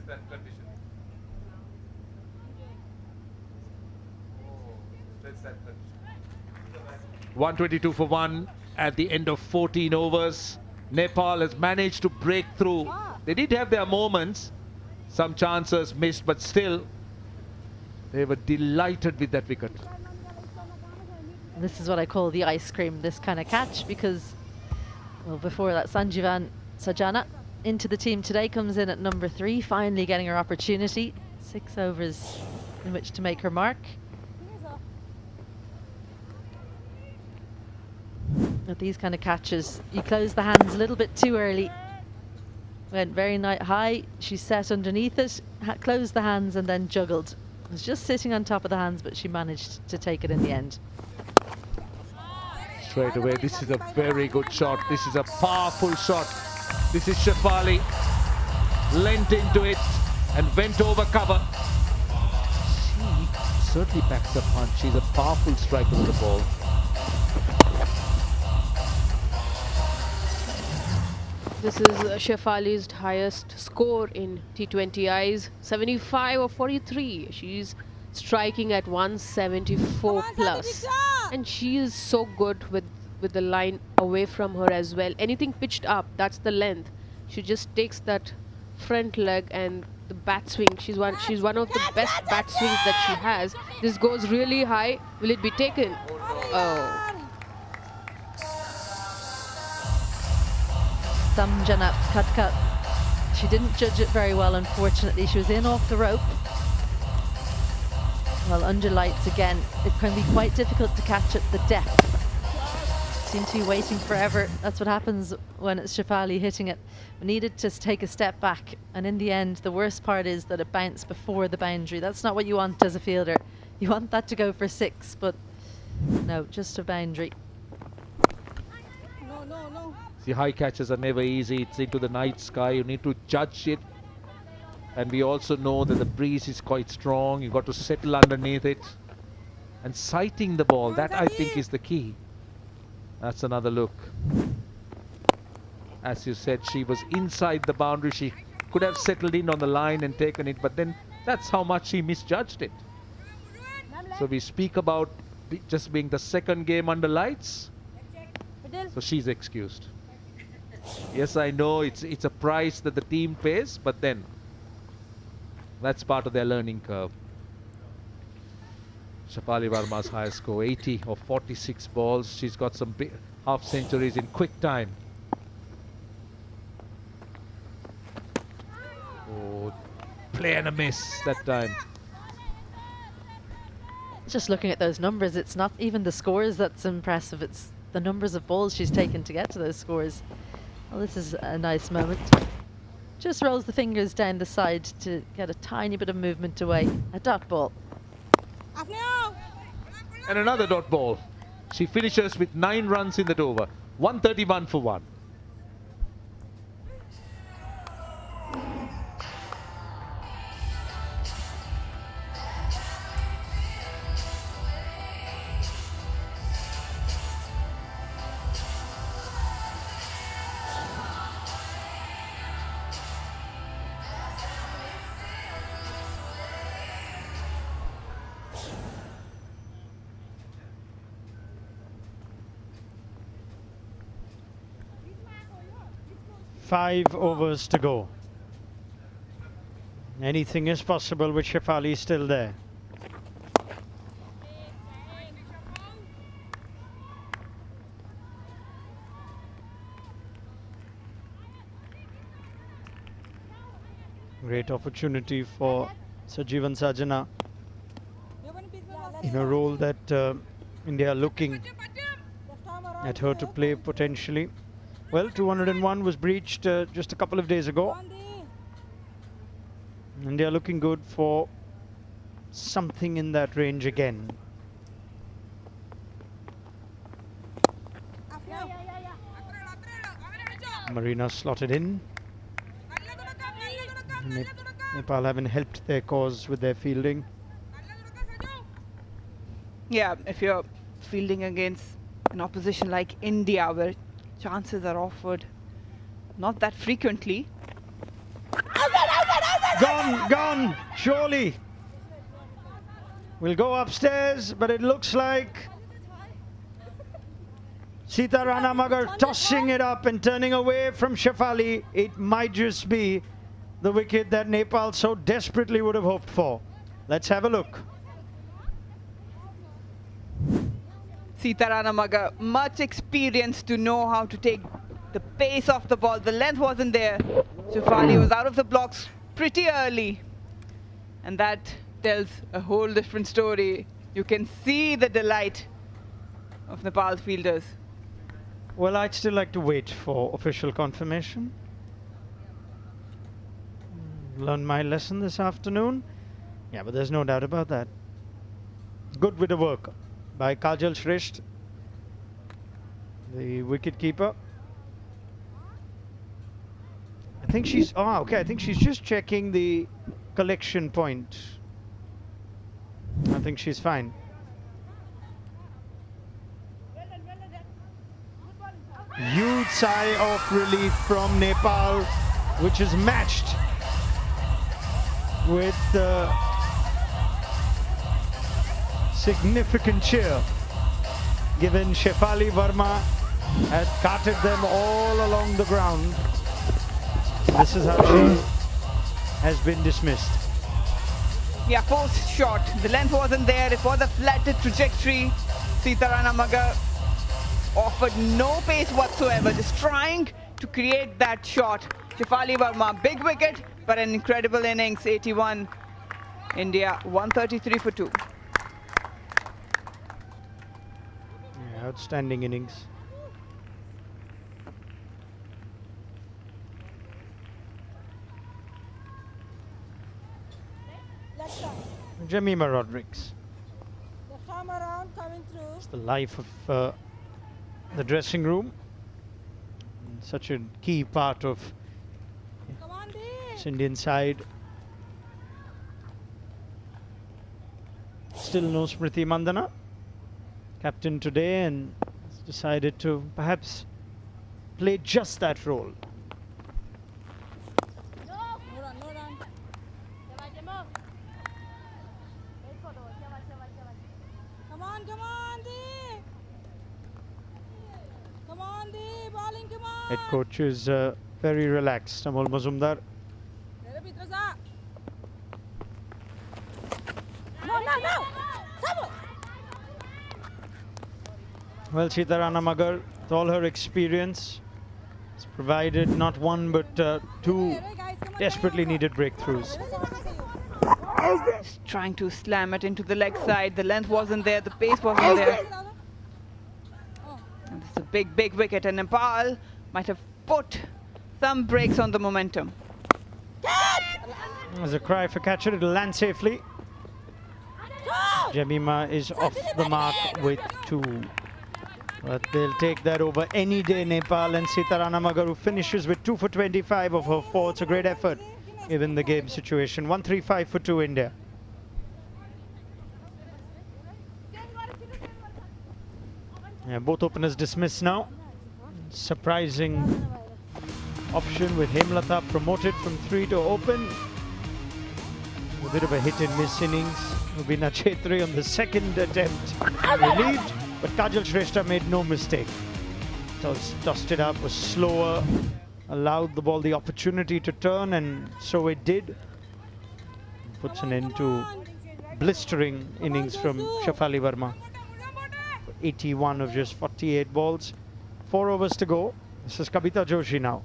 That condition. 122 for 1 at the end of 14 overs. Nepal has managed to break through. They did have their moments, some chances missed, but still they were delighted with that wicket. This is what I call the ice cream, this kind of catch, because, well, before that, Sanjivan Sajana into the team today, comes in at number 3, finally getting her opportunity. 6 overs in which to make her mark. At these kind of catches, you close the hands a little bit too early. Went very high, she set underneath it, closed the hands and then juggled. It was just sitting on top of the hands, but she managed to take it in the end. Straight away, this is a very good shot. This is a powerful shot. This is Shefali, leant into it and went over cover. She certainly packs a punch. She's a powerful striker with the ball. This is Shefali's highest score in T20Is, 75 or 43. She's striking at 174 plus. And she is so good with the line away from her as well. Anything pitched up, that's the length. She just takes that front leg and the bat swing. She's one of the best bat swings that she has. This goes really high. Will it be taken? Oh. Samjana Katka, she didn't judge it very well, unfortunately. She was in off the rope. Well, under lights again, it can be quite difficult to catch at the depth. Seem to be waiting forever. That's what happens when it's Shefali hitting it. We needed to take a step back, and in the end, the worst part is that it bounced before the boundary. That's not what you want as a fielder. You want that to go for 6, but no, just a boundary. See, high catches are never easy. It's into the night sky. You need to judge it. And we also know that the breeze is quite strong. You've got to settle underneath it. And sighting the ball, that I think is the key. That's another look. As you said, she was inside the boundary. She could have settled in on the line and taken it, but then that's how much she misjudged it. So we speak about just being the second game under lights. So she's excused. Yes, I know it's a price that the team pays, but then that's part of their learning curve. Shefali Verma's highest score, 80 of 46 balls. She's got some big half centuries in quick time. Oh, play and a miss that time. Just looking at those numbers, it's not even the scores that's impressive. It's the numbers of balls she's taken to get to those scores. Well, this is a nice moment. Just rolls the fingers down the side to get a tiny bit of movement away. A dot ball. And another dot ball. She finishes with 9 runs in that over. 131 for 1. 5 overs to go. Anything is possible with Shefali still there. Great opportunity for Sajeevan Sajana in a role that India are looking at her to play potentially. Well, 201 was breached just a couple of days ago. India looking good for something in that range again. Marina slotted in. Nepal haven't helped their cause with their fielding. Yeah, if you're fielding against an opposition like India, where chances are offered not that frequently. Gone, surely. We'll go upstairs, but it looks like Sita Rana Magar tossing it up and turning away from Shefali. It might just be the wicket that Nepal so desperately would have hoped for. Let's have a look. Sita Rana Magar, much experience to know how to take the pace off the ball. The length wasn't there. Shefali was out of the blocks pretty early. And that tells a whole different story. You can see the delight of Nepal's fielders. Well, I'd still like to wait for official confirmation. Learned my lesson this afternoon. Yeah, but there's no doubt about that. Good bit of work by Kajal Shrestha, the wicket keeper. I think she's, I think she's just checking the collection point. I think she's fine. Huge sigh of relief from Nepal, which is matched with significant cheer, given Shefali Verma had carted them all along the ground. This is how she has been dismissed. Yeah, forced shot. The length wasn't there. It was a flatted trajectory. Sita Rana Magar offered no pace whatsoever, just trying to create that shot. Shefali Verma, big wicket, but an incredible innings, 81. India, 133 for 2. Yeah, outstanding innings. Jemima Rodrigues. It's the life of the dressing room. Such a key part of this Indian side. Still no Smriti Mandhana, captain today, and has decided to perhaps play just that role. Head coach is very relaxed, Amol Mazumdar. Well, Sita Rana Magar, with all her experience, has provided not one but two desperately needed breakthroughs. Just trying to slam it into the leg side. The length wasn't there, the pace wasn't there. And this is a big, big wicket, and Nepal might have put some brakes on the momentum. There's a cry for catcher, it'll land safely. Jemima is off the mark with 2. But they'll take that over any day, Nepal, and Sita Rana Magar, who finishes with 2 for 25 of her 4. It's a great effort given the game situation. 135 for 2 India. Yeah, both openers dismissed now. Surprising option with Hemlata promoted from 3 to open. A bit of a hit and miss innings. Rubina Chetri on the second attempt relieved, but Kajal Shrestha made no mistake. Tossed it up, was slower, allowed the ball the opportunity to turn, and so it did. Puts an end to blistering innings from Shefali Verma. 81 of just 48 balls. 4 overs to go. This is Kavita Joshi now.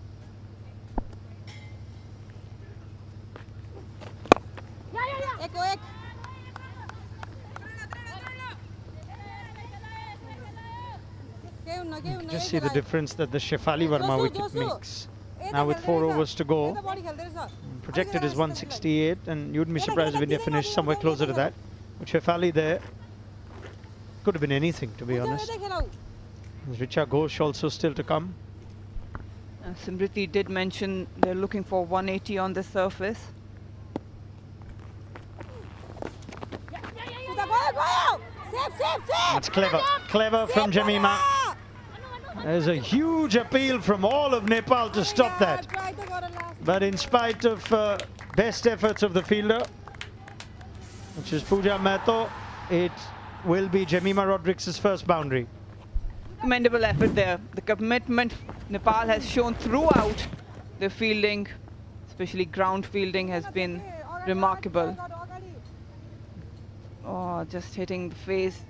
You can just see the difference that the Shefali Verma wicket makes. Now with 4 overs to go, projected is 168, and you wouldn't be surprised if India finished somewhere closer to that. But Shefali there could have been anything, to be honest. Richa Ghosh also still to come. Simriti did mention they're looking for 180 on the surface. That's clever. Clever from Jemima. There's a huge appeal from all of Nepal to stop that. But in spite of best efforts of the fielder, which is Pooja Mehto, it will be Jemima Rodriguez's first boundary. Commendable effort there. The commitment Nepal has shown throughout the fielding, especially ground fielding, has been remarkable. Oh, just hitting the face.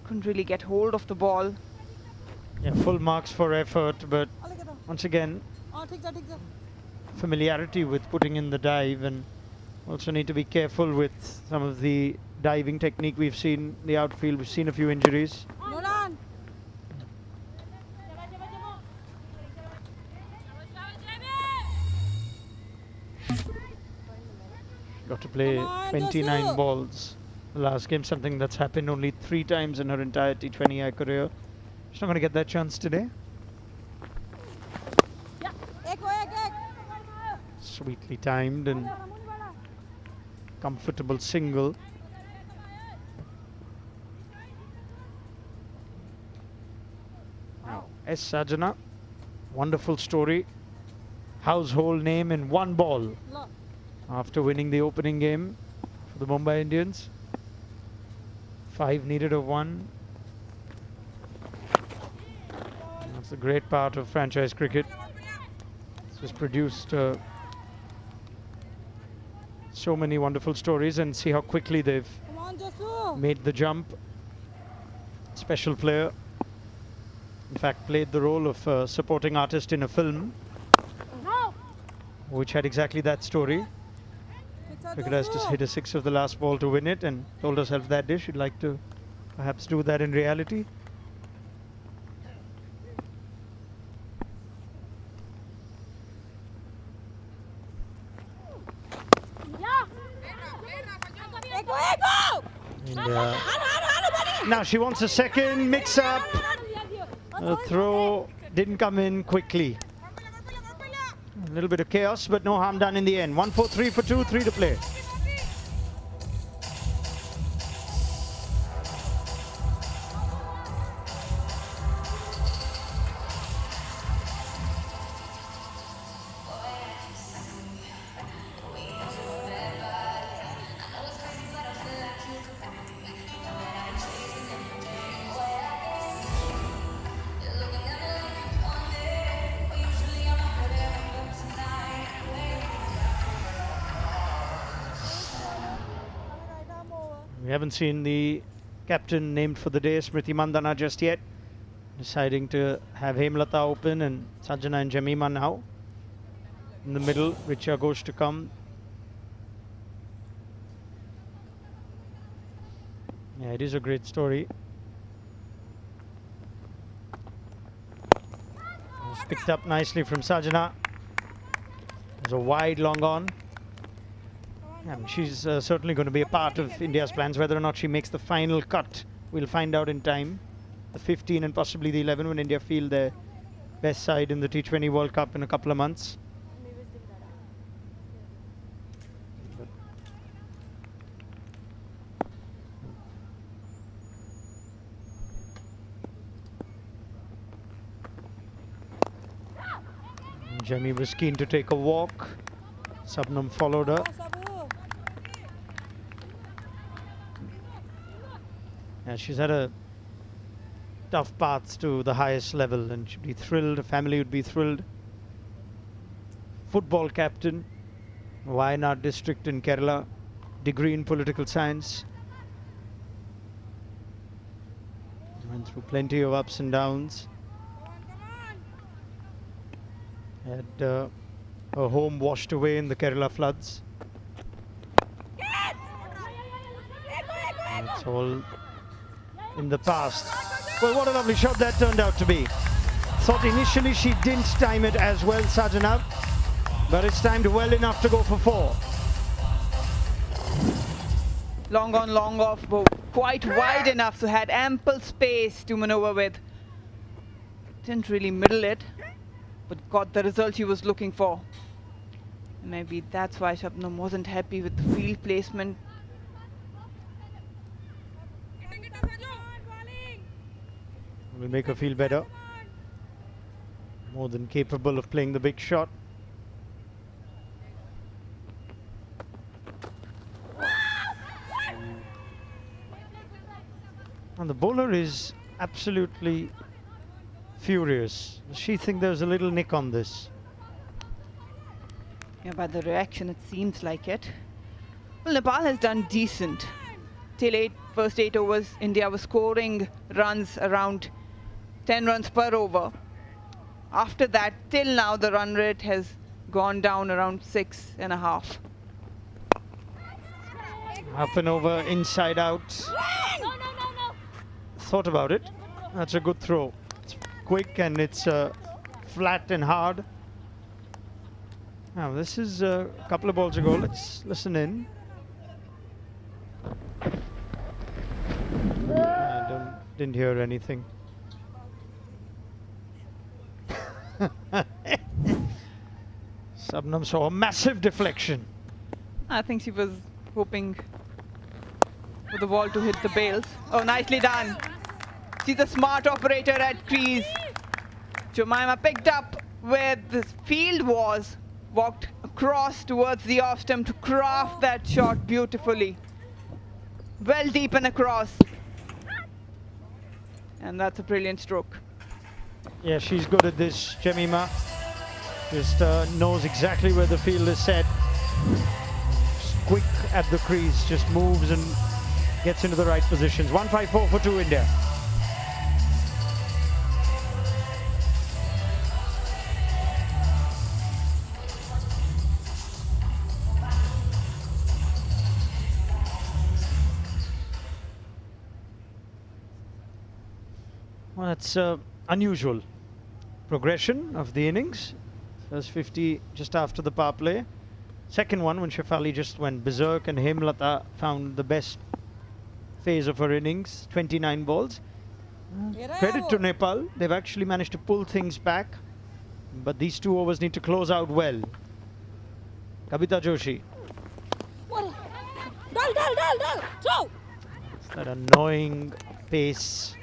Couldn't really get hold of the ball. Yeah, full marks for effort, but once again, familiarity with putting in the dive, and also need to be careful with some of the diving technique we've seen in the outfield. We've seen a few injuries. Got to play 29 balls the last game, something that's happened only 3 times in her entire T20I career. She's not going to get that chance today. Sweetly timed and comfortable single. Now, S. Sajana, wonderful story. Household name in 1 ball after winning the opening game for the Mumbai Indians. 5 needed of 1. That's a great part of franchise cricket. This has produced so many wonderful stories, and see how quickly they've made the jump. Special player. In fact, played the role of a supporting artist in a film which had exactly that story. Cricket has just hit a 6 of the last ball to win it, and told herself that day she'd like to perhaps do that in reality. And, now she wants a second mix-up. The throw didn't come in quickly. A little bit of chaos, but no harm done in the end. 1 4 3 for 2, 3 to play. We haven't seen the captain named for the day, Smriti Mandhana, just yet. Deciding to have Hemlata open and Sajana and Jemima now. In the middle, Richa Ghosh to come. Yeah, it is a great story. It was picked up nicely from Sajana. It was a wide long on. She's certainly going to be a part of India's plans. Whether or not she makes the final cut, we'll find out in time. The 15 and possibly the 11 when India field their best side in the T20 World Cup in a couple of months. Jemmy was keen to take a walk. Sabnam followed her. Yeah, she's had a tough path to the highest level, and she'd be thrilled, her family would be thrilled football captain, Wayanad district in Kerala, degree in political science. Went through plenty of ups and downs. Had her home washed away in the Kerala floods. It's all in the past. Well, what a lovely shot that turned out to be. Thought initially she didn't time it as well, Sajana, but it's timed well enough to go for 4. Long on, long off, but quite wide enough, so had ample space to maneuver with. Didn't really middle it, but got the result he was looking for. Maybe that's why Shabnam wasn't happy with the field placement. Will make her feel better. More than capable of playing the big shot. And the bowler is absolutely furious. Does she think there's a little nick on this? Yeah, by the reaction, it seems like it. Well, Nepal has done decent. Till first 8 overs, India was scoring runs around 10 runs per over. After that, till now, the run rate has gone down around 6.5. Up and over, inside out. Thought about it. That's a good throw. It's quick and it's flat and hard. Now, this is a couple of balls ago. Let's listen in. Didn't hear anything. Shabnam saw a massive deflection. I think she was hoping for the ball to hit the bails. Oh, nicely done. She's a smart operator at crease. Jemimah picked up where the field was, walked across towards the off stump to craft that shot beautifully. Well deep and across. And that's a brilliant stroke. Yeah, she's good at this, Jemimah. Just knows exactly where the field is set. Just quick at the crease, just moves and gets into the right positions. 154 for 2 India. Well, that's unusual progression of the innings. First 50 just after the power play. Second one when Shefali just went berserk and Hemlata found the best phase of her innings, 29 balls. Credit to Nepal, they've actually managed to pull things back, but these 2 overs need to close out well. Kavita Joshi. It's that annoying pace.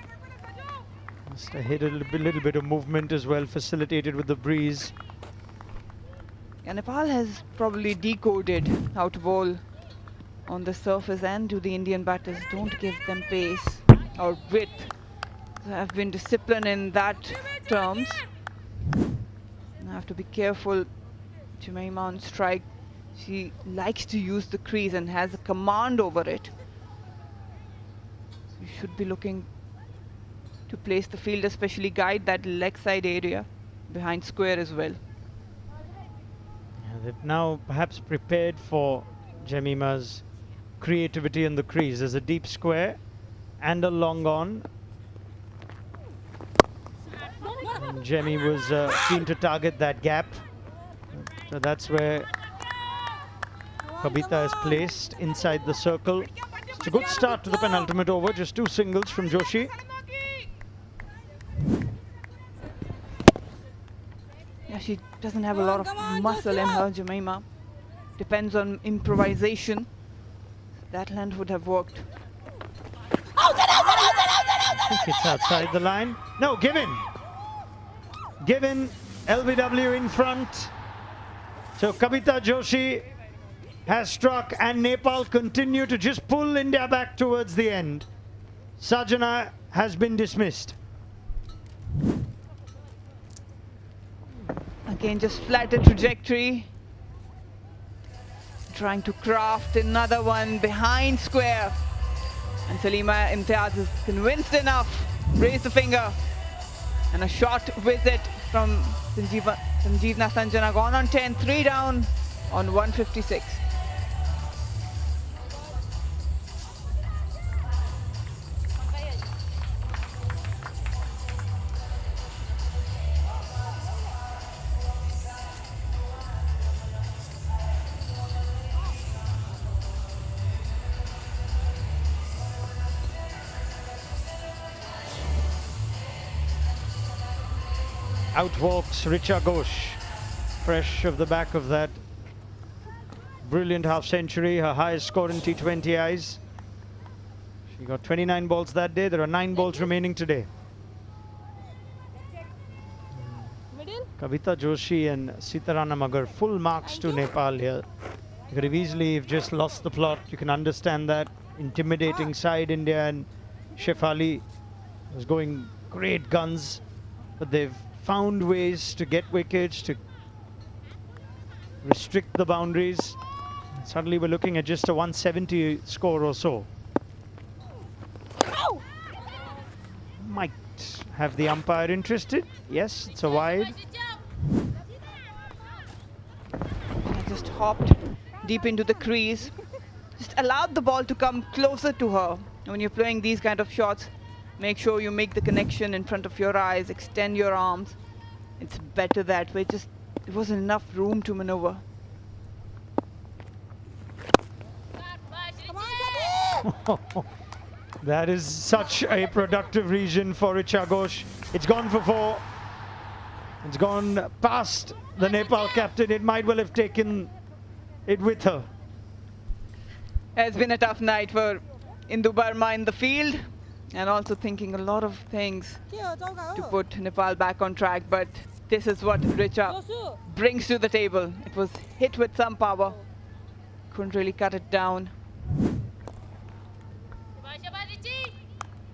Just hit a little bit of movement as well, facilitated with the breeze. Yeah, Nepal has probably decoded how to bowl on the surface, and to the Indian batters, don't give them pace or width. So have been disciplined in that terms. I have to be careful. Jemimah on strike, she likes to use the crease and has a command over it. You should be looking to place the field, especially guide that leg side area behind square as well. Yeah, they've now perhaps prepared for Jemimah's creativity in the crease. There's a deep square and a long on. And Jemmy was keen to target that gap. So that's where Kavita is placed inside the circle. It's a good start to the penultimate over, just 2 singles from Joshi. Yeah, she doesn't have a lot of muscle in her, Jemimah. Depends on improvisation. That land would have worked. I think it's outside the line. No, given. Given, LBW in front. So Kavita Joshi has struck and Nepal continue to just pull India back towards the end. Sajana has been dismissed. Again, just flatter trajectory. Trying to craft another one behind square. And Salima Imtiaz is convinced enough. Raise the finger. And a short visit from Sanjeevna Sanjana. Gone on 10, 3 down on 156. Out walks Richa Ghosh, fresh off the back of that brilliant half century, her highest score in T20Is. She got 29 balls that day. There are 9 balls remaining today. Kavita Joshi and Sitarana Magar, full marks to Nepal here. You could have easily have just lost the plot. You can understand that. Intimidating side, India, and Shefali was going great guns, but they've found ways to get wickets, to restrict the boundaries. Suddenly we're looking at just a 170 score or so. Might have the umpire interested. Yes, it's a wide. Just hopped deep into the crease. Just allowed the ball to come closer to her. When you're playing these kind of shots, make sure you make the connection in front of your eyes, extend your arms. It's better that way. Just there wasn't enough room to maneuver. That is such a productive region for Richa Ghosh. It's gone for 4. It's gone past the Nepal captain. It might well have taken it with her. It's been a tough night for Indu Burma in the field, and also thinking a lot of things to put Nepal back on track, but this is what Richa brings to the table. It was hit with some power, couldn't really cut it down.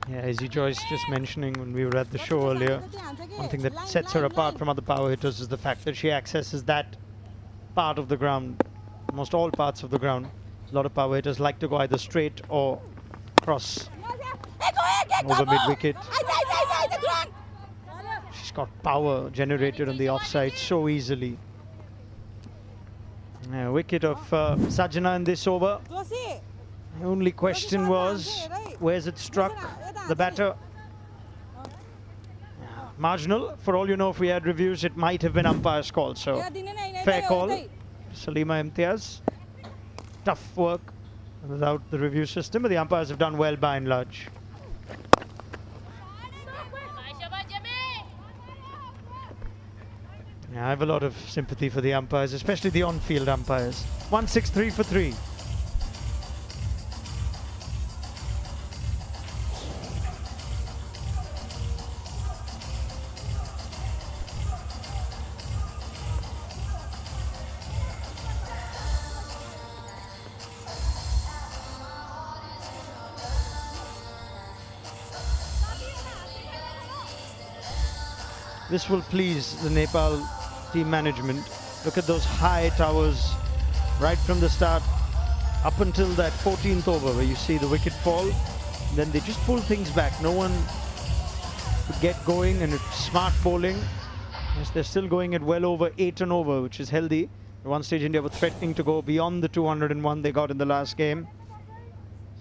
Yeah, Izzy Joyce just mentioning when we were at the show earlier, one thing that sets her apart from other power hitters is the fact that she accesses that part of the ground, almost all parts of the ground. A lot of power hitters like to go either straight or cross over mid-wicket. She's got power generated on the offside so easily. Wicket of Sajana in this over. The only question was, where's it struck the batter? Marginal. For all you know, if we had reviews, it might have been umpire's call. So, fair call. Salima Imtiaz. Tough work without the review system, but the umpires have done well by and large. Yeah, I have a lot of sympathy for the umpires, especially the on-field umpires. 163 for 3. This will please the Nepal team management. Look at those high towers right from the start up until that 14th over where you see the wicket fall. Then they just pull things back. No one could get going, and it's smart bowling. Yes, they're still going at well over 8 and over, which is healthy. At one stage India were threatening to go beyond the 201 they got in the last game.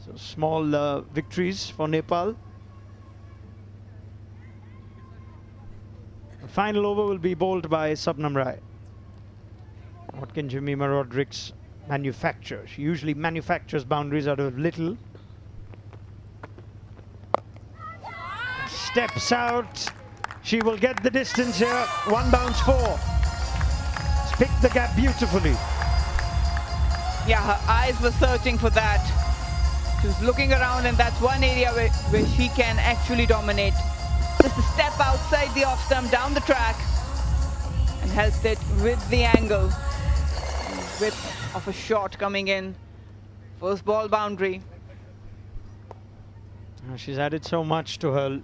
So small victories for Nepal. The final over will be bowled by Sabnam Rai. What can Jemima Rodrigues manufacture? She usually manufactures boundaries out of little. Steps out. She will get the distance here. 1 bounce 4. It's picked the gap beautifully. Yeah, her eyes were searching for that. She was looking around, and that's one area where she can actually dominate. Just a step outside the off stump, down the track, and helped it with the angle. Whip of a shot coming in. First ball boundary. She's added so much to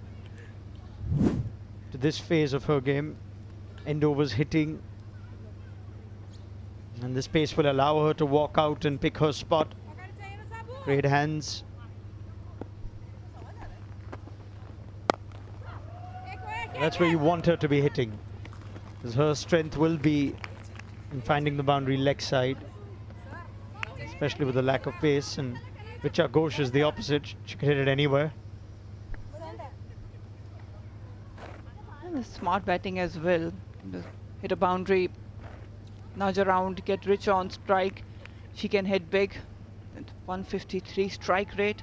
this phase of her game. End overs hitting, And this pace will allow her to walk out and pick her spot. Great hands. That's where you want her to be hitting, because her strength will be in finding the boundary leg side, especially with the lack of pace. And Richa Ghosh is the opposite. She can hit it anywhere. And smart batting as well. Hit a boundary, nudge around, get Richa on strike. She can hit big. 153 strike rate,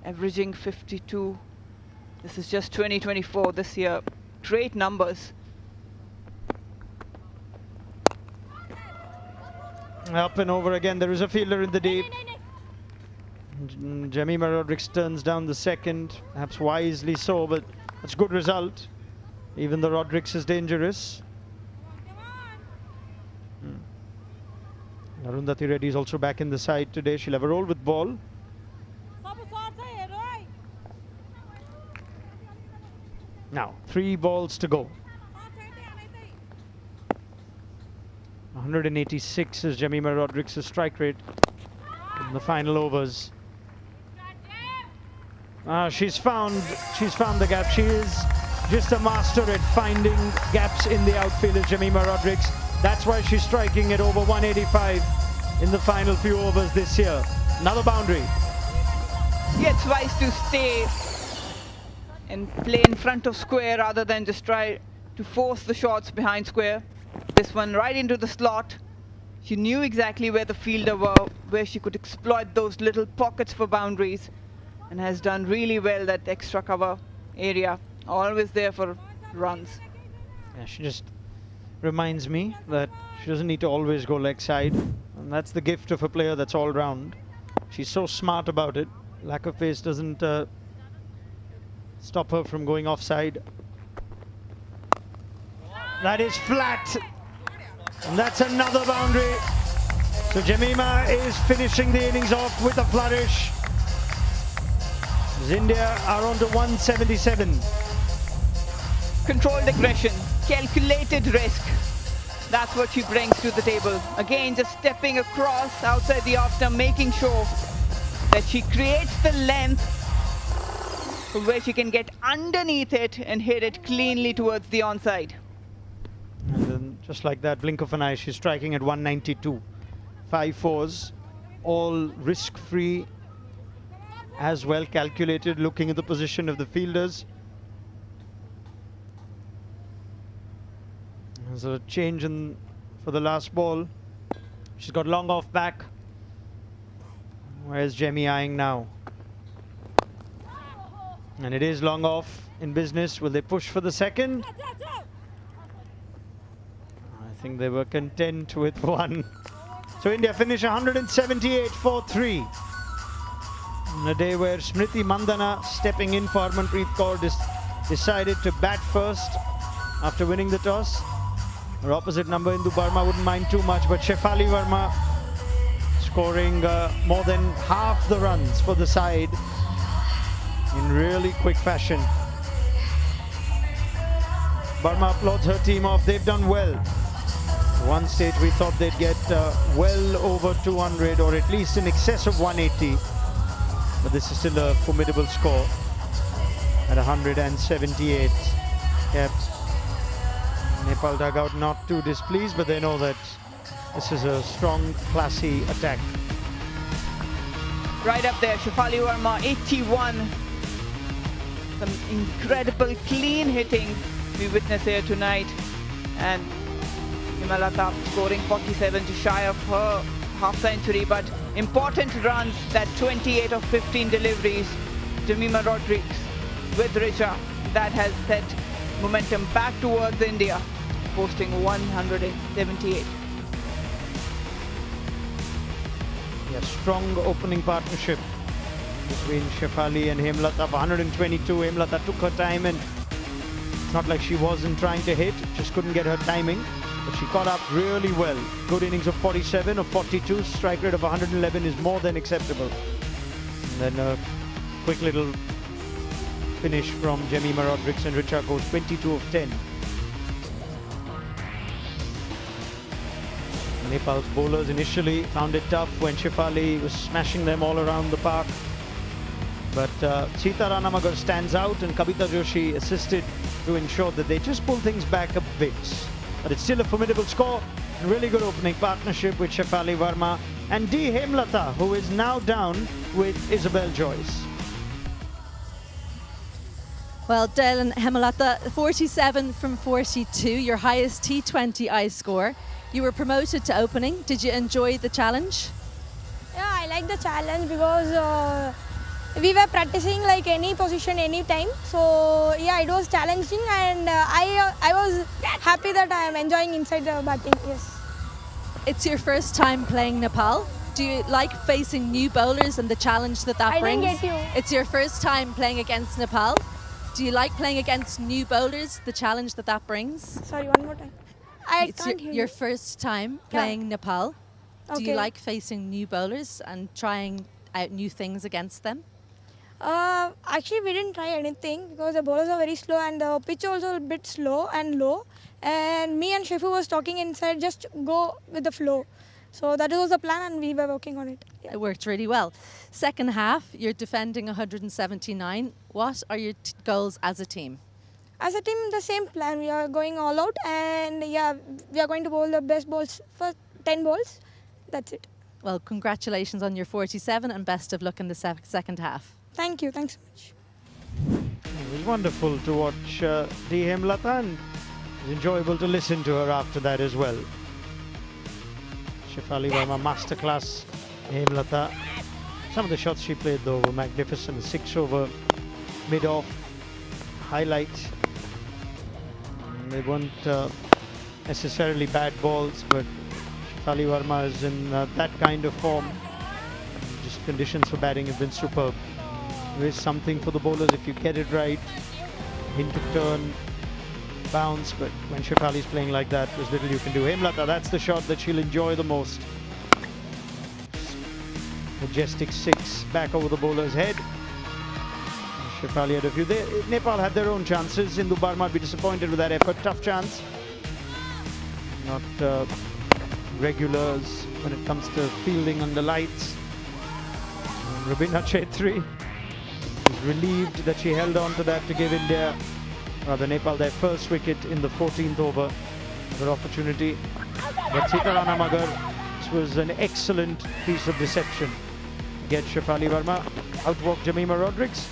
averaging 52. This is just 2024 this year. Great numbers. Up and over again. There is a fielder in the deep. Jemima Rodrigues turns down the second, perhaps wisely so, but that's a good result. Even though Rodrigues is dangerous. Arundhati Reddy is also back in the side today. She'll have a roll with ball. Now, 3 balls to go. 186 is Jemima Rodrigues' strike rate in the final overs. She's found the gap. She is just a master at finding gaps in the outfield, is Jemima Rodrigues. That's why she's striking at over 185 in the final few overs this year. Another boundary. Gets wise to stay and play in front of square rather than just try to force the shots behind square. This one right into the slot. She knew exactly where the fielder were, where she could exploit those little pockets for boundaries, and has done really well. That extra cover area, always there for runs. Yeah, she just reminds me that she doesn't need to always go leg side, and that's the gift of a player that's all round. She's so smart about it. Lack of pace doesn't stop her from going offside. That is flat, and that's another boundary. So Jemima is finishing the innings off with a flourish. As India are on to 177. Controlled aggression, calculated risk. That's what she brings to the table. Again, just stepping across outside the off stump, making sure that she creates the length where she can get underneath it and hit it cleanly towards the onside. And then just like that, blink of an eye, she's striking at 192. 5 fours, all risk-free, as well calculated, looking at the position of the fielders. There's a change for the last ball. She's got long off back. Where's Jemmy eyeing now? And it is long off in business. Will they push for the second? I think they were content with one. So India finish 178 for 3. On a day where Smriti Mandhana, stepping in for Harmanpreet Kaur, decided to bat first after winning the toss. Her opposite number, Indu Barma, wouldn't mind too much, but Shefali Verma scoring more than half the runs for the side in really quick fashion. Barma applauds her team off. They've done well. At one stage we thought they'd get well over 200 or at least in excess of 180. But this is still a formidable score at 178. Yep. Nepal dugout not too displeased, but they know that this is a strong, classy attack. Right up there, Shefali Verma, 81. Some incredible clean hitting we witness here tonight. And Himalata scoring 47 to shy of her half century, but important runs, that 28 of 15 deliveries. Jemima Rodrigues with Richa, that has set momentum back towards India, posting 178. Yeah, strong opening partnership between Shefali and Hemlata. 122, Hemlata took her time, and it's not like she wasn't trying to hit, just couldn't get her timing. But she caught up really well. Good innings of 47 of 42, strike rate of 111 is more than acceptable. And then a quick little finish from Jemima Rodrigues, and Richa goes 22 of 10. And Nepal's bowlers initially found it tough when Shefali was smashing them all around the park. But Sita Ranamagar stands out and Kavita Joshi assisted to ensure that they just pull things back a bit. But it's still a formidable score and really good opening partnership with Shefali Verma and D. Hemlata, who is now down with Isabel Joyce. Well, Dylan Hemlata, 47 from 42, your highest T20I score. You were promoted to opening. Did you enjoy the challenge? Yeah, I like the challenge because we were practicing like any position, any time. So yeah, it was challenging, and I was happy that I am enjoying inside the batting. Yes. It's your first time playing Nepal. Do you like facing new bowlers and the challenge that I brings? didn't get you. It's your first time playing against Nepal. Do you like playing against new bowlers, the challenge that brings? Sorry, one more time. I It's can't hear your you. first time playing Nepal. Do you Okay. like facing new bowlers and trying out new things against them? Actually, we didn't try anything because the bowlers are very slow and the pitch also a bit slow and low. And me and Shefu was talking inside, just go with the flow. So that was the plan, and we were working on it. It worked really well. Second half, you're defending 179. What are your goals as a team? As a team, the same plan. We are going all out, and yeah, we are going to bowl the best balls for 10 balls. That's it. Well, congratulations on your 47 and best of luck in the second half. Thank you. Thanks so much. It was wonderful to watch D. Hemlata, and it was enjoyable to listen to her after that as well. Shefali Verma masterclass. Hemlata. Some of the shots she played though were magnificent. 6 over mid-off highlight. They weren't necessarily bad balls, but Shefali Verma is in that kind of form. Just conditions for batting have been superb. There is something for the bowlers if you get it right. Hint of turn, bounce, but when Shefali is playing like that, there's little you can do. Hemlata, that's the shot that she'll enjoy the most. Majestic 6 back over the bowler's head. Shefali had a few. Nepal had their own chances. Indu Barma would be disappointed with that effort. Tough chance. Not regulars when it comes to fielding under lights. Rabina Chetri is relieved that she held on to that to give India, rather Nepal, their first wicket in the 14th over. Another opportunity. But Sita Ranamagar, this was an excellent piece of deception. Get Shefali Verma, outwalk Jemima Rodrigues.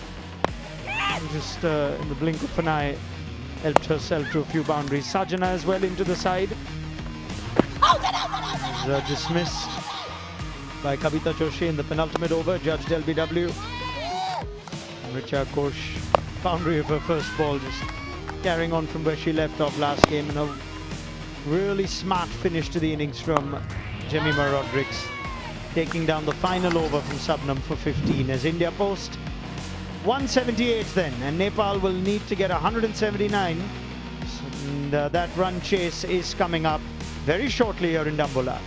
And just in the blink of an eye, helped herself to a few boundaries. Sajana as well into the side. Dismissed by Kavita Joshi in the penultimate over, judged LBW. Richa Ghosh, boundary of her first ball, just carrying on from where she left off last game, and a really smart finish to the innings from Jemima Rodrigues, taking down the final over from Sabnam for 15 as India post 178 then, and Nepal will need to get 179, and that run chase is coming up very shortly here in Dambola.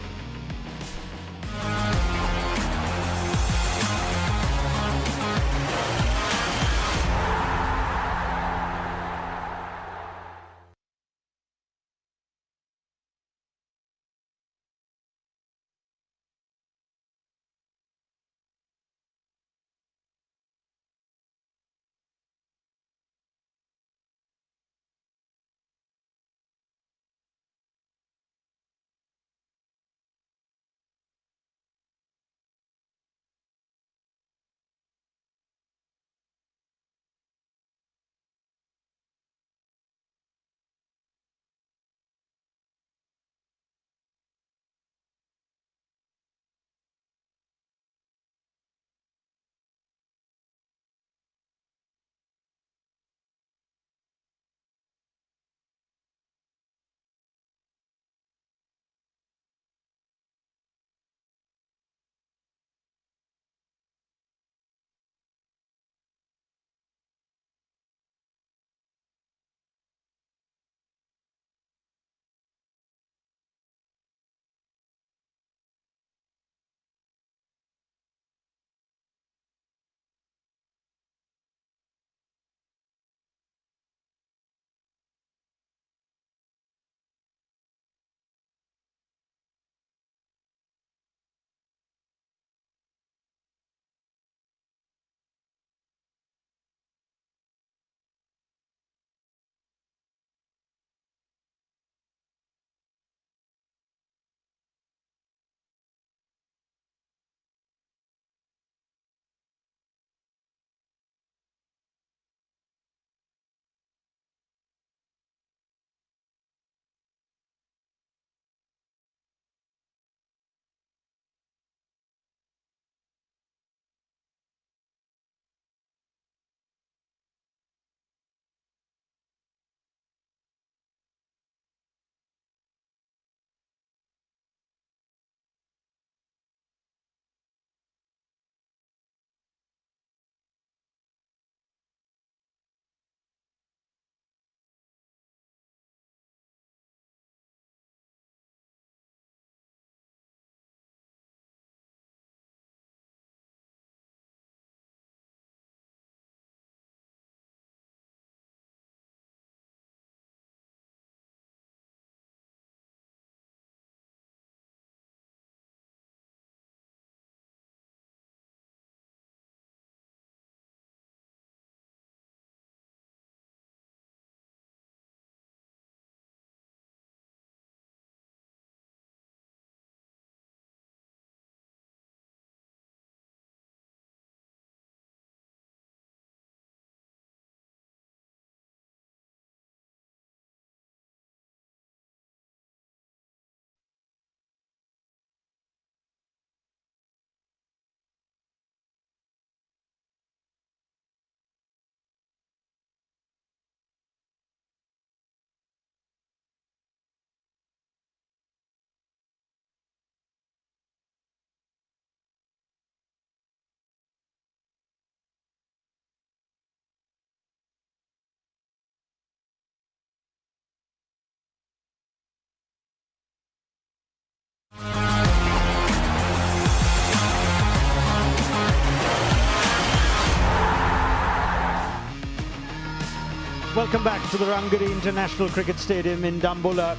Welcome back to the Ramgarhi International Cricket Stadium in Dambola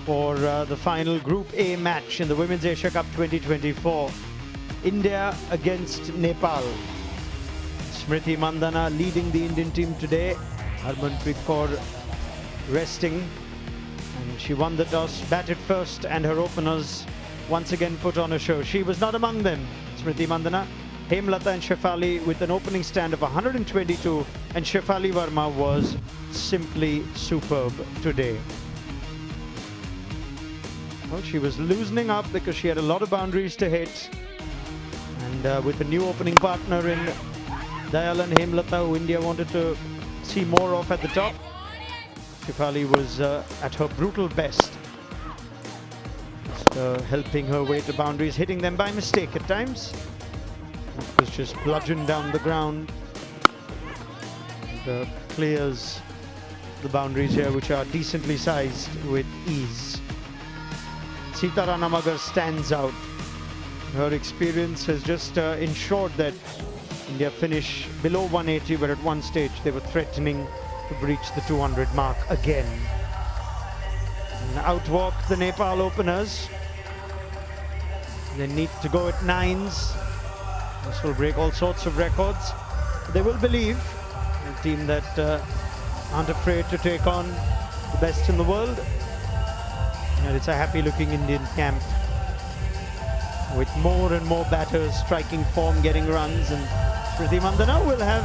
for the final Group A match in the Women's Asia Cup 2024. India against Nepal. Smriti Mandhana leading the Indian team today. Harmanpreet Kaur resting, and she won the toss, batted first, and her openers once again put on a show. She was not among them, Smriti Mandhana. Hemlata and Shefali with an opening stand of 122, and Shefali Verma was simply superb today. Well, she was loosening up because she had a lot of boundaries to hit, and with a new opening partner in Dayal and Hemlata, who India wanted to see more of at the top, Shefali was at her brutal best, just, helping her way to boundaries, hitting them by mistake at times. It was just bludgeoned down the ground, and clears the boundaries here, which are decently sized, with ease. Sita Ranamagar stands out. Her experience has just ensured that India finish below 180, but at one stage they were threatening to breach the 200 mark again. And outwalk the Nepal openers. They need to go at nines. This will break all sorts of records. They will believe, a team that aren't afraid to take on the best in the world. And it's a happy-looking Indian camp with more and more batters striking form, getting runs, and Smriti Mandhana will have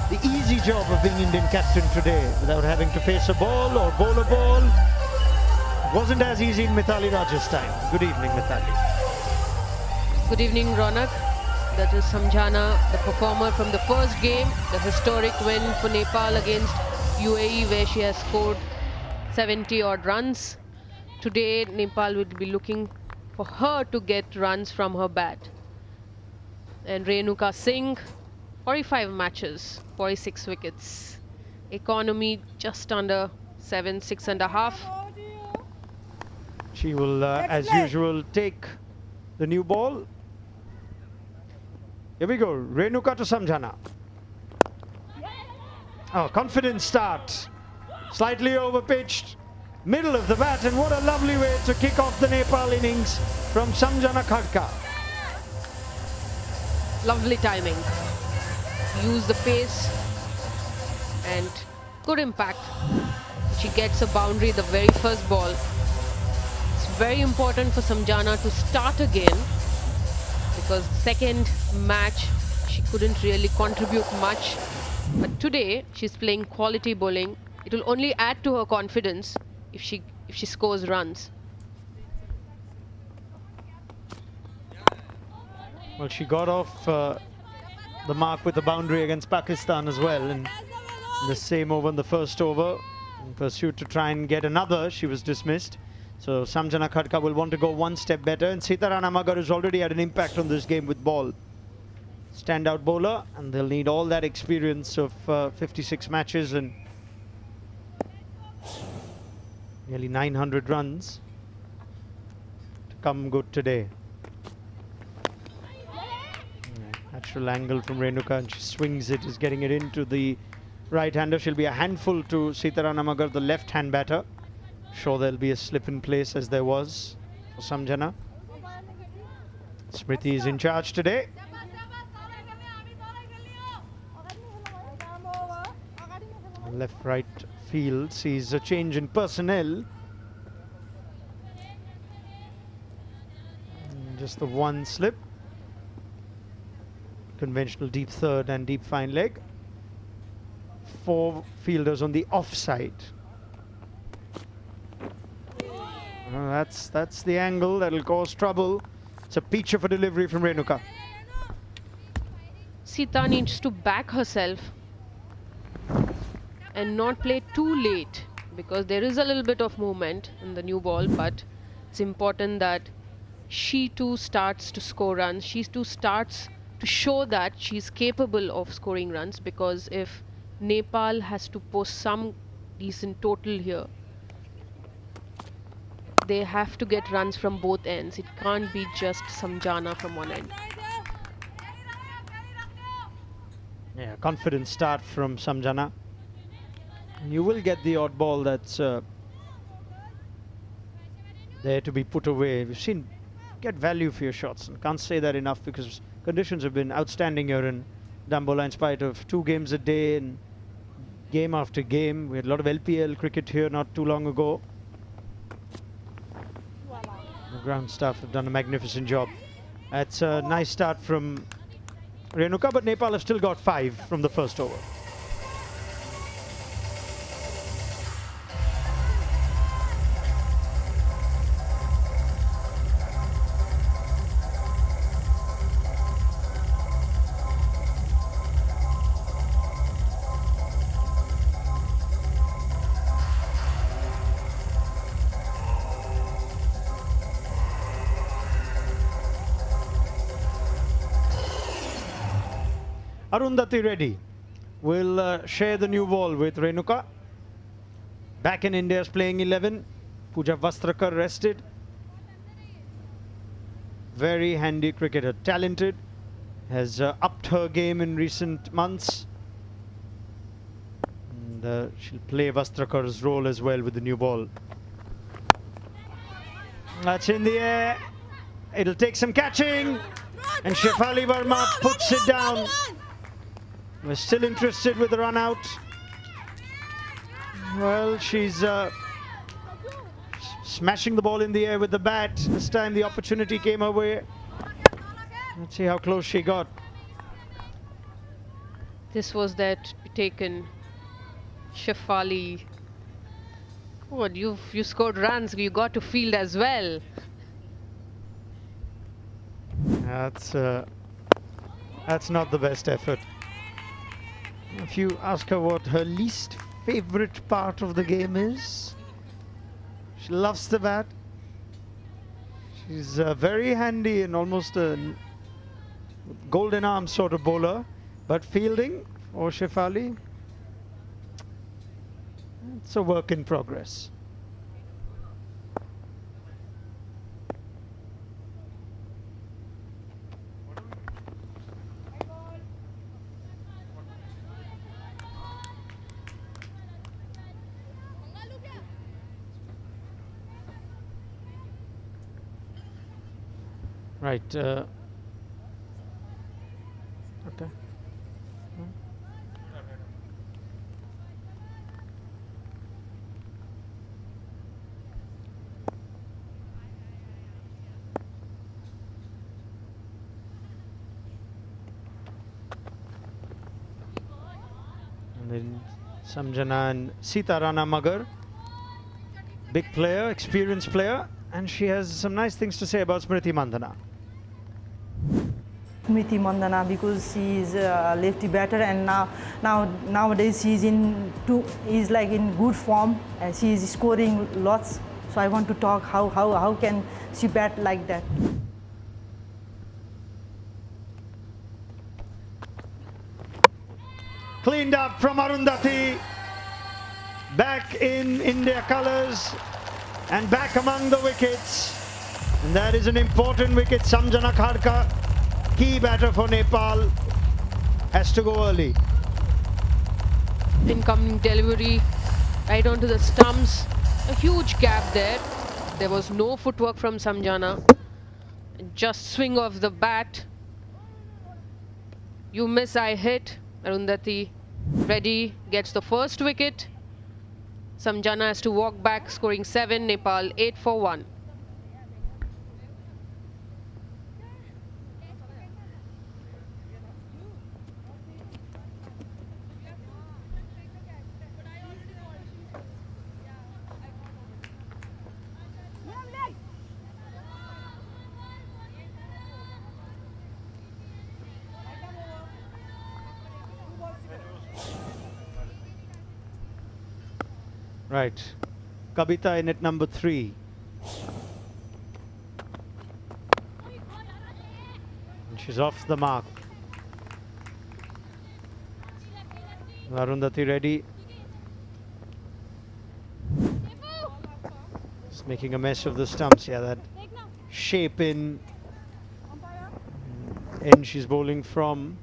the easy job of being Indian captain today without having to face a ball or bowl a ball. It wasn't as easy in Mithali Raj's time. Good evening, Mithali. Good evening, Ronak. That is Samjana, the performer from the first game, the historic win for Nepal against UAE, where she has scored 70-odd runs. Today, Nepal will be looking for her to get runs from her bat. And Renuka Singh, 45 matches, 46 wickets. Economy just under 7, 6.5. She will, as usual, take the new ball. Here we go, Renuka to Samjana. Oh, confident start. Slightly overpitched, middle of the bat, and what a lovely way to kick off the Nepal innings from Samjana Khadka. Lovely timing. Use the pace and good impact. She gets a boundary the very first ball. It's very important for Samjana to start again, because second match she couldn't really contribute much, but today she's playing quality bowling. It will only add to her confidence if she scores runs. Well, she got off the mark with a boundary against Pakistan as well, and the same over in the first over. In pursuit to try and get another, she was dismissed. So Samjana Khadka will want to go one step better, and Sita Ranamagar has already had an impact on this game with ball. Standout bowler, and they'll need all that experience of 56 matches and nearly 900 runs to come good today. Natural angle from Renuka, and she swings it, is getting it into the right-hander. She'll be a handful to Sita Ranamagar, the left-hand batter. Sure, there'll be a slip in place, as there was for Samjana. Smriti is in charge today. Left-right field sees a change in personnel. And just the one slip. Conventional deep third and deep fine leg. 4 fielders on the offside. That's the angle that'll cause trouble. It's a peach of a delivery from Renuka. Sita needs to back herself and not play too late, because there is a little bit of movement in the new ball, but it's important that she too starts to score runs. She too starts to show that she's capable of scoring runs, because if Nepal has to post some decent total here, they have to get runs from both ends. It can't be just Samjana from one end. Yeah, confident start from Samjana. You will get the odd ball that's there to be put away. We've seen get value for your shots, and can't say that enough because conditions have been outstanding here in Dambola in spite of 2 games a day and game after game. We had a lot of LPL cricket here not too long ago. The ground staff have done a magnificent job. That's a nice start from Renuka, but Nepal have still got 5 from the first over. Arundhati Reddy will share the new ball with Renuka. Back in India's playing 11. Pooja Vastrakar rested. Very handy cricketer, talented. Has upped her game in recent months. And she'll play Vastrakar's role as well with the new ball. That's in the air. It'll take some catching. And Shefali Verma puts it down. We're still interested with the run out. Well, she's smashing the ball in the air with the bat. This time the opportunity came her way. Let's see how close she got. This was that taken. Shefali. Oh, you scored runs. You got to field as well. That's not the best effort. If you ask her what her least favorite part of the game is, she loves the bat. She's very handy and almost a golden arm sort of bowler, but fielding for Shefali, it's a work in progress. Right. Okay. And then Samjana and Sita Rana Magar, big player, experienced player, and she has some nice things to say about Smriti Mandhana. Smriti Mandhana, because she is a lefty batter, and nowadays she is in good form, and she is scoring lots. So I want to talk how can she bat like that. Cleaned up from Arundhati, back in India colours and back among the wickets, and that is an important wicket. Samjana Khadka, key batter for Nepal, has to go early. Incoming delivery right onto the stumps. A huge gap there. There was no footwork from Samjana. Just swing of the bat. You miss, I hit. Arundhati Reddy gets the first wicket. Samjana has to walk back, scoring 7. Nepal 8 for 1. Right, Kabita in at number 3. And she's off the mark. Arundhati Reddy is making a mess of the stumps. Yeah, that shape in end she's bowling from.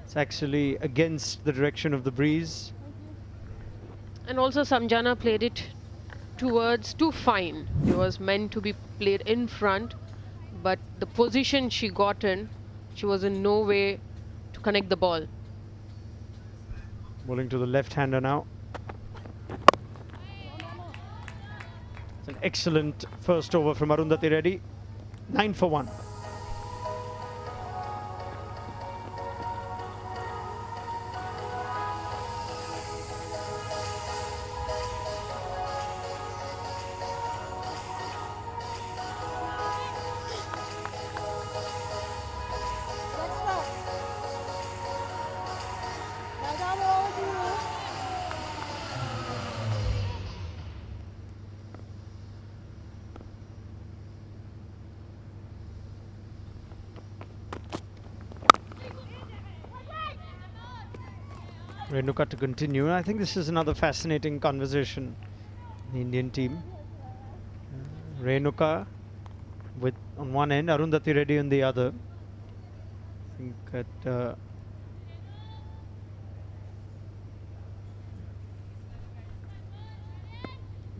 It's actually against the direction of the breeze. And also Samjana played it too fine. It was meant to be played in front, but the position she got in, she was in no way to connect the ball. Bowling to the left-hander now. It's an excellent first over from Arundhati Reddy. 9 for 1. Renuka to continue. I think this is another fascinating conversation in the Indian team. Renuka with on one end, Arundhati Reddy on the other. I think that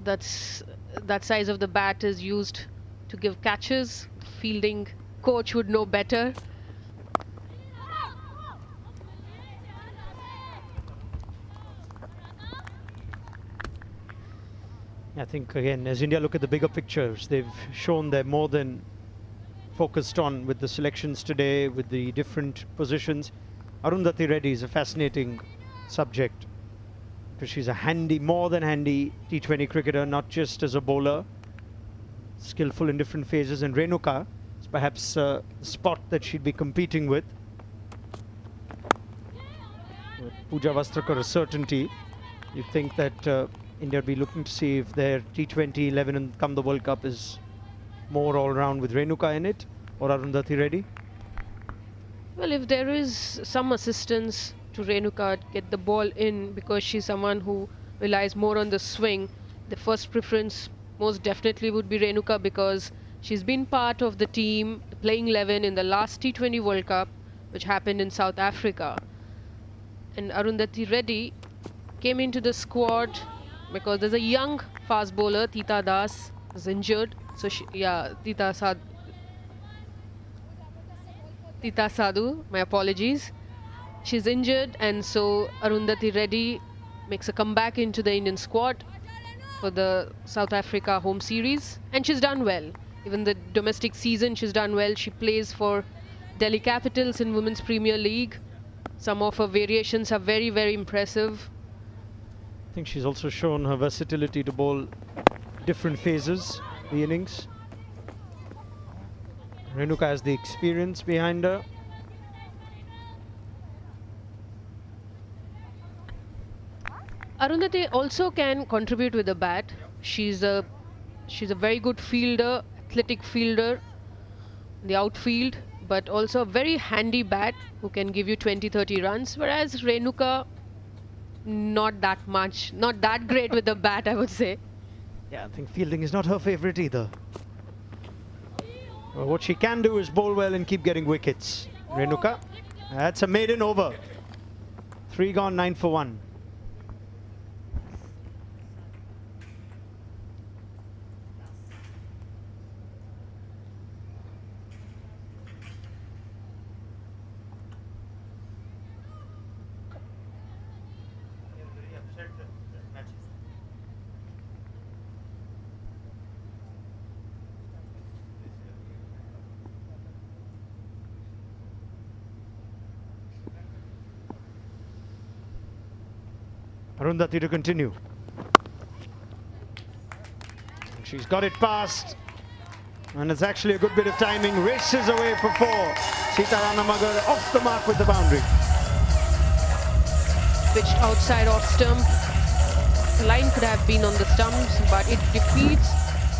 that size of the bat is used to give catches. The fielding coach would know better. I think again, as India look at the bigger pictures, they've shown they're more than focused on with the selections today, with the different positions. Arundhati Reddy is a fascinating subject because she's a handy, more than handy T20 cricketer, not just as a bowler, skillful in different phases. And Renuka is perhaps a spot that she'd be competing with. With Pooja Vastrakar a certainty, you think that India will be looking to see if their T20 11 and come the World Cup is more all-round with Renuka in it or Arundhati Reddy? Well, if there is some assistance to Renuka to get the ball in, because she's someone who relies more on the swing, the first preference most definitely would be Renuka, because she's been part of the team, the playing 11 in the last T20 World Cup, which happened in South Africa. And Arundhati Reddy came into the squad because there's a young fast bowler, Tita Das, is injured. So Tita Sadhu, my apologies. She's injured, and so Arundhati Reddy makes a comeback into the Indian squad for the South Africa home series. And she's done well. Even the domestic season, she's done well. She plays for Delhi Capitals in Women's Premier League. Some of her variations are very, very impressive. I think she's also shown her versatility to bowl different phases, the innings. Renuka has the experience behind her. Arundhati also can contribute with the bat. She's a very good fielder, athletic fielder in the outfield, but also a very handy bat who can give you 20-30 runs, whereas Renuka, not that much, not that great with the bat, I would say. Yeah, I think fielding is not her favourite either. Well, what she can do is bowl well and keep getting wickets. Renuka, that's a maiden over. 3 gone, 9 for 1. Arundhati to continue. She's got it past, and it's actually a good bit of timing. Races away for 4. Sitarana Magar off the mark with the boundary. Pitched outside off stump. The line could have been on the stumps, but it defeats,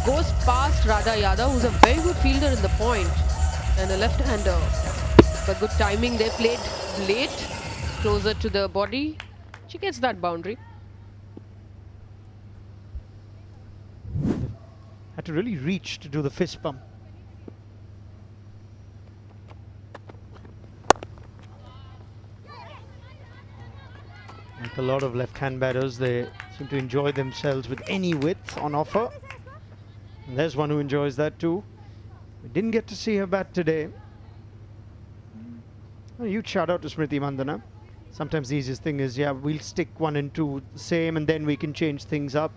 goes past Radha Yadav, who's a very good fielder in the point, and a left-hander. But good timing. They played late, closer to the body. She gets that boundary. Had to really reach to do the fist pump. Like a lot of left-hand batters, they seem to enjoy themselves with any width on offer. And there's one who enjoys that too. We didn't get to see her bat today. A huge shout out to Smriti Mandhana. Sometimes the easiest thing is, yeah, we'll stick 1 and 2 the same and then we can change things up.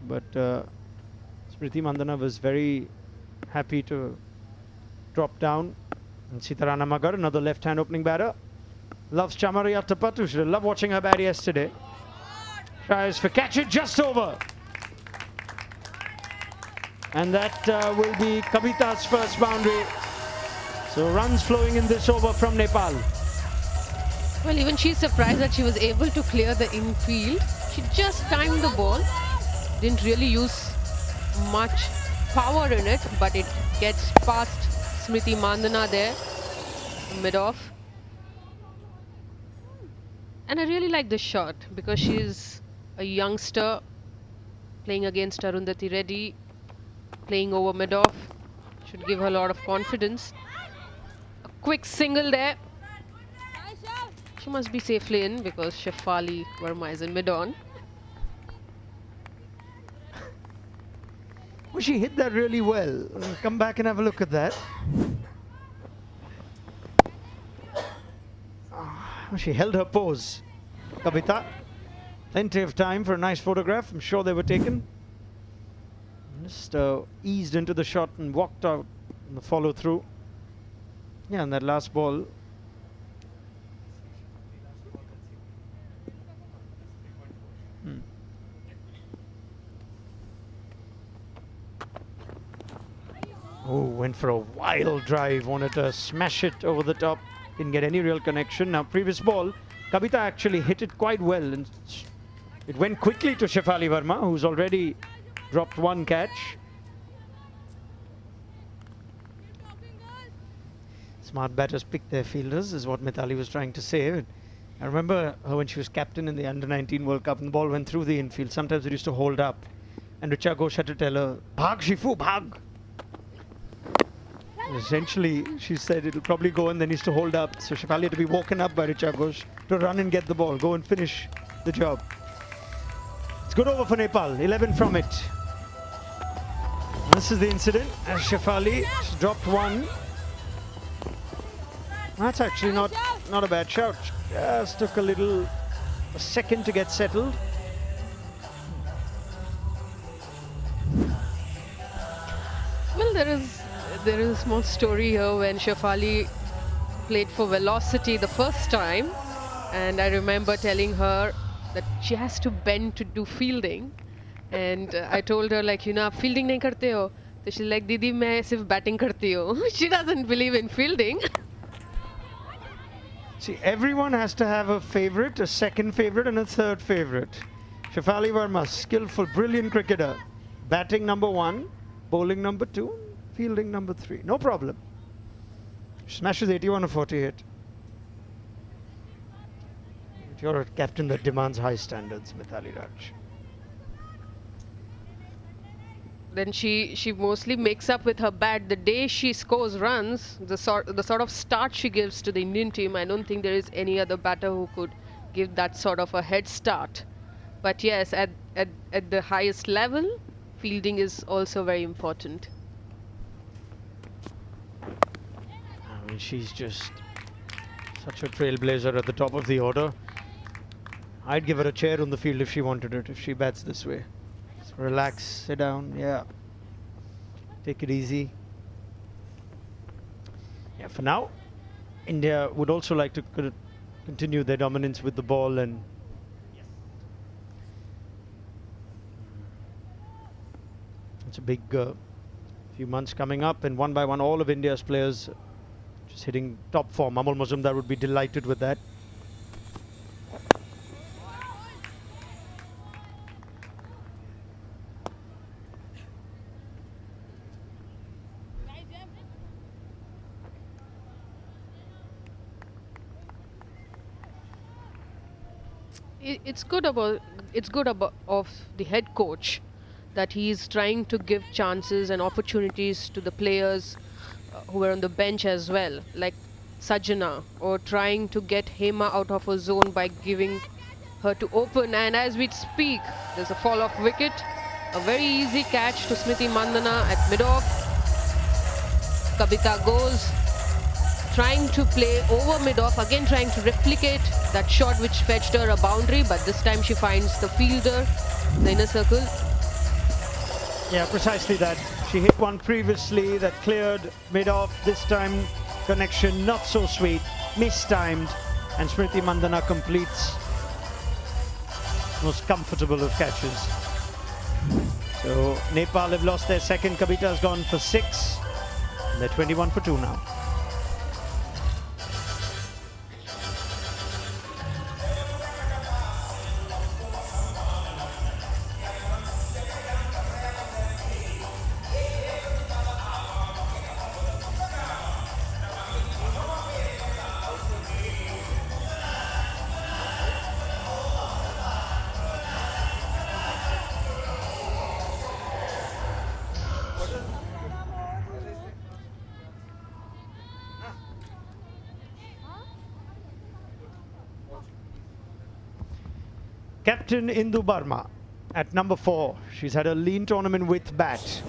But Smriti Mandhana was very happy to drop down. And Sitarana Magar, another left-hand opening batter, loves Chamaria Tapatu. She loved watching her bat yesterday. Tries for catch it just over. And that will be Kavita's first boundary. So runs flowing in this over from Nepal. Well, even she's surprised that she was able to clear the infield. She just timed the ball. Didn't really use much power in it, but it gets past Smriti Mandhana there, mid-off. And I really like this shot because she's a youngster playing against Arundhati Reddy, playing over mid-off. Should give her a lot of confidence. A quick single there. She must be safely in because Shefali Verma is in mid-on. Well, she hit that really well. Come back and have a look at that. She held her pose. Kavita, plenty of time for a nice photograph. I'm sure they were taken. Just eased into the shot and walked out in the follow through. Yeah, and that last ball. Oh, went for a wild drive, wanted to smash it over the top. Didn't get any real connection. Now, previous ball, Kavita actually hit it quite well. And it went quickly to Shefali Verma, who's already dropped 1 catch. Smart batters pick their fielders, is what Mithali was trying to say. I remember her when she was captain in the Under-19 World Cup and the ball went through the infield. Sometimes it used to hold up. And Richa Ghosh had to tell her, "Bhag, Shifu, bhag." Essentially, she said it'll probably go and then needs to hold up. So Shefali had to be woken up by Richa Ghosh to run and get the ball, go and finish the job. It's good over for Nepal, 11 from it. This is the incident as Shefali dropped 1. That's actually not a bad shout. Just took a second to get settled. Well, there is a small story here when Shefali played for Velocity the first time, and I remember telling her that she has to bend to do fielding, and I told her, like, you know, आप fielding नहीं करते हो? So she's like, दीदी मैं सिर्फ batting करती हूँ. She doesn't believe in fielding. See, everyone has to have a favorite, a second favorite, and a third favorite. Shefali Verma, skillful, brilliant cricketer. Batting number 1, bowling number 2, fielding number 3. No problem. Smashes 81 or 48. If you're a captain that demands high standards, Mithali Raj. Then she mostly makes up with her bat. The day she scores runs, the sort of start she gives to the Indian team, I don't think there is any other batter who could give that sort of a head start. But yes, at the highest level, fielding is also very important. I mean, she's just such a trailblazer at the top of the order. I'd give her a chair on the field if she wanted it, if she bats this way. Just relax, sit down, yeah. Take it easy. Yeah, for now, India would also like to continue their dominance with the ball, and it's a big few months coming up, and one by one all of India's players just hitting top form. Amol Mazumdar would be delighted with that. It's good of the head coach that he's trying to give chances and opportunities to the players who are on the bench as well, like Sajjana, or trying to get Hema out of her zone by giving her to open, and as we speak, there's a fall-off wicket. A very easy catch to Smriti Mandhana at mid-off. Kavita goes, trying to play over mid-off, again trying to replicate that shot which fetched her a boundary, but this time she finds the fielder in the inner circle. Yeah, precisely that. She hit one previously that cleared mid-off. This time, connection not so sweet, mistimed, and Smriti Mandhana completes most comfortable of catches. So Nepal have lost their second. Kavita has gone for 6. And they're 21 for 2 now. Captain Indu Barma at number 4. She's had a lean tournament with bat.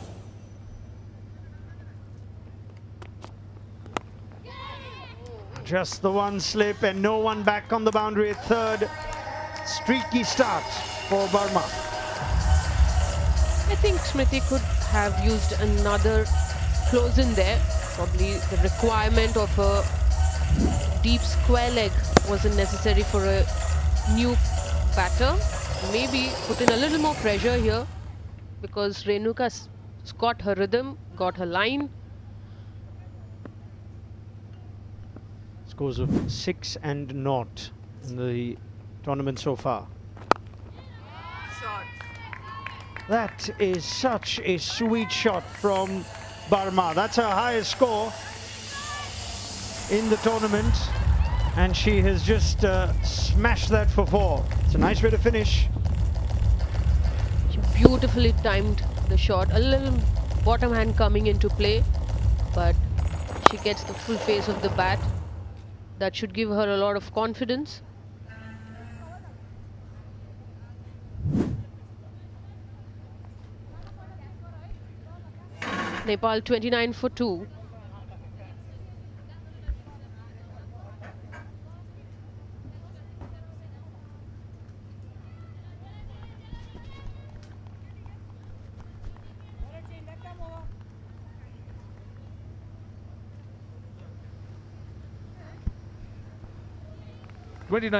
Just the one slip and no one back on the boundary at third. Streaky start for Barma. I think Smriti could have used another close in there. Probably the requirement of a deep square leg wasn't necessary for a new batter. Maybe put in a little more pressure here, because Renuka's got her rhythm, got her line. Scores of 6 and 0 in the tournament so far. That is such a sweet shot from Barma. That's her highest score in the tournament, and she has just smashed that for 4. It's a nice way to finish. She beautifully timed the shot. A little bottom hand coming into play, but she gets the full face of the bat. That should give her a lot of confidence. Nepal 29 for 2.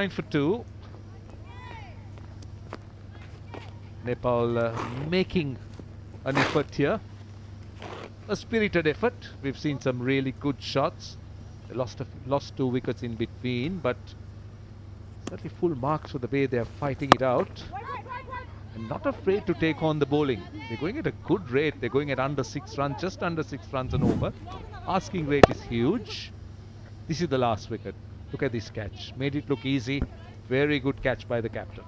For 2. Nepal making an effort here. A spirited effort. We've seen some really good shots. They lost 2 wickets in between, but certainly full marks for the way they are fighting it out. And not afraid to take on the bowling. They're going at a good rate. They're going at under 6 runs, just under 6 runs and over. Asking rate is huge. This is the last wicket. Look at this catch. Made it look easy. Very good catch by the captain.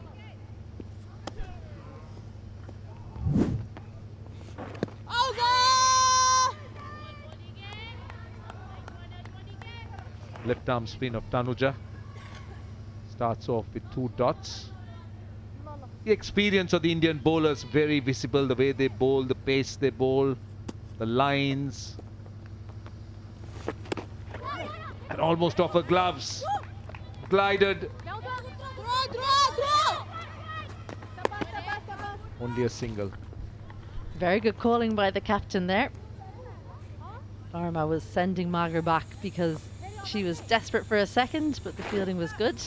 Left arm spin of Tanuja. Starts off with 2 dots. The experience of the Indian bowlers very visible. The way they bowl, the pace they bowl, the lines. And almost off her gloves. Glided. Only a single. Very good calling by the captain there. Barma was sending Magar back because she was desperate for a second, but the fielding was good.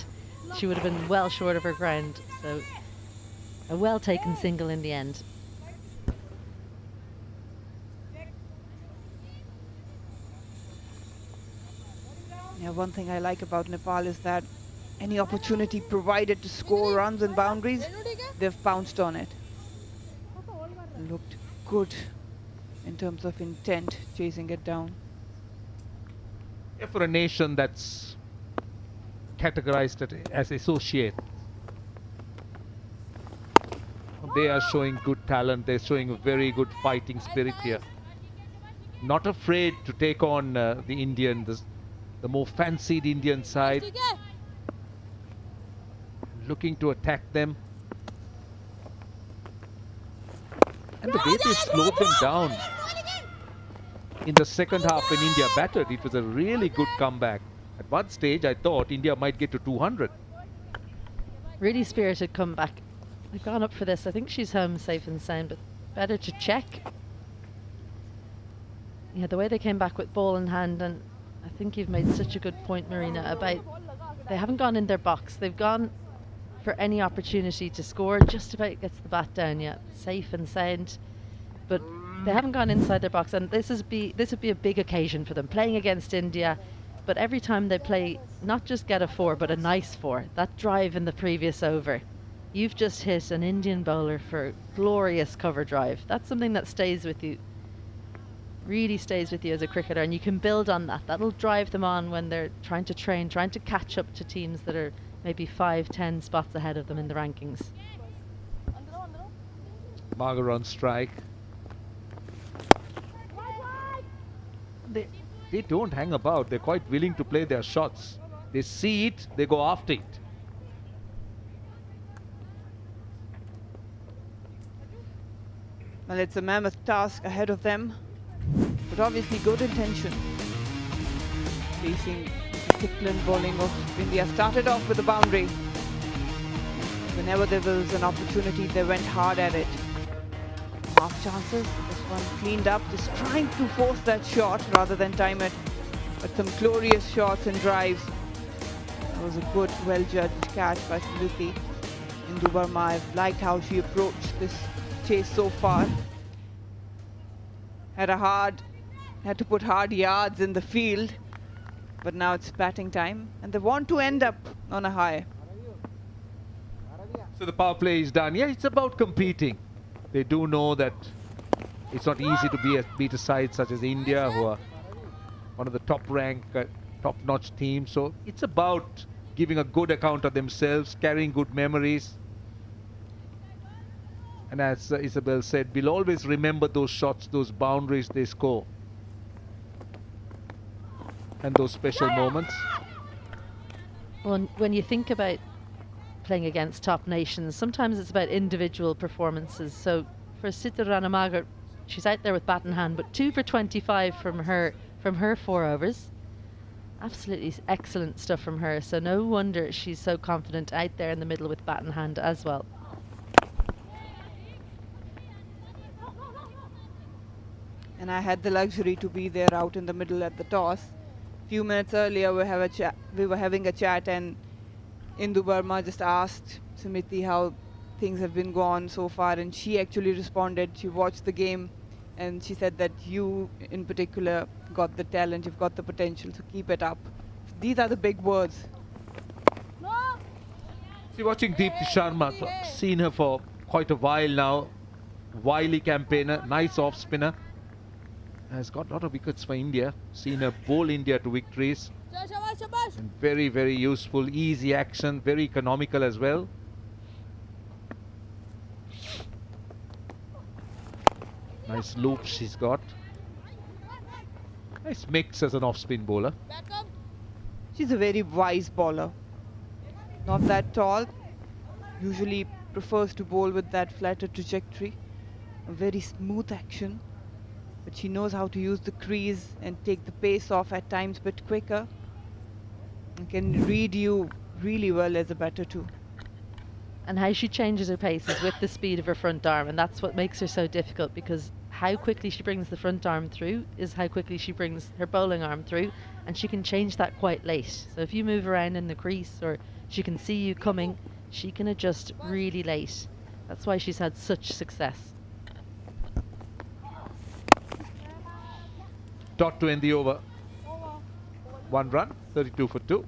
She would have been well short of her ground, so a well taken single in the end. Yeah, one thing I like about Nepal is that any opportunity provided to score runs and boundaries, they've pounced on it. Looked good in terms of intent, chasing it down. Yeah, for a nation that's categorized as associate, they are showing good talent. They're showing a very good fighting spirit here. Not afraid to take on the Indian, the more fancied Indian side. looking to attack them. And the way they slowed them down in the second half when India battered, it was a really good comeback. At one stage, I thought India might get to 200. Really spirited comeback. They've gone up for this. I think she's home safe and sound, but better to check. Yeah, the way they came back with ball in hand, and I think you've made such a good point, Marina, about they haven't gone in their box. They've gone for any opportunity to score. Just about gets the bat down yet, safe and sound. But they haven't gone inside their box, and this would be a big occasion for them, playing against India. But every time they play, not just get a 4, but a nice 4. That drive in the previous over. You've just hit an Indian bowler for glorious cover drive. That's something that stays with you, really stays with you as a cricketer, and you can build on that. That'll drive them on when they're trying to train, trying to catch up to teams that are maybe 5-10 spots ahead of them in the rankings. Margaret on strike. They don't hang about. They're quite willing to play their shots. They see it, they go after it. Well, it's a mammoth task ahead of them, but obviously good intention. Facing disciplined bowling of India. Started off with a boundary. Whenever there was an opportunity, they went hard at it. Half chances. This one cleaned up, just trying to force that shot rather than time it. But some glorious shots and drives. That was a good, well-judged catch by Smriti. Indu Burma, I've liked how she approached this chase so far. Had to put hard yards in the field, but now it's batting time, and they want to end up on a high. So the power play is done. Yeah, it's about competing. They do know that it's not easy to beat a side such as India, who are one of the top-ranked, top-notch teams. So it's about giving a good account of themselves, carrying good memories. And as Isabel said, we'll always remember those shots, those boundaries they score, and those special moments. Well, when you think about playing against top nations, sometimes it's about individual performances. So for Sita Rana Margaret, she's out there with bat in hand, but 2 for 25 from her 4 overs. Absolutely excellent stuff from her. So no wonder she's so confident out there in the middle with bat in hand as well. And I had the luxury to be there out in the middle at the toss. A few minutes earlier, we were having a chat, and Indu Burma just asked Smriti how things have been gone so far, and she actually responded. She watched the game, and she said that you, in particular, got the talent, you've got the potential, so keep it up. These are the big words. See, watching Deepti Sharma, seen her for quite a while now. Wily campaigner, nice off-spinner. Has got a lot of wickets for India. Seen her bowl India to victories. And very, very useful, easy action, very economical as well. Nice loops she's got. Nice mix as an off-spin bowler. She's a very wise bowler. Not that tall. Usually prefers to bowl with that flatter trajectory. A very smooth action. But she knows how to use the crease and take the pace off at times a bit quicker. And can read you really well as a batter too. And how she changes her pace is with the speed of her front arm, and that's what makes her so difficult, because how quickly she brings the front arm through is how quickly she brings her bowling arm through, and she can change that quite late. So if you move around in the crease, or she can see you coming, she can adjust really late. That's why she's had such success. Dot to end the over. 1 run, 32 for 2.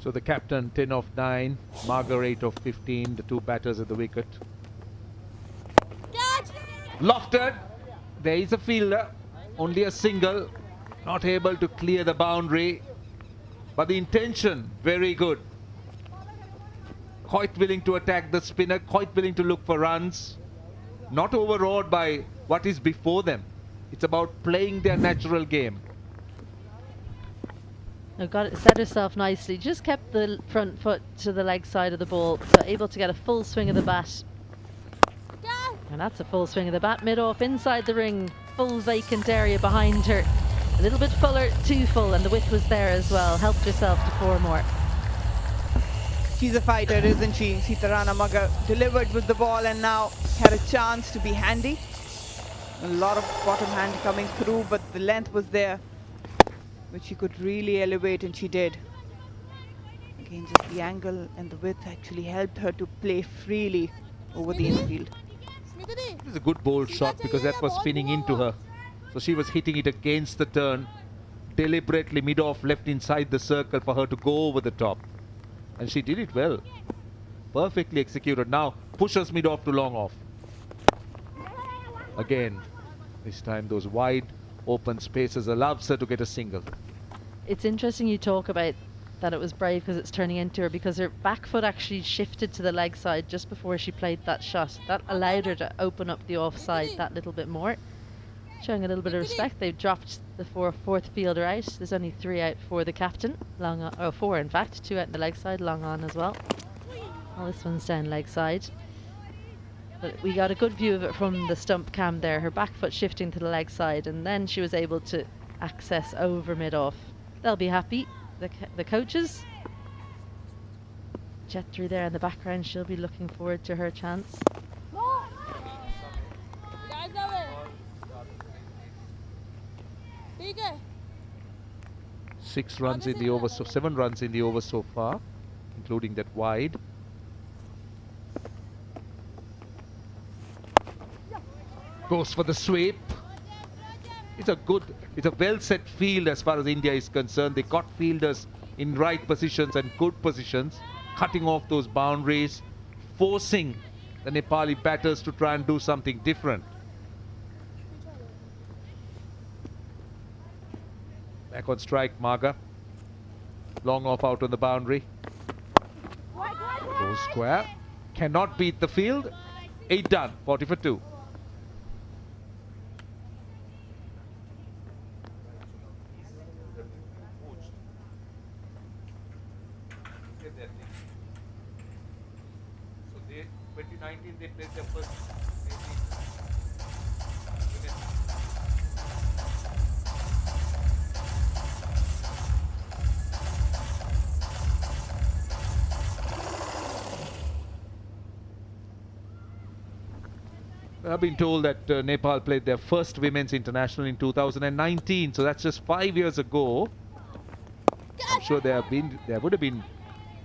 So the captain, 10 of 9, Margaret of 15, the two batters at the wicket. Lofted. There is a fielder, only a single, not able to clear the boundary. But the intention, very good. Quite willing to attack the spinner, quite willing to look for runs. Not overawed by what is before them. It's about playing their natural game. Got it, set herself nicely, just kept the front foot to the leg side of the ball, so able to get a full swing of the bat. And that's a full swing of the bat, mid-off, inside the ring, full vacant area behind her. A little bit fuller, too full, and the width was there as well. Helped herself to 4 more. She's a fighter, isn't she? Sitarana Magar delivered with the ball and now had a chance to be handy. A lot of bottom hand coming through, but the length was there, which she could really elevate, and she did. Again, just the angle and the width actually helped her to play freely over the infield. It was a good bold shot because that was spinning into her. So she was hitting it against the turn, deliberately mid-off, left inside the circle for her to go over the top. And she did it well. Perfectly executed. Now pushes mid-off to long-off. Again, this time those wide open spaces allows her to get a single. It's interesting you talk about that it was brave because it's turning into her, because her back foot actually shifted to the leg side just before she played that shot. That allowed her to open up the offside that little bit more. Showing a little bit of respect. They've dropped the fourth fielder out. There's only 3 out for the captain. Long on, oh, 4 in fact. 2 out in the leg side, long on as well. Well, this one's down leg side. But we got a good view of it from the stump cam there. Her back foot shifting to the leg side, and then she was able to access over mid-off. They'll be happy. The coaches. Jetri there in the background. She'll be looking forward to her chance. 6 runs in the over, so 7 runs in the over so far, including that wide. Goes for the sweep. It's a well set field as far as India is concerned. They got fielders in right positions and good positions, cutting off those boundaries, forcing the Nepali batters to try and do something different. Back on strike, Marga. Long off out on the boundary. Goes square. Cannot beat the field. 8 done. 40 for 2. So 2019 they played their first. I've been told that Nepal played their first women's international in 2019, so that's just 5 years ago. I'm sure there would have been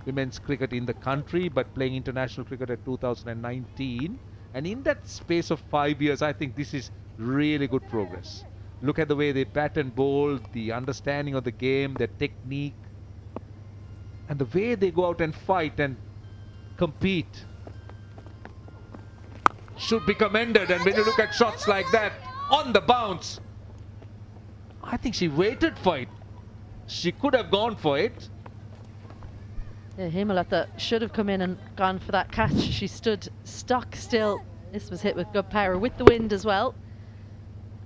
women's cricket in the country, but playing international cricket at 2019, and in that space of 5 years, I think this is really good progress. Look at the way they bat and bowl, the understanding of the game, their technique, and the way they go out and fight and compete. Should be commended. And when you look at shots like that on the bounce, I think she waited for it. She could have gone for it. Yeah, Hemalata should have come in and gone for that catch. She stood stock still. This was hit with good power with the wind as well,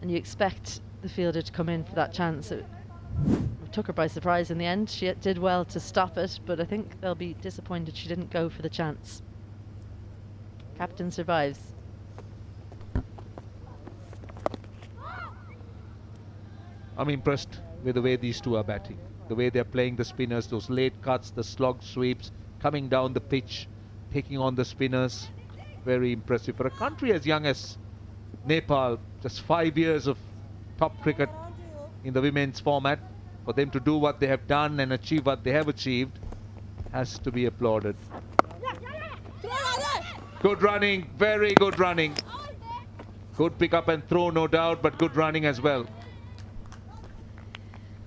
and you expect the fielder to come in for that chance. It took her by surprise in the end. She did well to stop it, but I think they'll be disappointed she didn't go for the chance. Captain survives. I'm impressed with the way these two are batting. The way they're playing the spinners, those late cuts, the slog sweeps, coming down the pitch, taking on the spinners. Very impressive. For a country as young as Nepal, just 5 years of top cricket in the women's format, for them to do what they have done and achieve what they have achieved, has to be applauded. Good running, very good running. Good pick up and throw, no doubt, but good running as well.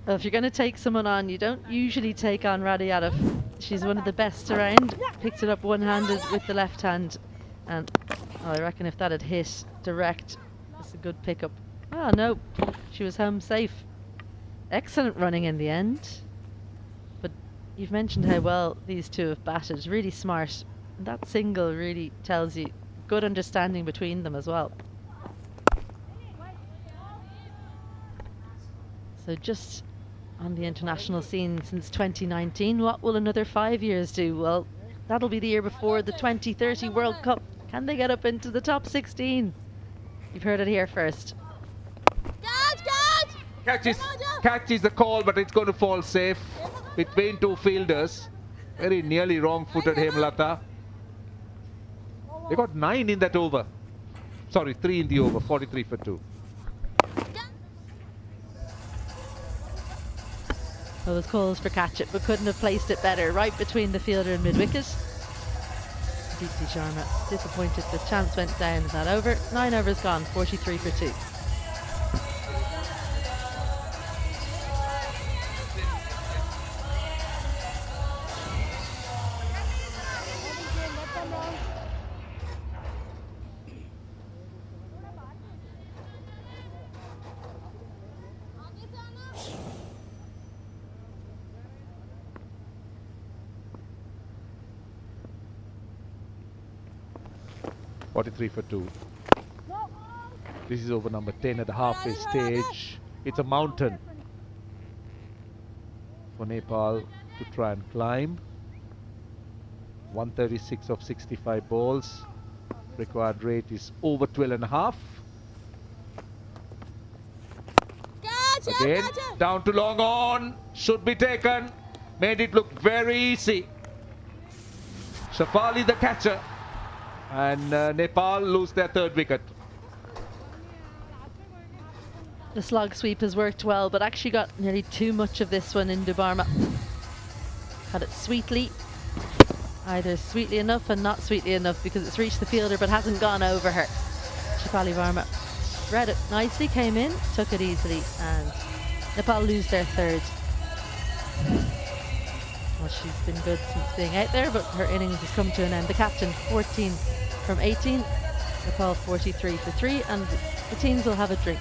Well, if you're going to take someone on, you don't usually take on Radiyadov she's one of the best around. Picked it up one-handed with the left hand, and I reckon if that had hit direct, it's a good pickup. Oh no, she was home safe. Excellent running in the end. But you've mentioned how well these two have batted. Really smart. And that single really tells you good understanding between them as well. So just on the international scene since 2019, what will another 5 years do? Well, that'll be the year before the 2030 World Cup. Can they get up into the top 16? You've heard it here first. Catch is the call, but it's going to fall safe between two fielders. Very nearly wrong-footed Hemlata. They got 9 in that over. Sorry, 3 in the over, 43 for 2. Well, was calls for catch it, but couldn't have placed it better. Right between the fielder and mid-wicket. Deepti Sharma disappointed. The chance went down in that over. 9 overs gone, 43 for 2. For 2. This is over number 10 at the halfway stage. It's a mountain for Nepal to try and climb. 136 of 65 balls. Required rate is over 12.5. Again, down to long on. Should be taken. Made it look very easy. Shafali the catcher. And Nepal lose their 3rd wicket. The slog sweep has worked well, but actually got nearly too much of this one in Dubarma. Had it sweetly, either sweetly enough and not sweetly enough, because it's reached the fielder but hasn't gone over her. Shafali Varma read it nicely, came in, took it easily, and Nepal lose their 3rd. Well, she's been good since being out there, but her innings has come to an end. The captain, 14 from 18, Nepal 43 for 3, and the teams will have a drink.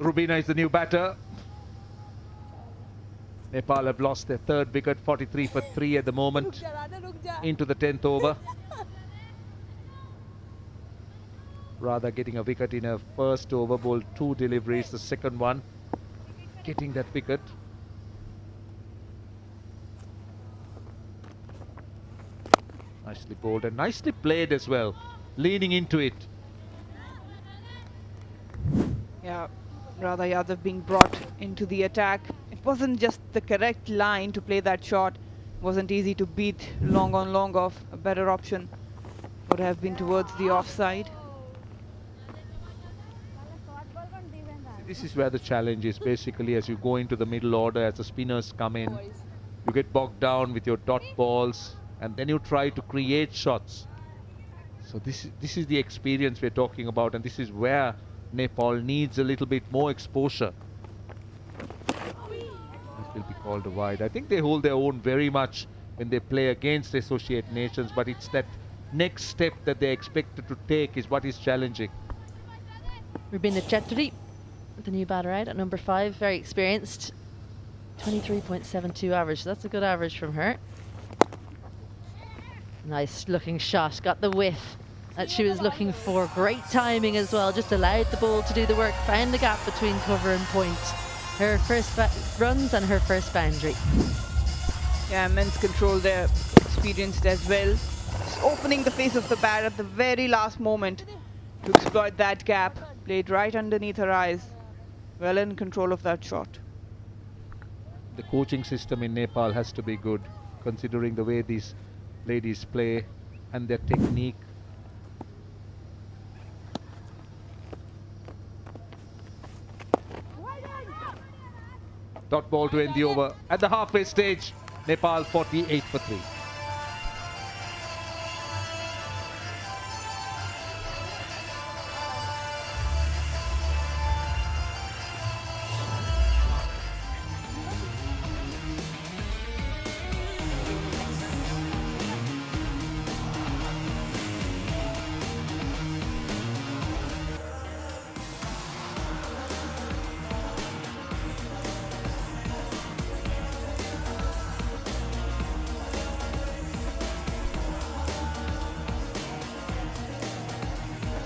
Rubina is the new batter. Nepal have lost their 3rd wicket, 43 for 3 at the moment, into the 10th over. Rather getting a wicket in her first over, bowled 2 deliveries, the second one getting that wicket. Nicely bowled and nicely played as well, leaning into it. Yeah, Radha Yadav being brought into the attack. It wasn't just the correct line to play that shot. Wasn't easy to beat long on long off. A better option would have been towards the offside. This is where the challenge is basically as you go into the middle order, as the spinners come in, you get bogged down with your dot balls and then you try to create shots. So this is the experience we're talking about, and this is where Nepal needs a little bit more exposure. This will be called a wide. I think they hold their own very much when they play against associate nations, but it's that next step that they're expected to take is what is challenging. Rubina Chetri, the new batter out at number 5, very experienced. 23.72 average, that's a good average from her. Nice looking shot, got the whiff that she was looking for. Great timing as well, just allowed the ball to do the work, found the gap between cover and point. Her first runs and her first boundary. Yeah, immense control there, experienced as well. Just opening the face of the bat at the very last moment to exploit that gap. Played right underneath her eyes. Well in control of that shot. The coaching system in Nepal has to be good, considering the way these ladies play and their technique. Dot ball to end the over. At the halfway stage, Nepal 48 for 3.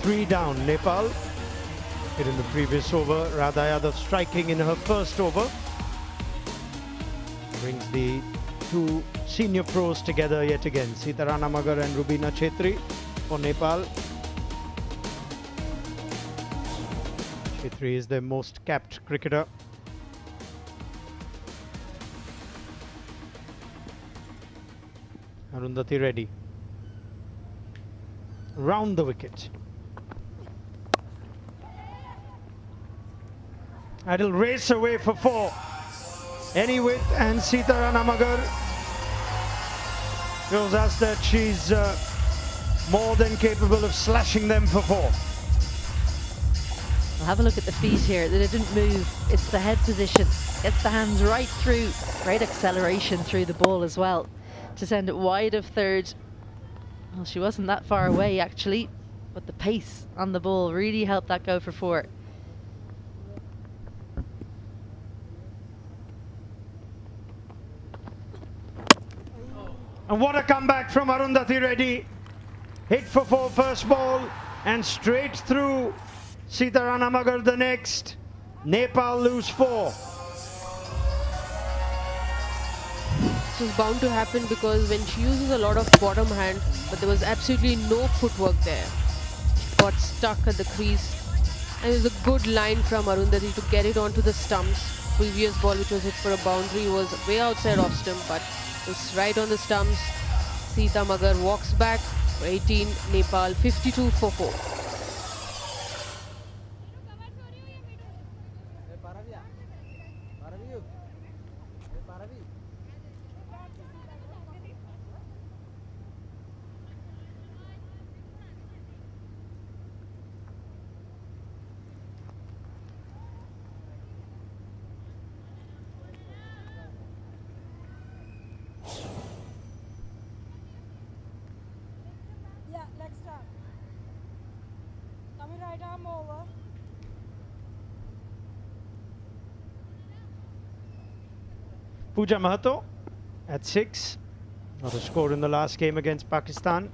Three down, Nepal. Hit in the previous over. Radha Yadav striking in her first over. Brings the two senior pros together yet again. Sitarana Magar and Rubina Chetri for Nepal. Chetri is their most capped cricketer. Arundhati Reddy. Round the wicket. It'll race away for 4. Any width, and Sitarana Magar shows us that she's more than capable of slashing them for 4. Well, have a look at the feet here. They didn't move. It's the head position. Gets the hands right through. Great acceleration through the ball as well to send it wide of third. Well, she wasn't that far away actually, but the pace on the ball really helped that go for 4. And what a comeback from Arundhati Reddy. Hit for 4 first ball and straight through Sitarana Magar the next. Nepal lose 4. This was bound to happen because when she uses a lot of bottom hand, but there was absolutely no footwork there. She got stuck at the crease. And it was a good line from Arundhati to get it onto the stumps. Previous ball which was hit for a boundary was way outside off stump, but it's right on the stumps. Sita Magar walks back for 18, Nepal 52 for 4. Pooja Mahato at 6. Not a score in the last game against Pakistan.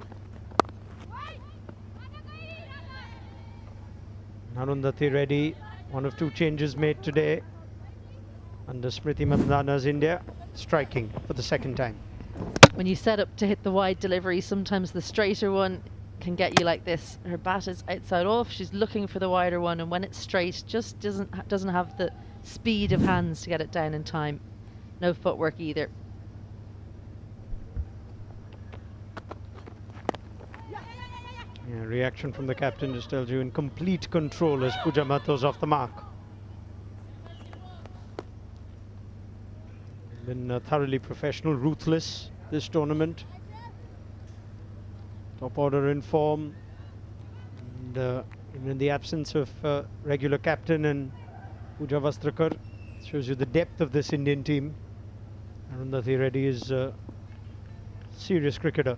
Arundhati Reddy, one of 2 changes made today under Smriti Mandhana's India, striking for the second time. when you set up to hit the wide delivery, sometimes the straighter one can get you like this. Her bat is outside off, she's looking for the wider one, and when it's straight, just doesn't have the speed of hands to get it down in time. No footwork either. Yeah, reaction from the captain just tells you in complete control as Pooja Mathur's off the mark. Been thoroughly professional, ruthless this tournament. Top order in form. And in the absence of regular captain and Pooja Vastrakar, shows you the depth of this Indian team. Arundhati Reddy is a serious cricketer.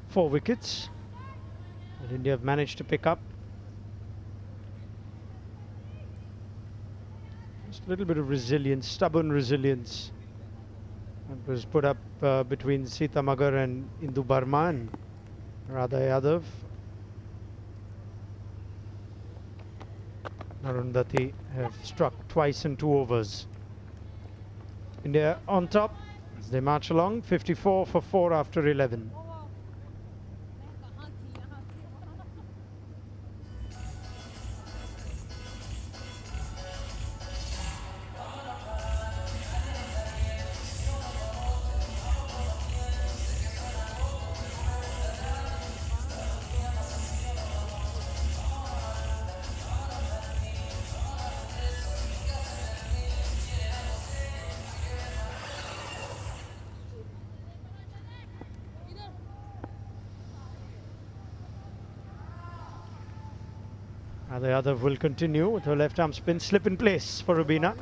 Four wickets that India have managed to pick up. Just a little bit of resilience, stubborn resilience. That was put up between Sita Magar and Indu Barma and Radha Yadav. Arundhati have struck twice in 2 overs. India on top as they march along, 54 for 4 after 11. The Yadav will continue with her left arm spin, slip in place for Rubina.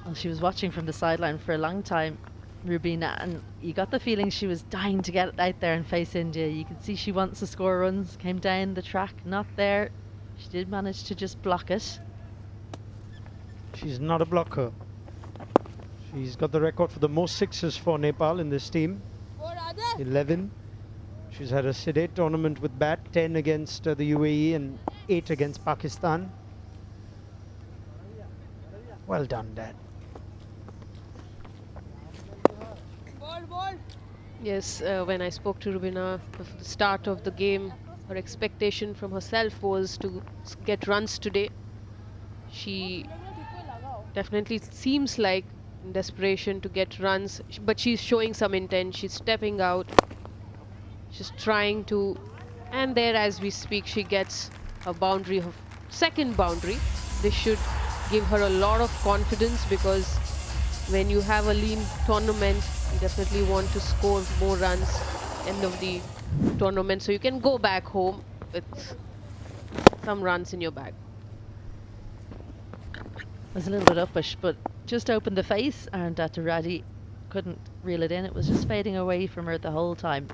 Well, she was watching from the sideline for a long time, Rubina, and you got the feeling she was dying to get out there and face India. You could see she wants to score runs, came down the track, not there. She did manage to just block it. She's not a blocker. She's got the record for the most sixes for Nepal in this team. 11. She's had a sedate tournament with bat, 10 against the UAE and 8 against Pakistan. Well done, Dad. Yes, when I spoke to Rubina at the start of the game, her expectation from herself was to get runs today. She definitely seems like in desperation to get runs, but she's showing some intent. She's stepping out. She's trying to, and there as we speak, she gets a boundary, her second boundary. This should give her a lot of confidence, because when you have a lean tournament, you definitely want to score more runs end of the tournament, so you can go back home with some runs in your bag. It was a little bit uppish, but just opened the face, and Dr. Radhi couldn't reel it in. It was just fading away from her the whole time.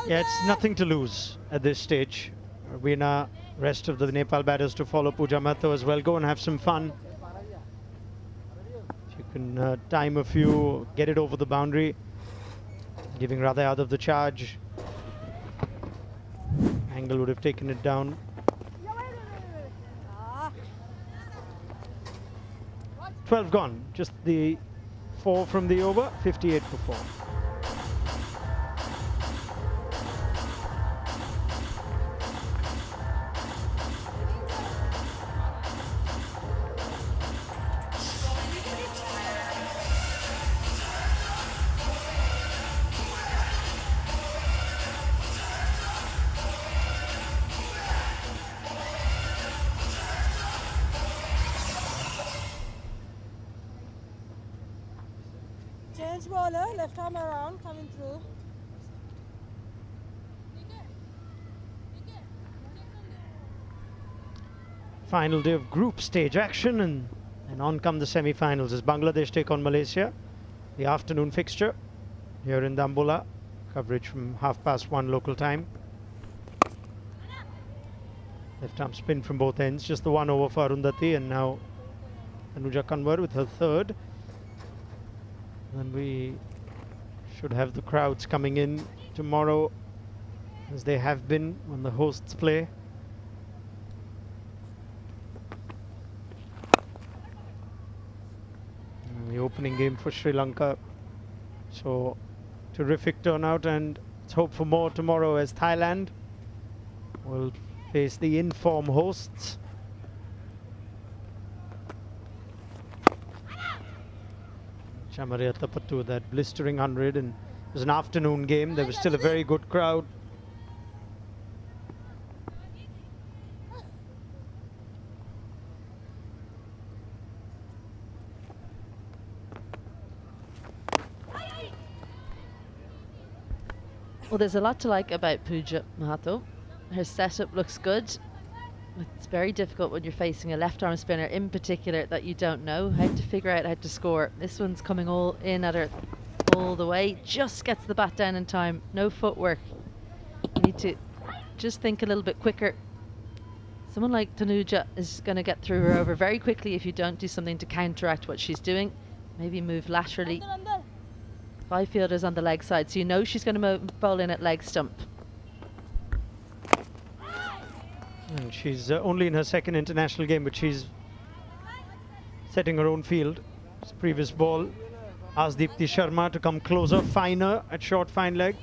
Yeah, it's nothing to lose at this stage. Rubina, rest of the Nepal batters to follow Pooja Mathur as well. Go and have some fun. If you can time a few, get it over the boundary, giving Radha Yadav the charge. Angle would have taken it down. "12 gone, just the 4 from the over, 58 for 4. Change bowler, left arm around, coming through. Final day of group stage action, and on come the semi-finals as Bangladesh take on Malaysia. The afternoon fixture here in Dambulla. Coverage from 1:30 local time. Left arm spin from both ends, just the 1 over for Arundhati, and now Tanuja Kanwar with her third. And we should have the crowds coming in tomorrow, as they have been when the hosts play. And the opening game for Sri Lanka. So terrific turnout, and let's hope for more tomorrow as Thailand will face the in-form hosts. Chamariyatapattu, that blistering 100, and it was an afternoon game. There was still a very good crowd. Well, there's a lot to like about Pooja Mahato. Her setup looks good. It's very difficult when you're facing a left arm spinner in particular that you don't know how to figure out how to score. This one's coming all in at her all the way, just gets the bat down in time, no footwork. You need to just think a little bit quicker. Someone like Tanuja is going to get through her over very quickly if you don't do something to counteract what she's doing. Maybe move laterally. 5 fielders on the leg side, so you know she's going to bowl in at leg stump. And she's only in her second international game, but she's setting her own field. This previous ball asked Deepti Sharma to come closer, finer at short fine leg.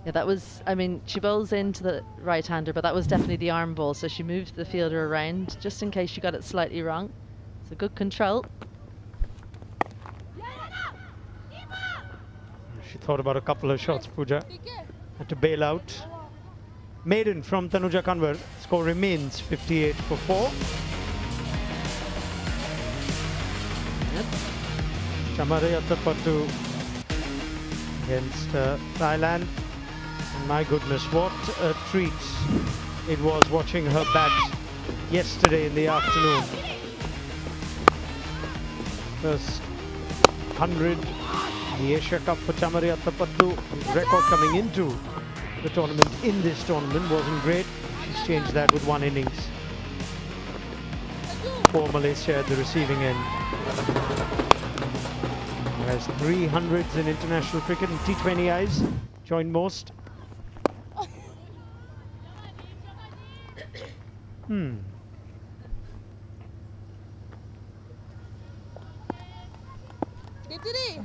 Yeah, that was, I mean, she bowls into the right-hander, but that was definitely the arm ball, so she moved the fielder around just in case she got it slightly wrong. It's a good control. She thought about a couple of shots, Pooja. Had to bail out. Maiden from Tanuja Kanwar. Score remains 58 for 4. Yep. Chamariyatapattu against Thailand. And my goodness, what a treat it was watching her bat yesterday in the afternoon. First 100, the Asia Cup for Chamariyatapattu. Record coming into the tournament in this tournament wasn't great. She's changed that with 1 innings for Malaysia at the receiving end. Has 300s in international cricket and T20Is, joined most.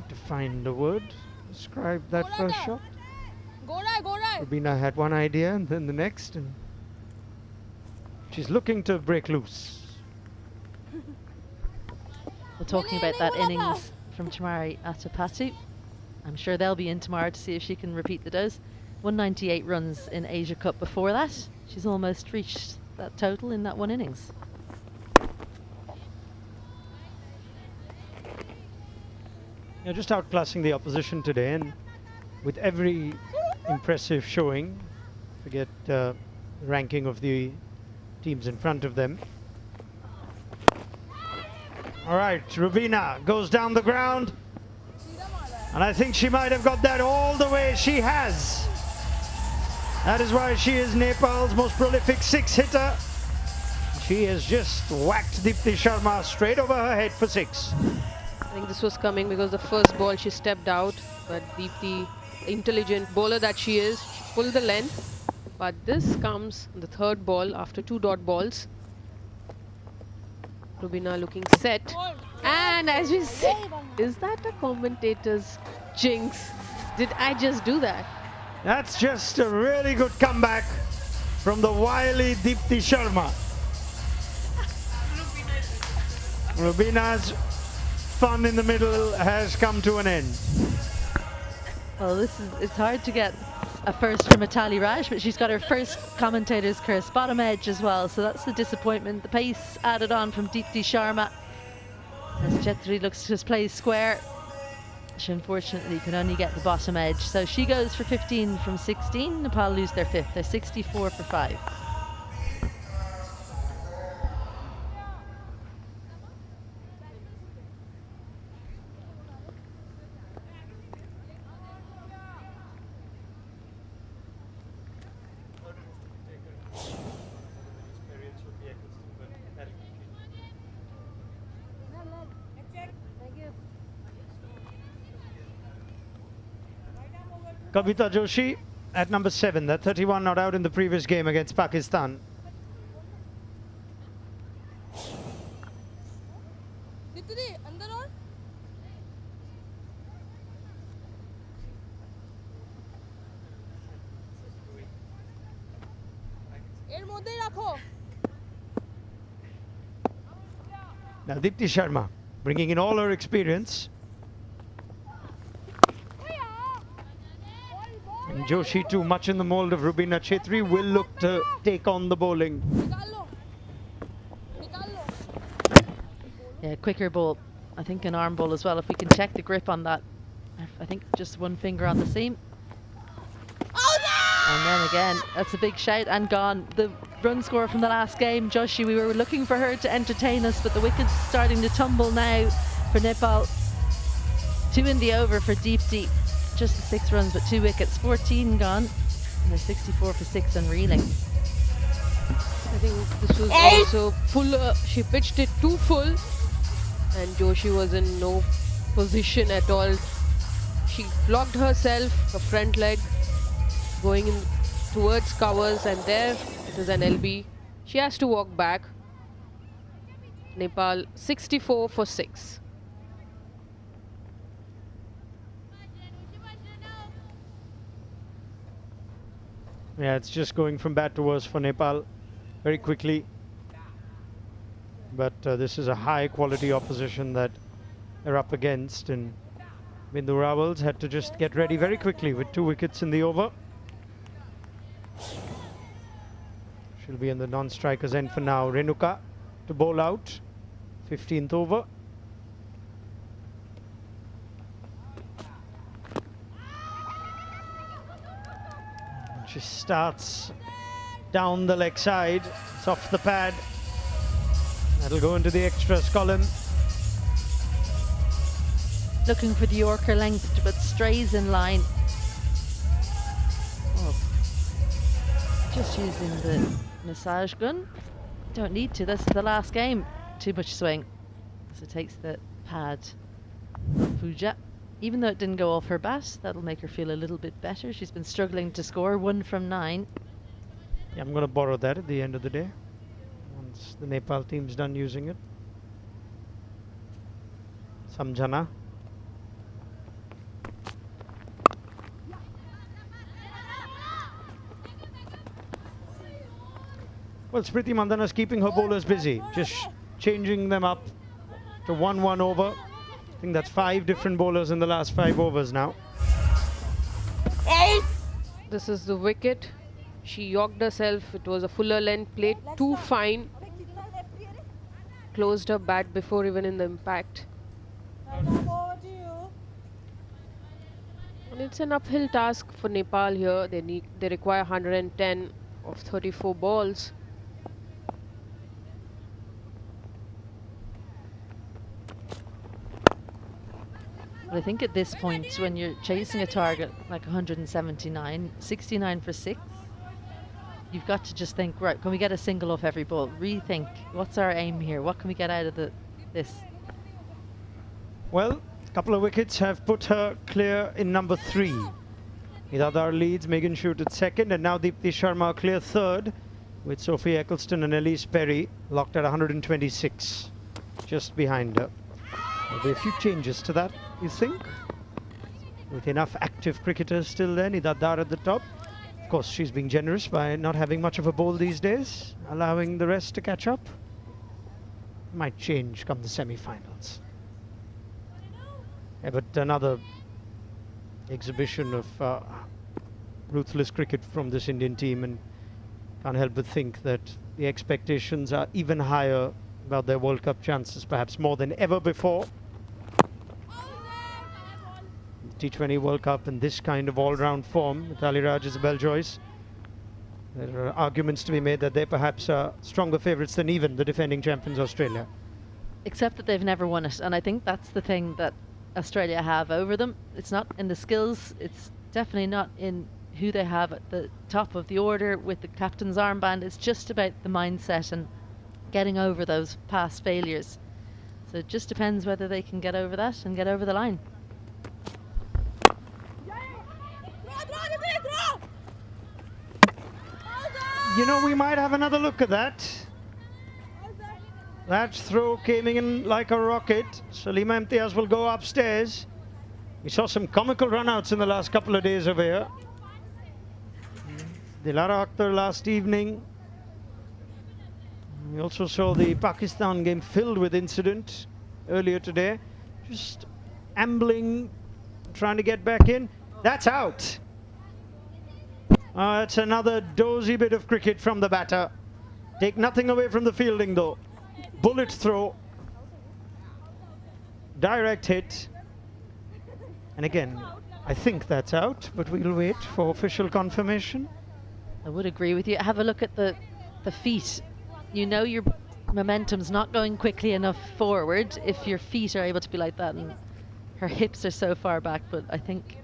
To find a word, describe that first shot. Rubina had one idea and then the next, and she's looking to break loose. We're talking about that innings from Chamari Atapattu. I'm sure they'll be in tomorrow to see if she can repeat the dose. 198 runs in Asia Cup before that. She's almost reached that total in that 1 innings. You're just outclassing the opposition today, and with every impressive showing, forget ranking of the teams in front of them. All right, Rubina goes down the ground, and I think she might have got that all the way. She has. That is why she is Nepal's most prolific 6-hitter. She has just whacked Deepti Sharma straight over her head for 6. I think this was coming because the first ball she stepped out, but Deepti, intelligent bowler that she is, pulled the length. But this comes the third ball after 2 dot balls. Rubina looking set, and as we say, is that a commentator's jinx? Did I just do that? That's just a really good comeback from the wily Deepti Sharma. Rubina's fun in the middle has come to an end. Well, it's hard to get a first from Mitali Raj, but she's got her first commentator's curse, bottom edge as well, so that's the disappointment. The pace added on from Deepti Sharma as Chetri looks to just play square. She unfortunately can only get the bottom edge, so she goes for 15 from 16. Nepal lose their 5th. They're 64 for 5. Kavita Joshi at number 7, that 31 not out in the previous game against Pakistan. Now Deepti Sharma bringing in all her experience. And Joshi too, much in the mould of Rubina Chetri, will look to take on the bowling. Yeah, quicker ball. I think an arm ball as well. If we can check the grip on that. I think just one finger on the seam. And then again, that's a big shout and gone. The run score from the last game, Joshi, we were looking for her to entertain us, but the wicket's starting to tumble now for Nepal. 2 in the over for Deepti. Just the 6 runs, but 2 wickets, 14 gone. And they're 64 for 6 and reeling. I think this was also full. She pitched it too full, and Joshi was in no position at all. She blocked herself, her front leg, going in towards covers, and there it is an LB. She has to walk back. Nepal 64 for 6. Yeah, it's just going from bad to worse for Nepal very quickly. But this is a high quality opposition that they're up against, and Bindu Rawals had to just get ready very quickly with 2 wickets in the over. She'll be in the non-strikers end for now. Renuka to bowl out, 15th over. She starts down the leg side. It's off the pad. That'll go into the extras column. Looking for the Yorker length, but strays in line. Oh. Just using the massage gun. Don't need to. This is the last game. Too much swing. So it takes the pad of Pooja. Even though it didn't go off her bat, that'll make her feel a little bit better. She's been struggling to score 1 from 9. Yeah, I'm going to borrow that at the end of the day, once the Nepal team's done using it. Samjana. Well, Smriti Mandhana's keeping her bowlers busy, just changing them up to 1-1 over. I think that's 5 different bowlers in the last 5 overs now. This is the wicket. She yorked herself. It was a fuller length, played too fine. Closed her bat before even in the impact. And it's an uphill task for Nepal here. They require 110 of 34 balls. But I think at this point, when you're chasing a target like 179, 69 for 6, you've got to just think, right, can we get a single off every ball? Rethink, what's our aim here? What can we get out of this? Well, a couple of wickets have put her clear in number 3. Idadar leads, Megan Shute at 2nd, and now Deepti Sharma clear 3rd, with Sophie Eccleston and Elise Perry locked at 126, just behind her. There'll be a few changes to that, you think? With enough active cricketers still there, Idadar at the top. Of course, she's being generous by not having much of a bowl these days, allowing the rest to catch up. Might change come the semi-finals. Yeah, but another exhibition of ruthless cricket from this Indian team, and can't help but think that the expectations are even higher about their World Cup chances, perhaps more than ever before. T20 World Cup and this kind of all-round form, Mithali Raj, Isabel Joyce, there are arguments to be made that they perhaps are stronger favourites than even the defending champions Australia. Except that they've never won it, and I think that's the thing that Australia have over them. It's not in the skills, it's definitely not in who they have at the top of the order with the captain's armband. It's just about the mindset and getting over those past failures. So it just depends whether they can get over that and get over the line. you know, we might have another look at that. That throw came in like a rocket. Salima Imtiaz will go upstairs. We saw some comical runouts in the last couple of days over here. Dilara Akhtar last evening. We also saw the Pakistan game filled with incident earlier today. Just ambling, trying to get back in. That's out. That's another dozy bit of cricket from the batter. Take nothing away from the fielding though. Bullet throw. Direct hit. And again, I think that's out, but we'll wait for official confirmation. I would agree with you. Have a look at the feet. You know your momentum's not going quickly enough forward if your feet are able to be like that, and her hips are so far back, but I think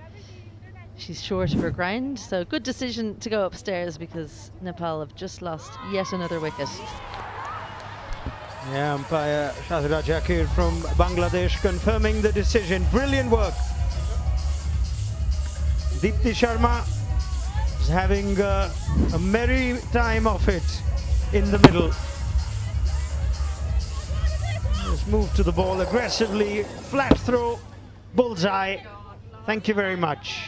she's short of her ground. So good decision to go upstairs because Nepal have just lost yet another wicket. Yeah, umpire Shahzad Jakir from Bangladesh confirming the decision. Brilliant work. Deepti Sharma is having a merry time of it in the middle. Let's move to the ball aggressively. Flat throw, bullseye. Thank you very much.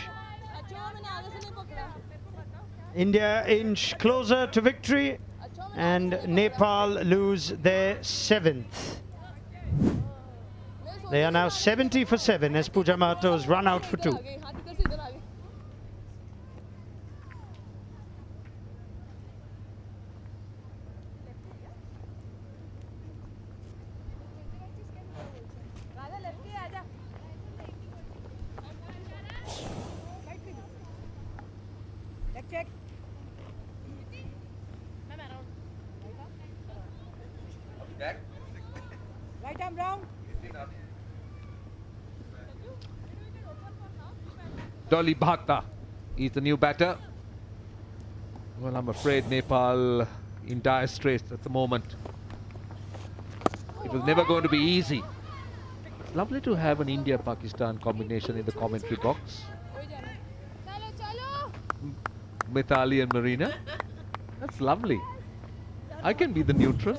India inch closer to victory, and Nepal lose their 7th. They are now 70 for 7 as Pooja Mahato's run out for 2. Right arm round. Dolly Bhakta is the new batter. Well, I'm afraid Nepal in dire straits at the moment. It was never going to be easy. Lovely to have an India-Pakistan combination in the commentary box. Mithali and Marina. That's lovely. I can be the neutral.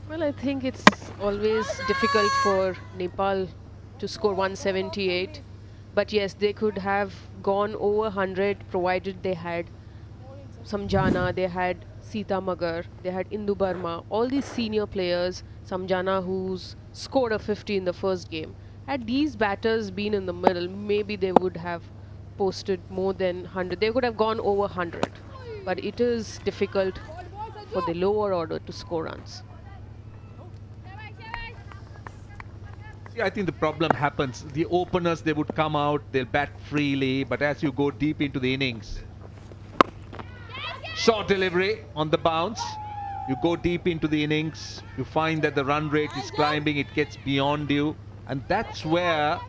Well, I think it's always difficult for Nepal to score 178. But yes, they could have gone over 100 provided they had Samjana, they had Sita Magar, they had Indu Burma, all these senior players, Samjana who's scored a 50 in the first game. Had these batters been in the middle, maybe they would have posted more than 100. They could have gone over 100. But it is difficult for the lower order to score runs. See, I think the problem happens. The openers, they would come out, they'll bat freely, but as you go deep into the innings, short delivery on the bounce, you go deep into the innings, you find that the run rate is climbing, it gets beyond you, and that's where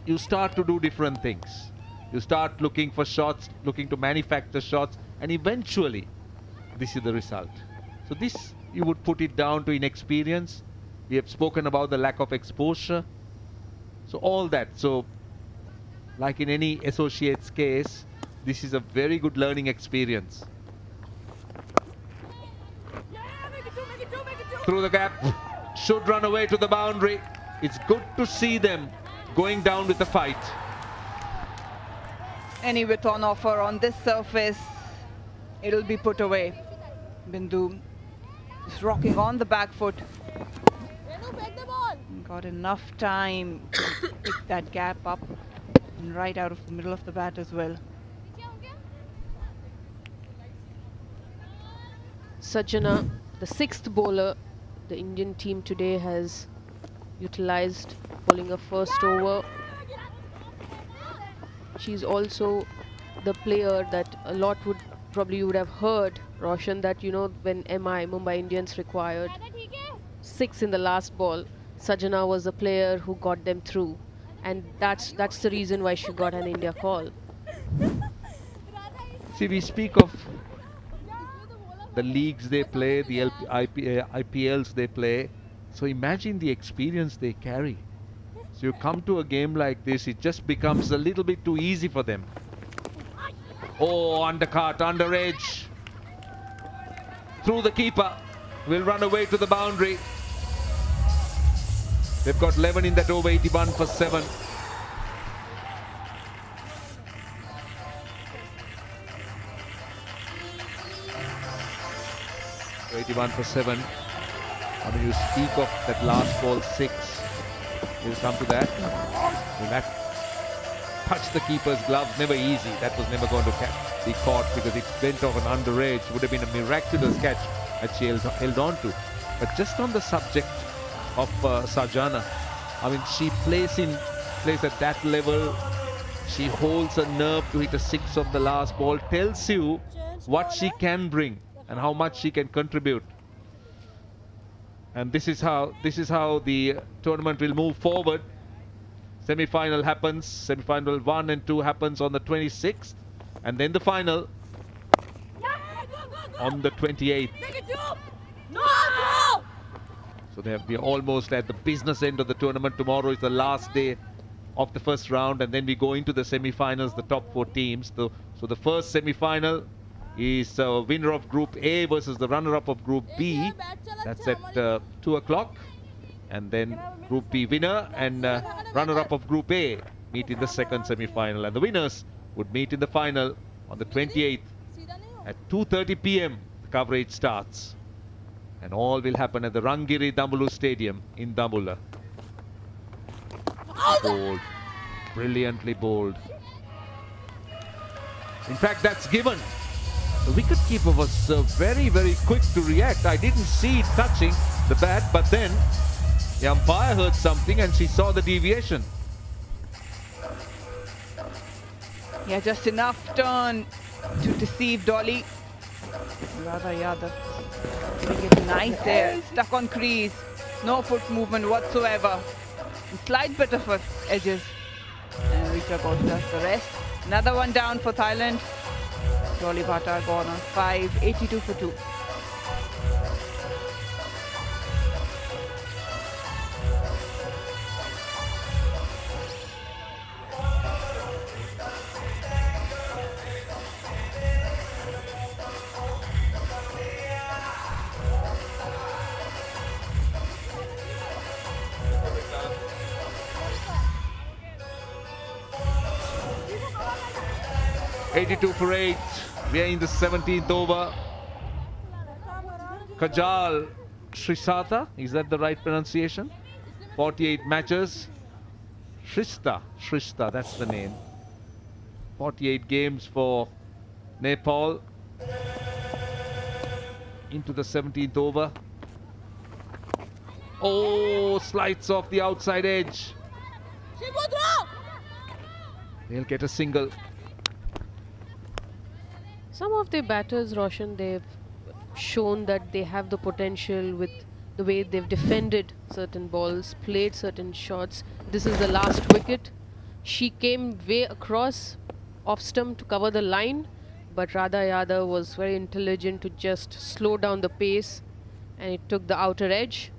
you start to do different things. You start looking for shots, looking to manufacture shots, and eventually this is the result. So this, you would put it down to inexperience. We have spoken about the lack of exposure. So all that. So like in any associate's case, this is a very good learning experience. Through the gap, should run away to the boundary. It's good to see them going down with the fight. Any width on offer on this surface, it'll be put away. Bindu is rocking on the back foot. Got enough time to pick that gap up and right out of the middle of the bat as well. Sajjana, the 6th bowler the Indian team today has utilized, bowling a first over. She's also the player that a lot would probably you would have heard, Roshan, that you know when Mumbai Indians required 6 in the last ball, Sajjana was the player who got them through, and that's the reason why she got an India call. See, we speak of the leagues they play, the IPLs they play. So imagine the experience they carry. So you come to a game like this, it just becomes a little bit too easy for them. Oh, undercut, under edge. Through the keeper. Will run away to the boundary. They've got 11 in that over, 81 for 7. So 81 for 7. I mean, you speak of that last ball 6. We'll come to that. And that touched the keeper's gloves. Never easy. That was never going to be caught because it went off an under edge. Would have been a miraculous catch that she held on to. But just on the subject of Sajana, I mean, she plays at that level. She holds a nerve to hit a 6 on the last ball. Tells you what she can bring and how much she can contribute. And this is how the tournament will move forward. Semi-final happens. Semi-final 1 and 2 happens on the 26th, and then the final on the 28th. So we're almost at the business end of the tournament. Tomorrow is the last day of the first round, and then we go into the semi-finals, the top 4 teams. So the first semi-final is winner of Group A versus the runner-up of Group B. That's at 2 o'clock. And then Group B winner and runner-up of Group A meet in the second semi-final. And the winners would meet in the final on the 28th at 2:30 p.m. The coverage starts. And all will happen at the Rangiri Dambulu Stadium in Dambula. Bold. Brilliantly bold. In fact, that's given. The wicketkeeper was very, very quick to react. I didn't see it touching the bat, but then the umpire heard something and she saw the deviation. Yeah, just enough turn to deceive Dolly. Radha Yadav doing it nice there. Stuck on crease. No foot movement whatsoever. A slight bit of edges. And Richa Ghosh does the rest. Another one down for Thailand. Dolly Bhatta gone on 5, 82 for 2. $82 for 8. We are in the 17th over. Kajal Shristha, is that the right pronunciation? 48 matches. Shristha, that's the name. 48 games for Nepal. Into the 17th over. Oh, slides off the outside edge. They'll get a single. Some of the batters, Roshan, they've shown that they have the potential with the way they've defended certain balls, played certain shots. This is the last wicket. She came way across off stump to cover the line, but Radha Yadav was very intelligent to just slow down the pace, and it took the outer edge.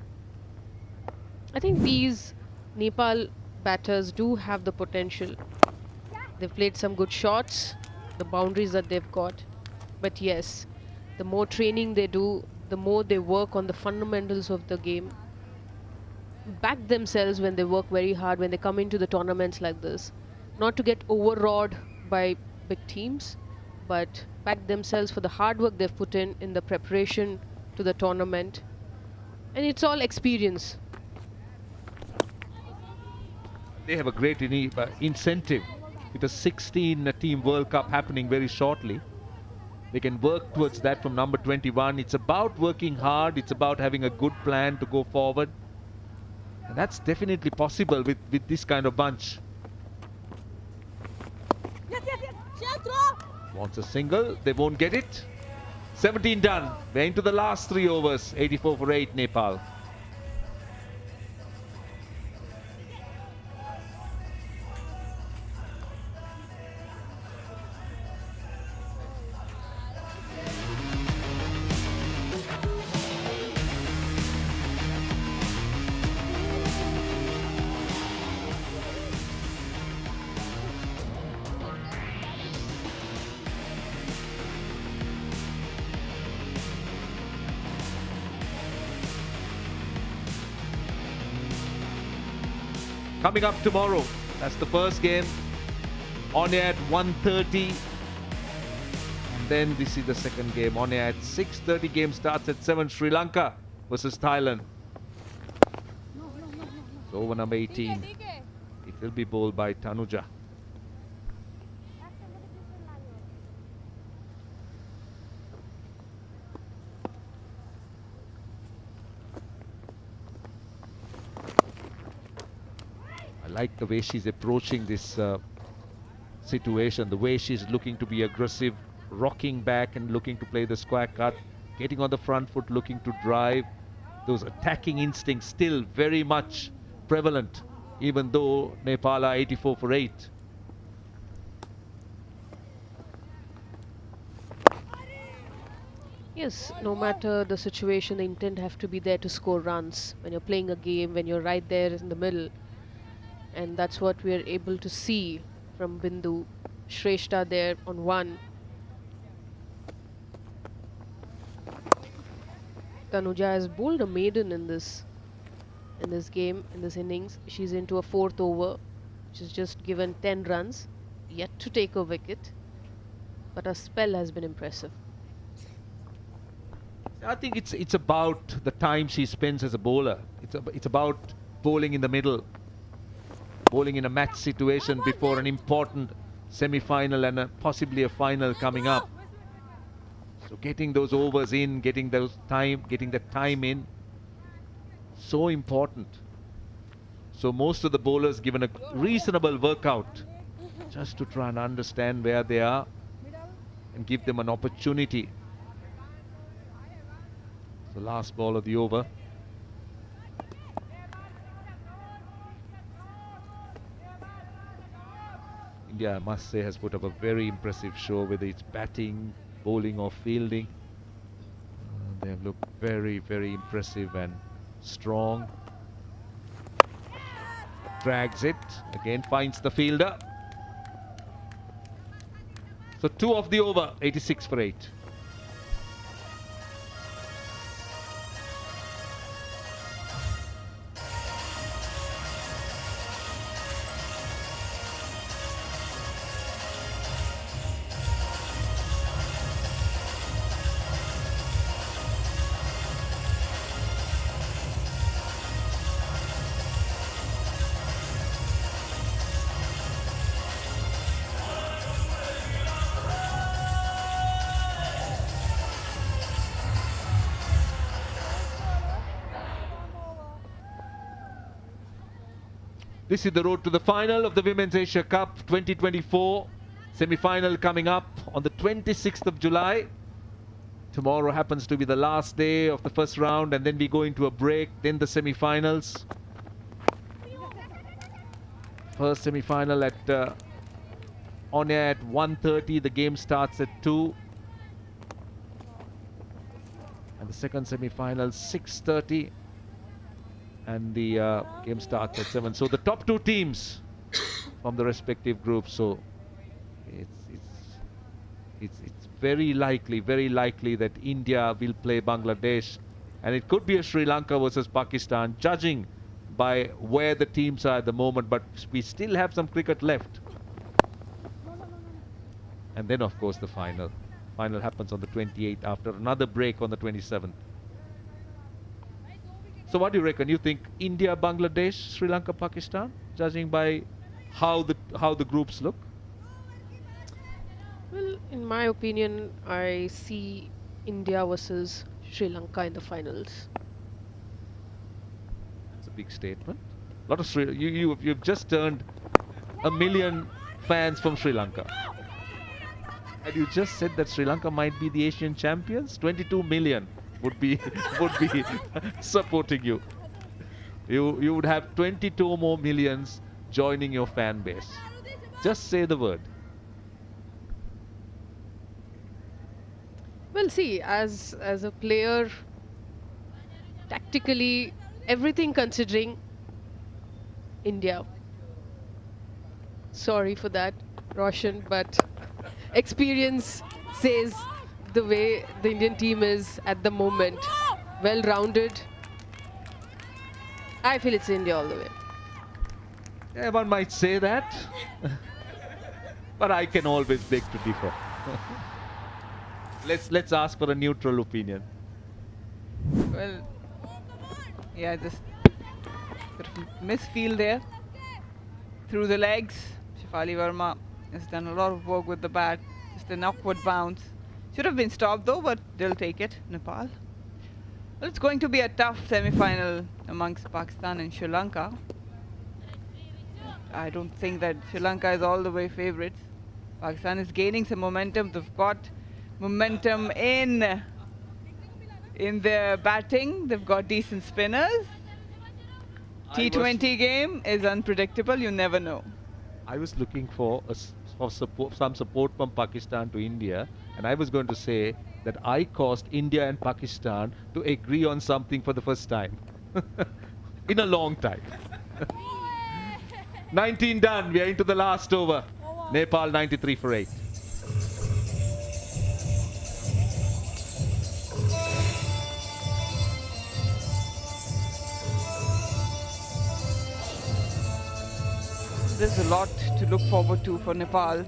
I think these Nepal batters do have the potential. They've played some good shots, the boundaries that they've got. But yes, the more training they do, the more they work on the fundamentals of the game. Back themselves when they work very hard, when they come into the tournaments like this. Not to get overawed by big teams, but back themselves for the hard work they've put in the preparation to the tournament. And it's all experience. They have a great incentive with a 16-team World Cup happening very shortly. They can work towards that from number 21. It's about working hard. It's about having a good plan to go forward. And that's definitely possible with this kind of bunch. Wants a single. They won't get it. 17 done. We're into the last 3 overs. 84 for 8, Nepal. coming up tomorrow. That's the first game. On air at 1:30. And then this is the second game. On air at 6:30. Game starts at 7. Sri Lanka versus Thailand. So over number 18. It will be bowled by Tanuja. I like the way she's approaching this situation, the way she's looking to be aggressive, rocking back and looking to play the square cut, getting on the front foot, looking to drive. Those attacking instincts still very much prevalent, even though Nepal are 84 for 8. Yes, no matter the situation, the intent have to be there to score runs when you're playing a game, when you're right there in the middle. And that's what we're able to see from Bindu. Shrestha there on 1. Tanuja has bowled a maiden in this game, in this innings. She's into a 4th over. She's just given 10 runs, yet to take a wicket. But her spell has been impressive. I think it's about the time she spends as a bowler. It's about bowling in the middle, bowling in a match situation before an important semi-final and possibly a final coming up. So getting those overs in, getting the time in, so important. So most of the bowlers given a reasonable workout just to try and understand where they are and give them an opportunity. The last ball of the over. India, I must say, has put up a very impressive show, whether it's batting, bowling or fielding. They have looked very, very impressive and strong. Drags it, again finds the fielder. So 2 of the over, 86 for 8. This is the road to the final of the Women's Asia Cup 2024. Semi-final coming up on the 26th of July. Tomorrow happens to be the last day of the first round, and then we go into a break, then the semi-finals. First semi-final at on air at 1:30. The game starts at 2. And the second semi-final 6:30. And the game starts at 7. So the top 2 teams from the respective groups. So it's very likely that India will play Bangladesh, and it could be a Sri Lanka versus Pakistan, judging by where the teams are at the moment. But we still have some cricket left. And then, of course, the final. Final happens on the 28th after another break on the 27th. So what do you reckon? You think India, Bangladesh, Sri Lanka, Pakistan, judging by how the groups look? Well, in my opinion, I see India versus Sri Lanka in the finals. That's a big statement. A lot of you've just turned 1 million fans from Sri Lanka. And you just said that Sri Lanka might be the Asian champions. 22 million would be supporting you. You would have 22 more millions joining your fan base. Just say the word. Well, see, as a player, tactically, everything considering, India. Sorry for that, Roshan, but experience says the way the Indian team is at the moment, well-rounded. I feel it's India all the way. Yeah, one might say that. But I can always beg to differ. Let's ask for a neutral opinion. Well, yeah, just sort of misfield there. Through the legs. Shefali Verma has done a lot of work with the bat. Just an awkward bounce. Should have been stopped though, but they'll take it, Nepal. Well, it's going to be a tough semi-final amongst Pakistan and Sri Lanka. I don't think that Sri Lanka is all the way favourites. Pakistan is gaining some momentum. They've got momentum in their batting. They've got decent spinners. T20 game is unpredictable. You never know. I was looking for some support from Pakistan to India, and I was going to say that I caused India and Pakistan to agree on something for the first time in a long time. 19 done. We are into the last over. Nepal 93 for 8. There's a lot to look forward to for Nepal.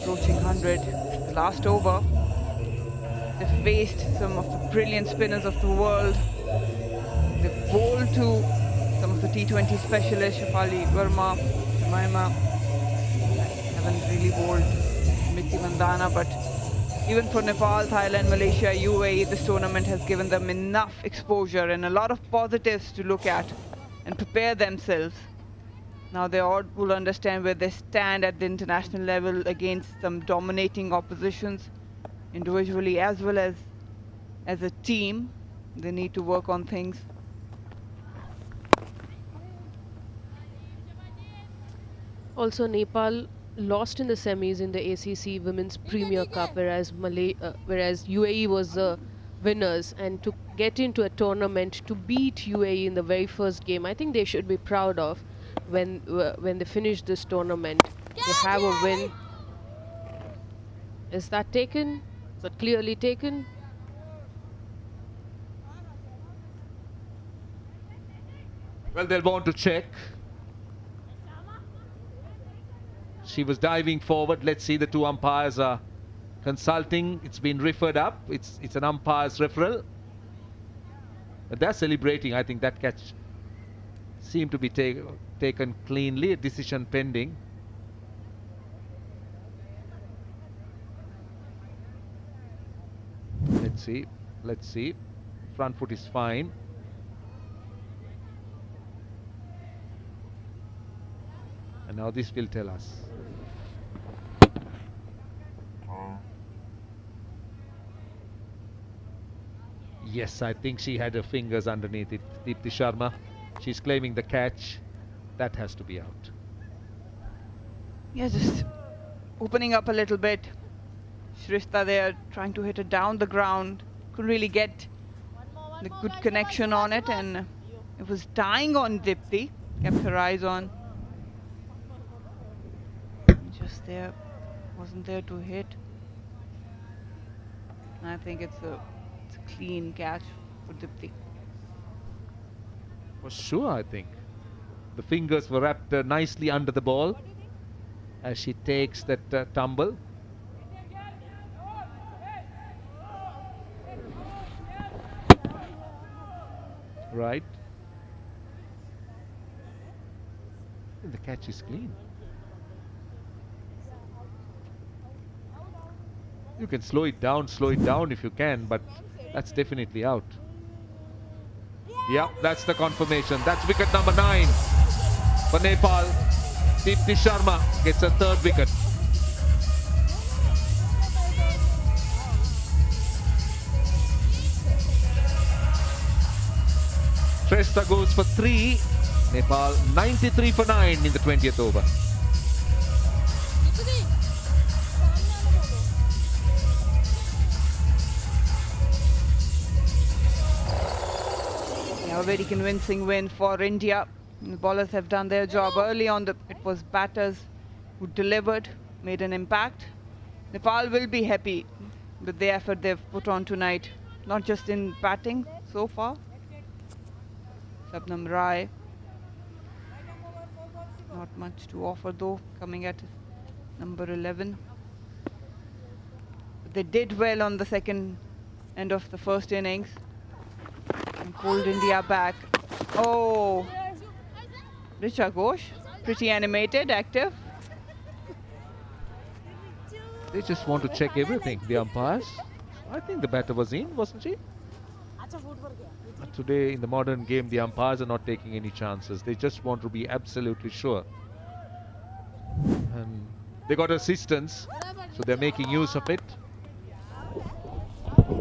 Approaching 100, the last over. They've faced some of the brilliant spinners of the world. They've bowled to some of the T20 specialists, Shefali Verma, Jemima. Haven't really bowled Smriti Mandhana, but even for Nepal, Thailand, Malaysia, UAE, this tournament has given them enough exposure and a lot of positives to look at and prepare themselves. Now they all will understand where they stand at the international level against some dominating oppositions, individually as well as a team. They need to work on things. Also, Nepal lost in the semis in the ACC Women's Premier Cup, whereas UAE was the winners, and to get into a tournament to beat UAE in the very first game, I think they should be proud of when they finish this tournament. They have a win. Is that taken? Is that clearly taken? Well, they'll want to check. She was diving forward. Let's see, the two umpires are consulting. It's been referred up. It's an umpire's referral. But they're celebrating. I think that catch seemed to be taken cleanly. A decision pending. Let's see. Let's see. Front foot is fine. And now this will tell us. Yes, I think she had her fingers underneath it. Deepti Sharma. She's claiming the catch. That has to be out. Yeah, just opening up a little bit. Shrista there trying to hit it down the ground. Couldn't really get the good connection on it, and it was dying on Deepti. Kept her eyes on. Just there. Wasn't there to hit. I think it's a clean catch for Deepti. For sure, I think. The fingers were wrapped nicely under the ball as she takes that tumble. Right. The catch is clean. You can slow it down if you can, but that's definitely out. Yeah, that's the confirmation. That's wicket number 9 for Nepal. Deepti Sharma gets a third wicket. Shrestha goes for 3. Nepal 93 for 9 in the 20th over. A very convincing win for India. The bowlers have done their job early on. It was batters who delivered, made an impact. Nepal will be happy with the effort they've put on tonight, not just in batting so far. Shabnam Rai Not much to offer though, coming at number 11. They did well on the second end of the first innings and pulled India back. Oh, Richa Ghosh, pretty animated, active. They just want to check everything, the umpires. I think the batter was in, wasn't she? But today in the modern game, the umpires are not taking any chances. They just want to be absolutely sure. And they got assistance, so they're making use of it.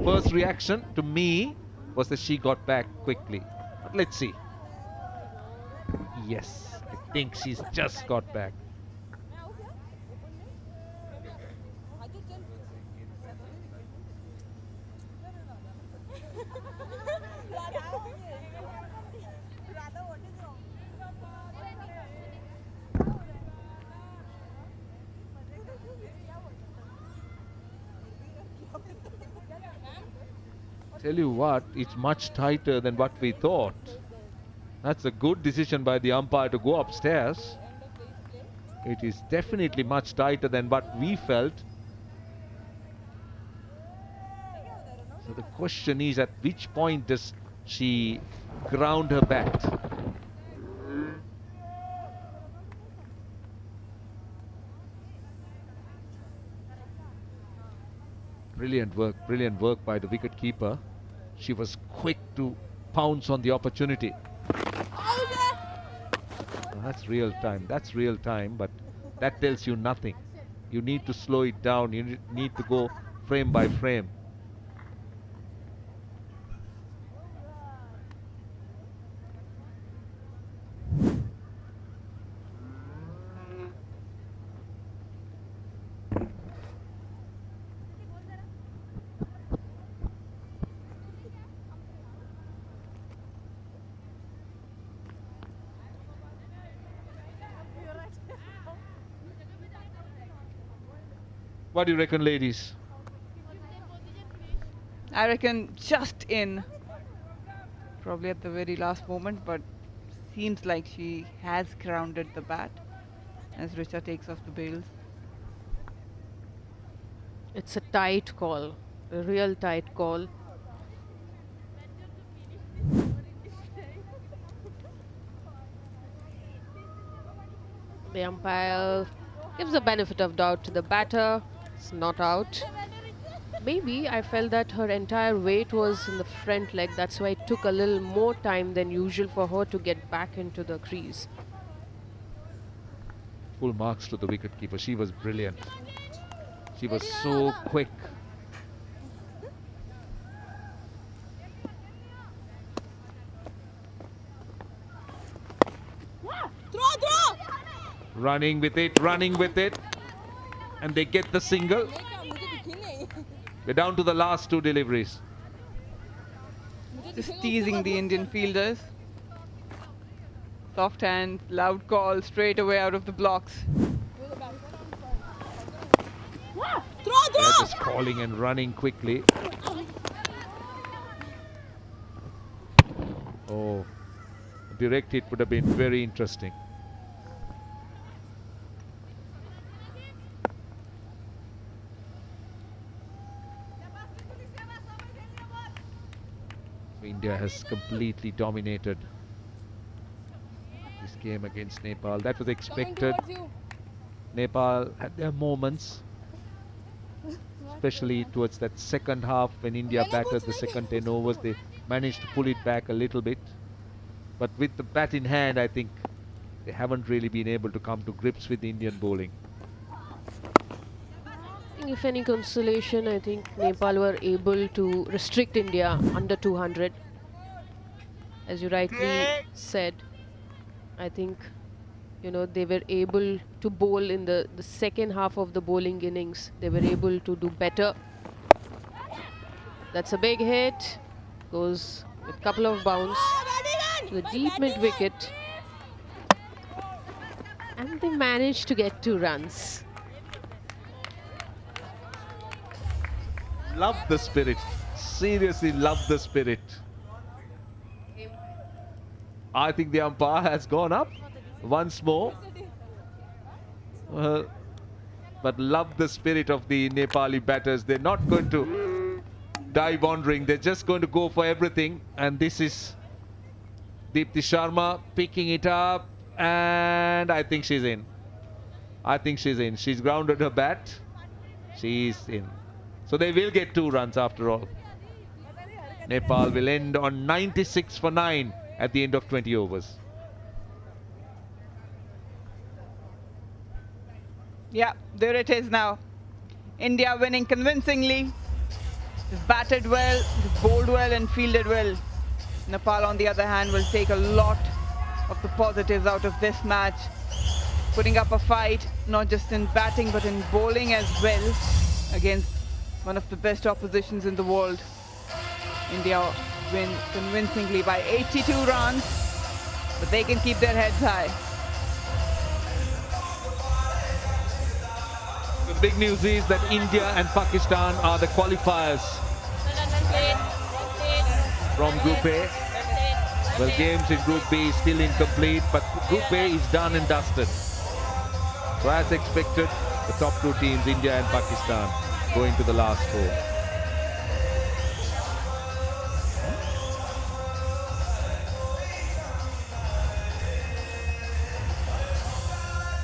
First reaction to me was that she got back quickly. But let's see. Yes, I think she's just got back. Tell you what, it's much tighter than what we thought. That's a good decision by the umpire to go upstairs. It is definitely much tighter than what we felt. So the question is, at which point does she ground her bat? Brilliant work by the wicket keeper. She was quick to pounce on the opportunity. That's real time, but that tells you nothing. You need to slow it down, you need to go frame by frame. What do you reckon, ladies? I reckon just in. Probably at the very last moment, but seems like she has grounded the bat as Richa takes off the bails. It's a tight call, a real tight call. The umpire gives the benefit of doubt to the batter. It's not out. Maybe I felt that her entire weight was in the front leg. That's why it took a little more time than usual for her to get back into the crease. Full marks to the wicketkeeper. She was brilliant. She was so quick. Running with it. And they get the single. We're down to the last two deliveries. Just teasing the Indian fielders. Soft hand, loud call, straight away out of the blocks. They're just calling and running quickly. Oh, direct hit would have been very interesting. India has completely dominated this game against Nepal. That was expected. Nepal had their moments, especially towards that second half when India batted the second 10 overs. They managed to pull it back a little bit. But with the bat in hand, I think they haven't really been able to come to grips with the Indian bowling. If any consolation, I think Nepal were able to restrict India under 200. As you rightly said, I think, they were able to bowl in the second half of the bowling innings. They were able to do better. That's a big hit. Goes with a couple of bounce to the deep mid wicket. And they managed to get 2 runs. Love the spirit. Seriously love the spirit. I think the umpire has gone up once more. Well, but love the spirit of the Nepali batters. They're not going to die wandering. They're just going to go for everything. And this is Deepti Sharma picking it up. And I think she's in. I think she's in. She's grounded her bat. She's in. So they will get 2 runs after all. Nepal will end on 96 for 9 at the end of 20 overs. Yeah, there it is now. India winning convincingly. They've batted well, they've bowled well and fielded well. Nepal, on the other hand, will take a lot of the positives out of this match. Putting up a fight, not just in batting but in bowling as well, against one of the best oppositions in the world. India win convincingly by 82 runs, but they can keep their heads high. The big news is that India and Pakistan are the qualifiers from Group A. Well, games in Group B is still incomplete, but Group A is done and dusted. So as expected, the top 2 teams, India and Pakistan, going to the last 4.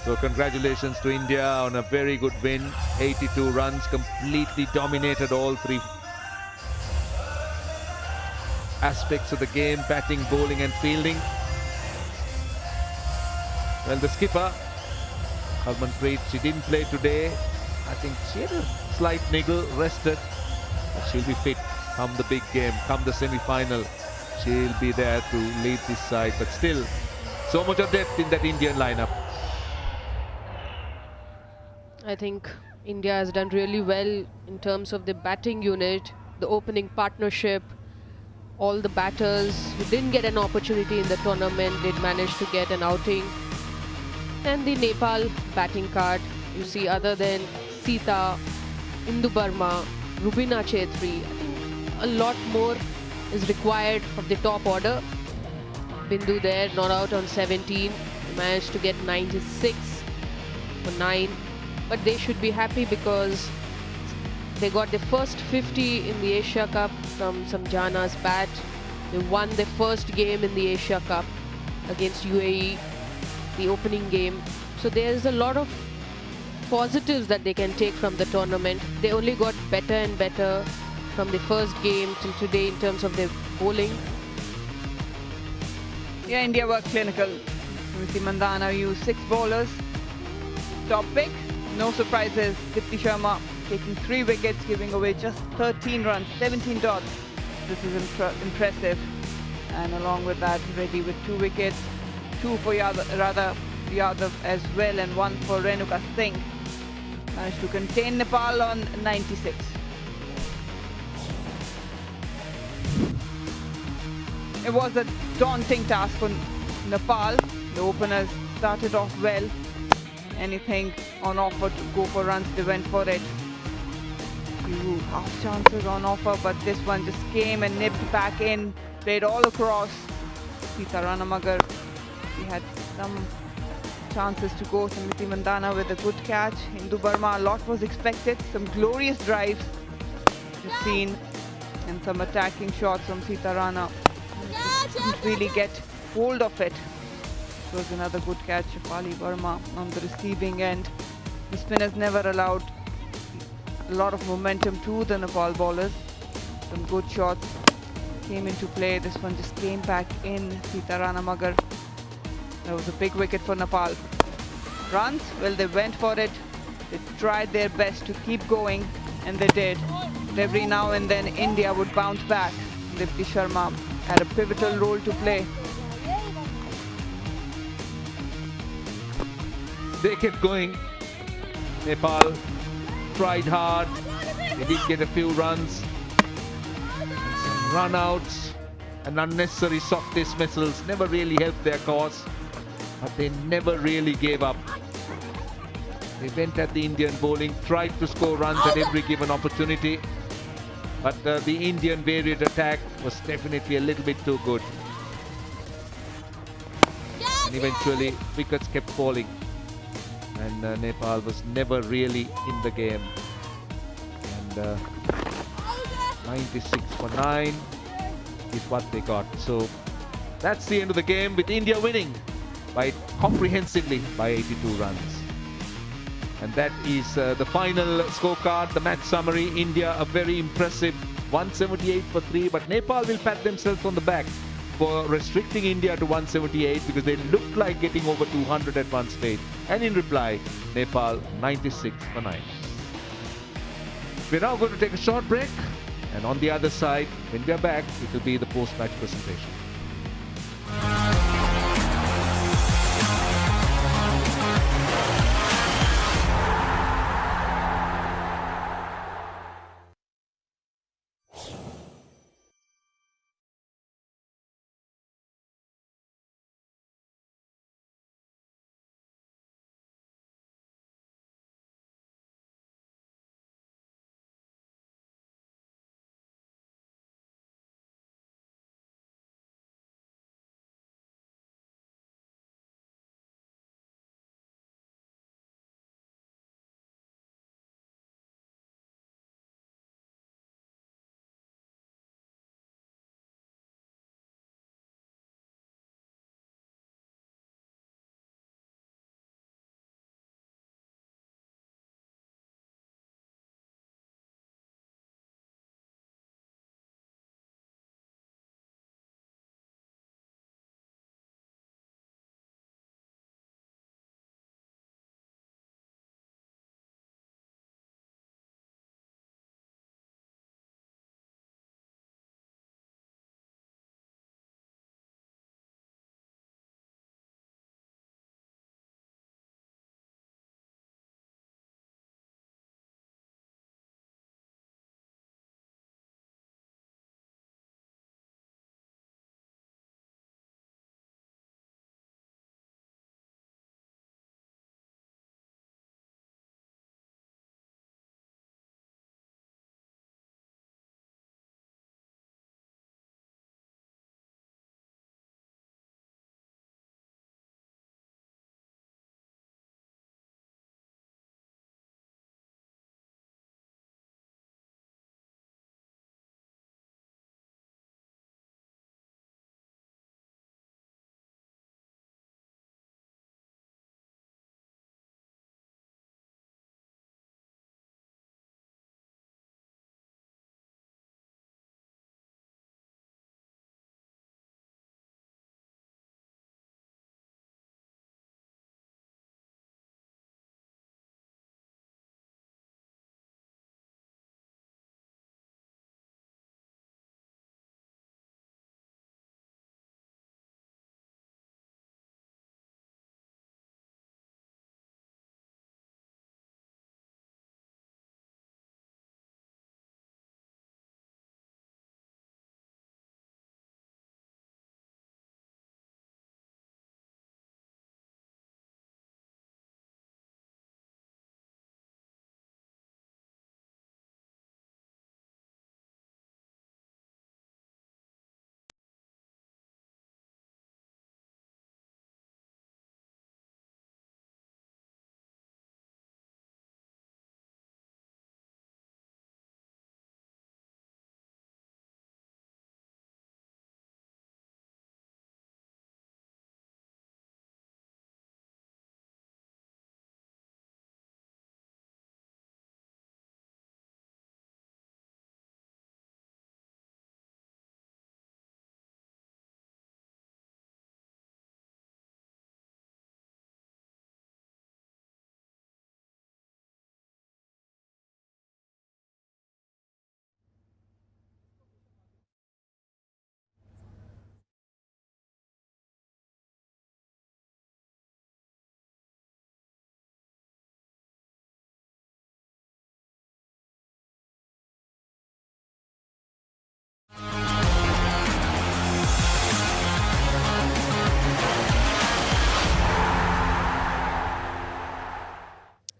So congratulations to India on a very good win. 82 runs, completely dominated all 3 aspects of the game, batting, bowling and fielding. Well, the skipper, Harmanpreet, she didn't play today. I think she had a slight niggle, rested, but she'll be fit come the big game, come the semi-final. She'll be there to lead this side, but still, so much of depth in that Indian lineup. I think India has done really well in terms of the batting unit, the opening partnership. All the batters who didn't get an opportunity in the tournament did manage to get an outing. And the Nepal batting card, you see, other than Sita, Indu Burma, Rubina Chetri, I think a lot more is required of the top order. Bindu there, not out on 17, managed to get 96 for 9. But they should be happy because they got the first 50 in the Asia Cup from Samjana's bat. They won their first game in the Asia Cup against UAE, the opening game. So there's a lot of positives that they can take from the tournament. They only got better and better from the first game till today in terms of their bowling. Yeah, India were clinical. Smriti Mandhana used 6 bowlers. Top pick, no surprises. Deepti Sharma taking 3 wickets, giving away just 13 runs, 17 dots. This is impressive. And along with that, Reddy with 2 wickets, 2 for Yadav as well, and 1 for Renuka Singh. Managed to contain Nepal on 96. It was a daunting task for Nepal. The openers started off well. Anything on offer to go for runs, they went for it. Few half chances on offer, but this one just came and nipped back in, played all across. Sita Ranamagar, she had some chances to go. Smriti Mandhana with a good catch. Indu Burma, a lot was expected. Some glorious drives we've seen, and some attacking shots from Sita Rana. Didn't really get hold of it. It was another good catch. Shefali Verma on the receiving end. The spinners never allowed a lot of momentum to the Nepal bowlers. Some good shots came into play. This one just came back in. Sita Ranamagar. That was a big wicket for Nepal. Runs, well, they went for it. They tried their best to keep going, and they did. But every now and then, India would bounce back. Deepti Sharma had a pivotal role to play. They kept going. Nepal tried hard. They did get a few runs. And some run-outs and unnecessary soft dismissals never really helped their cause. But they never really gave up. They went at the Indian bowling, tried to score runs at every given opportunity. But the Indian varied attack was definitely a little bit too good. And eventually, wickets kept falling. and Nepal was never really in the game. And 96 for 9 is what they got. So that's the end of the game, with India winning by comprehensively by 82 runs. And that is the final scorecard, the match summary. India a very impressive 178 for 3, but Nepal will pat themselves on the back for restricting India to 178 because they looked like getting over 200 at one stage. And in reply, Nepal 96 for 9. We're now going to take a short break, and on the other side, when we are back, it will be the post-match presentation.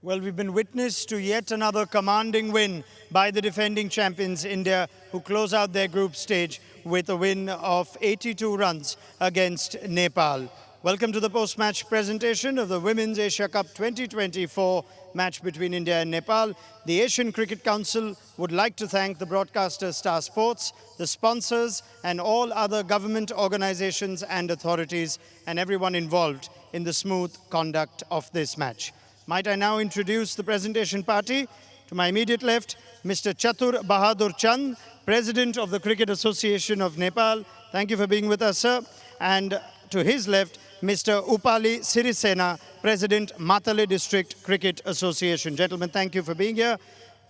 Well, we've been witness to yet another commanding win by the defending champions India, who close out their group stage with a win of 82 runs against Nepal. Welcome to the post-match presentation of the Women's Asia Cup 2024 match between India and Nepal. The Asian Cricket Council would like to thank the broadcaster Star Sports, the sponsors and all other government organizations and authorities and everyone involved in the smooth conduct of this match. Might I now introduce the presentation party? To my immediate left, Mr. Chatur Bahadur Chand, President of the Cricket Association of Nepal. Thank you for being with us, sir. And to his left, Mr. Upali Sirisena, President, Matale District Cricket Association. Gentlemen, thank you for being here.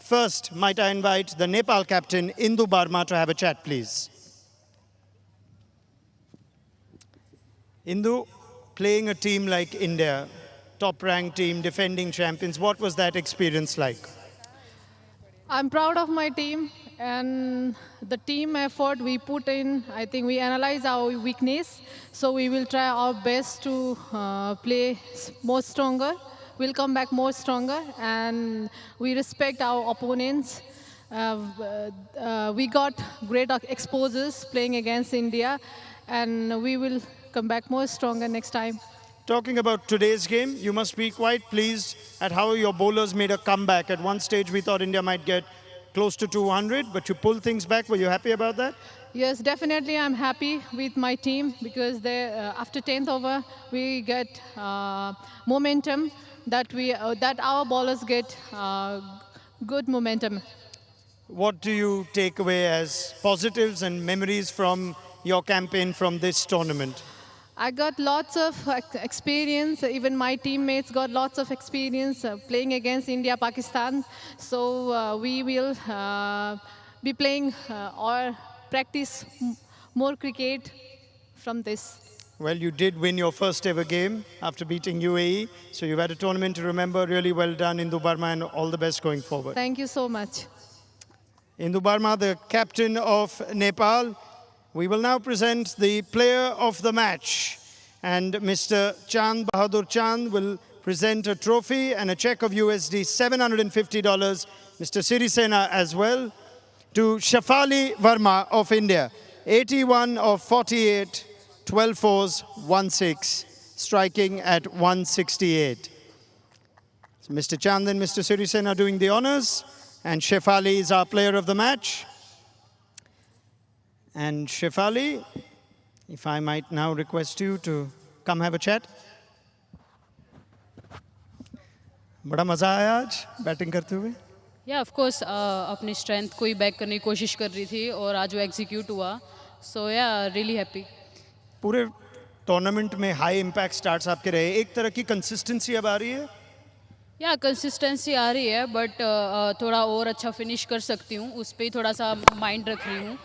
First, might I invite the Nepal captain, Indu Barma, to have a chat, please. Indu, playing a team like India, top-ranked team, defending champions, what was that experience like? I'm proud of my team and the team effort we put in. I think we analyze our weakness, so we will try our best to play more stronger. We'll come back more stronger, and we respect our opponents. We got great exposures playing against India, and we will come back more stronger next time. Talking about today's game, you must be quite pleased at how your bowlers made a comeback. At one stage, we thought India might get close to 200, but you pulled things back. Were you happy about that? Yes, definitely. I'm happy with my team because after 10th over, we get momentum that our bowlers get good momentum. What do you take away as positives and memories from your campaign from this tournament? I got lots of experience. Even my teammates got lots of experience playing against India, Pakistan. So we will be playing or practice more cricket from this. Well, you did win your first ever game after beating UAE. So you've had a tournament to remember. Really well done, Indu Barma, and all the best going forward. Thank you so much. Indu Barma, the captain of Nepal. We will now present the player of the match, and Mr. Chand Bahadur Chand will present a trophy and a check of USD $750, Mr. Sirisena as well, to Shefali Verma of India, 81 of 48, 12 fours, 16, striking at 168. So Mr. Chand and Mr. Sirisena doing the honors, and Shefali is our player of the match. And Shefali, if I might now request you to come have a chat. बड़ा मजा आया आज batting करते हुए? Yeah, of course, अपनी strength को ही back करने की कोशिश कर रही थी और आज वो execute हुआ. So yeah, really happy. पूरे टूर्नामेंट में हाई इम्पैक्ट स्टार्ट्स आपके रहे, एक तरह की कंसिस्टेंसी अब आ रही है? या कंसिस्टेंसी आ रही है, बट थोड़ा और अच्छा फिनिश कर सकती हूँ, उस पर ही थोड़ा सा माइंड रख रही हूँ.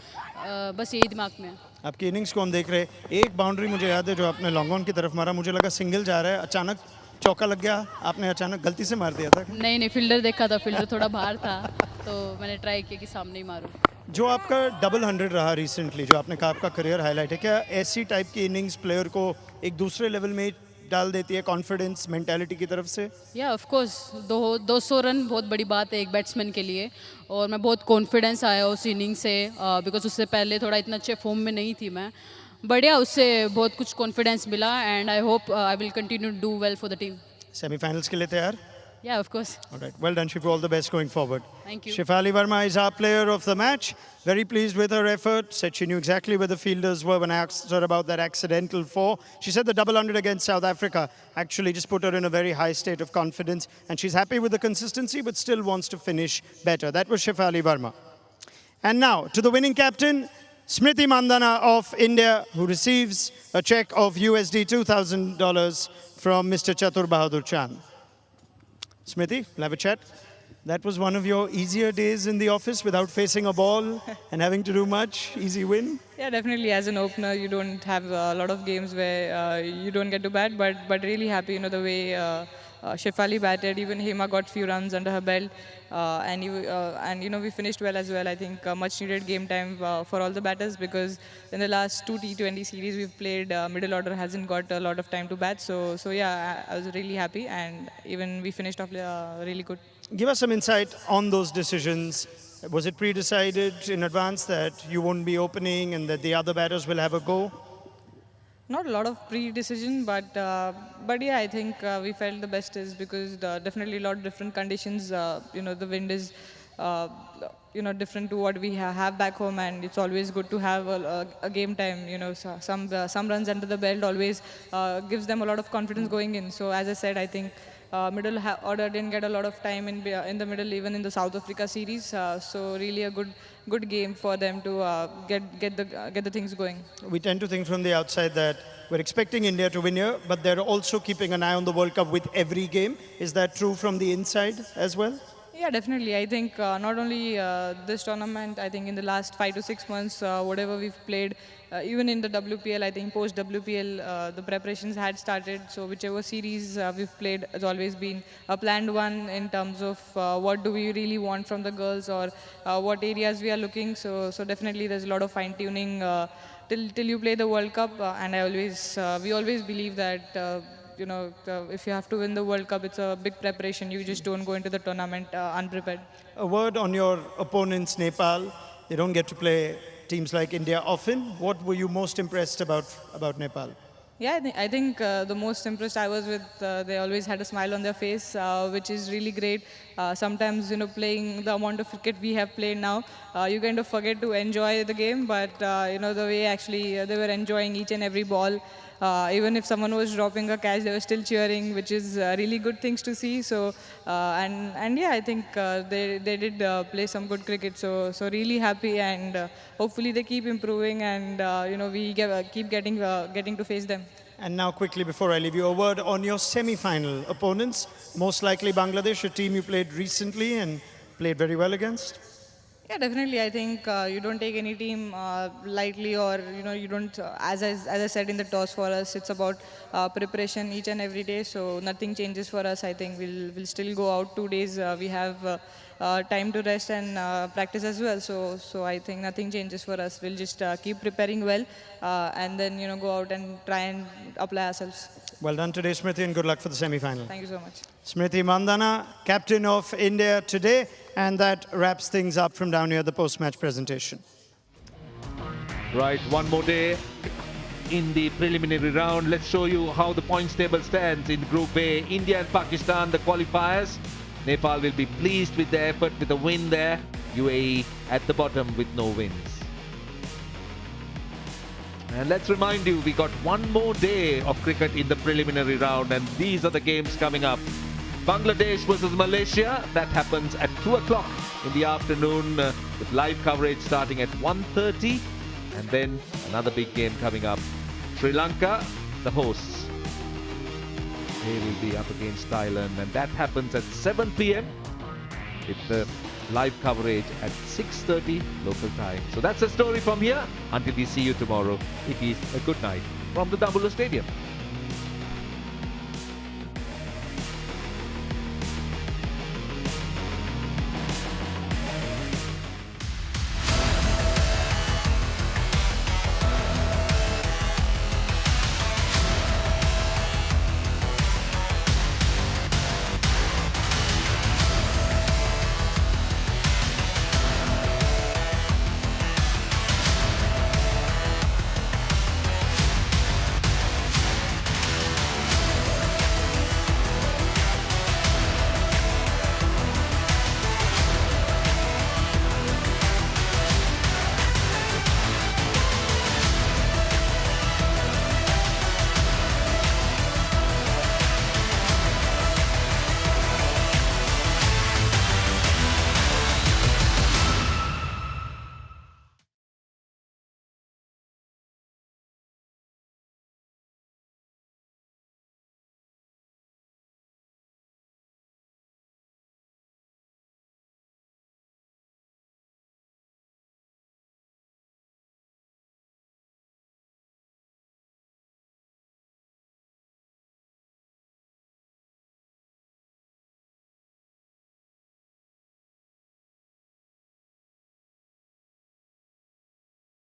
बस यही दिमाग में है. आपकी इनिंग्स को हम देख रहे हैं. एक बाउंड्री मुझे याद है जो आपने लॉन्ग ऑन की तरफ मारा, मुझे लगा सिंगल जा रहा है, अचानक चौका लग गया, आपने अचानक गलती से मार दिया था? नहीं, फील्डर देखा था, फील्डर थोड़ा बाहर था, तो मैंने ट्राई किया कि सामने ही मारूं. जो आपका डबल 100 रहा रिसेंटली, जो आपने कहा आपका करियर हाईलाइट है, क्या ऐसी टाइप की इनिंग्स प्लेयर को एक दूसरे लेवल में डाल देती है कॉन्फिडेंस मेंटालिटी की तरफ से? या ऑफ कोर्स 200 रन बहुत बड़ी बात है एक बैट्समैन के लिए, और मैं बहुत कॉन्फिडेंस आया उस इनिंग से, बिकॉज उससे पहले थोड़ा इतना अच्छे फॉर्म में नहीं थी मैं. बढ़िया, उससे बहुत कुछ कॉन्फिडेंस मिला, and I hope I will continue to do well for the team. Semifinals के लिए तैयार? Yeah, of course. All right. Well done, Shifu. All the best going forward. Thank you. Shefali Verma is our player of the match. Very pleased with her effort. Said she knew exactly where the fielders were when I asked her about that accidental four. She said the double 100 against South Africa actually just put her in a very high state of confidence. And she's happy with the consistency, but still wants to finish better. That was Shefali Verma. And now to the winning captain, Smriti Mandhana of India, who receives a check of USD $2,000 from Mr. Chatur Bahadur Chand. Smriti, we'll have a chat. That was one of your easier days in the office without facing a ball and having to do much. Easy win? Yeah, definitely. As an opener, you don't have a lot of games where you don't get to bat, but really happy, the way Shefali batted. Even Hema got few runs under her belt, and we finished well as well. I think much needed game time for all the batters, because in the last 2 T20 series we've played, middle order hasn't got a lot of time to bat. So yeah, I was really happy, and even we finished off really good. Give us some insight on those decisions. Was it pre-decided in advance that you won't be opening and that the other batters will have a go? Not a lot of pre-decision, but yeah, I think we felt the best is because definitely a lot of different conditions. The wind is different to what we have back home, and it's always good to have a game time. Some runs under the belt always gives them a lot of confidence going in. So as I said, I think middle order didn't get a lot of time in the middle, even in the South Africa series. So really a good game for them to get the things going. We tend to think from the outside that we're expecting India to win here, but they're also keeping an eye on the World Cup with every game. Is that true from the inside as well? Yeah, definitely. I think not only this tournament, I think in the last 5 to 6 months, whatever we've played, even in the WPL, I think post-WPL, the preparations had started. So whichever series we've played has always been a planned one in terms of what do we really want from the girls or what areas we are looking. So definitely there's a lot of fine-tuning till you play the World Cup. And we always believe that if you have to win the World Cup, it's a big preparation. You just don't go into the tournament unprepared. A word on your opponents, Nepal. They don't get to play teams like India often. What were you most impressed about Nepal? Yeah, I think the most impressed I was with, they always had a smile on their face, which is really great. Sometimes, playing the amount of cricket we have played now, you kind of forget to enjoy the game, but, the way actually they were enjoying each and every ball. Even if someone was dropping a catch, they were still cheering, which is really good things to see. So, and yeah, I think they did play some good cricket. So really happy, and hopefully they keep improving, and we keep getting to face them. And now quickly, before I leave you, a word on your semi-final opponents. Most likely Bangladesh, a team you played recently and played very well against. Yeah, definitely. I think you don't take any team lightly, or you don't. As I said in the toss, for us, it's about preparation each and every day. So nothing changes for us. I think we'll still go out 2 days. We have time to rest and practice as well. So I think nothing changes for us. We'll just keep preparing well, and then go out and try and apply ourselves. Well done today, Smriti, and good luck for the semi-final. Thank you so much. Smriti Mandhana, captain of India today, and that wraps things up from down here at the post-match presentation. Right, one more day in the preliminary round. Let's show you how the points table stands in Group A. India and Pakistan, the qualifiers. Nepal will be pleased with their effort with a win there. UAE at the bottom with no wins. And let's remind you, we got one more day of cricket in the preliminary round, and these are the games coming up. Bangladesh versus Malaysia, that happens at 2 o'clock in the afternoon with live coverage starting at 1:30. And then another big game coming up. Sri Lanka, the hosts. They will be up against Thailand, and that happens at 7 p.m. with the live coverage at 6:30 local time. So that's the story from here. Until we see you tomorrow, it is a good night from the Dambula Stadium.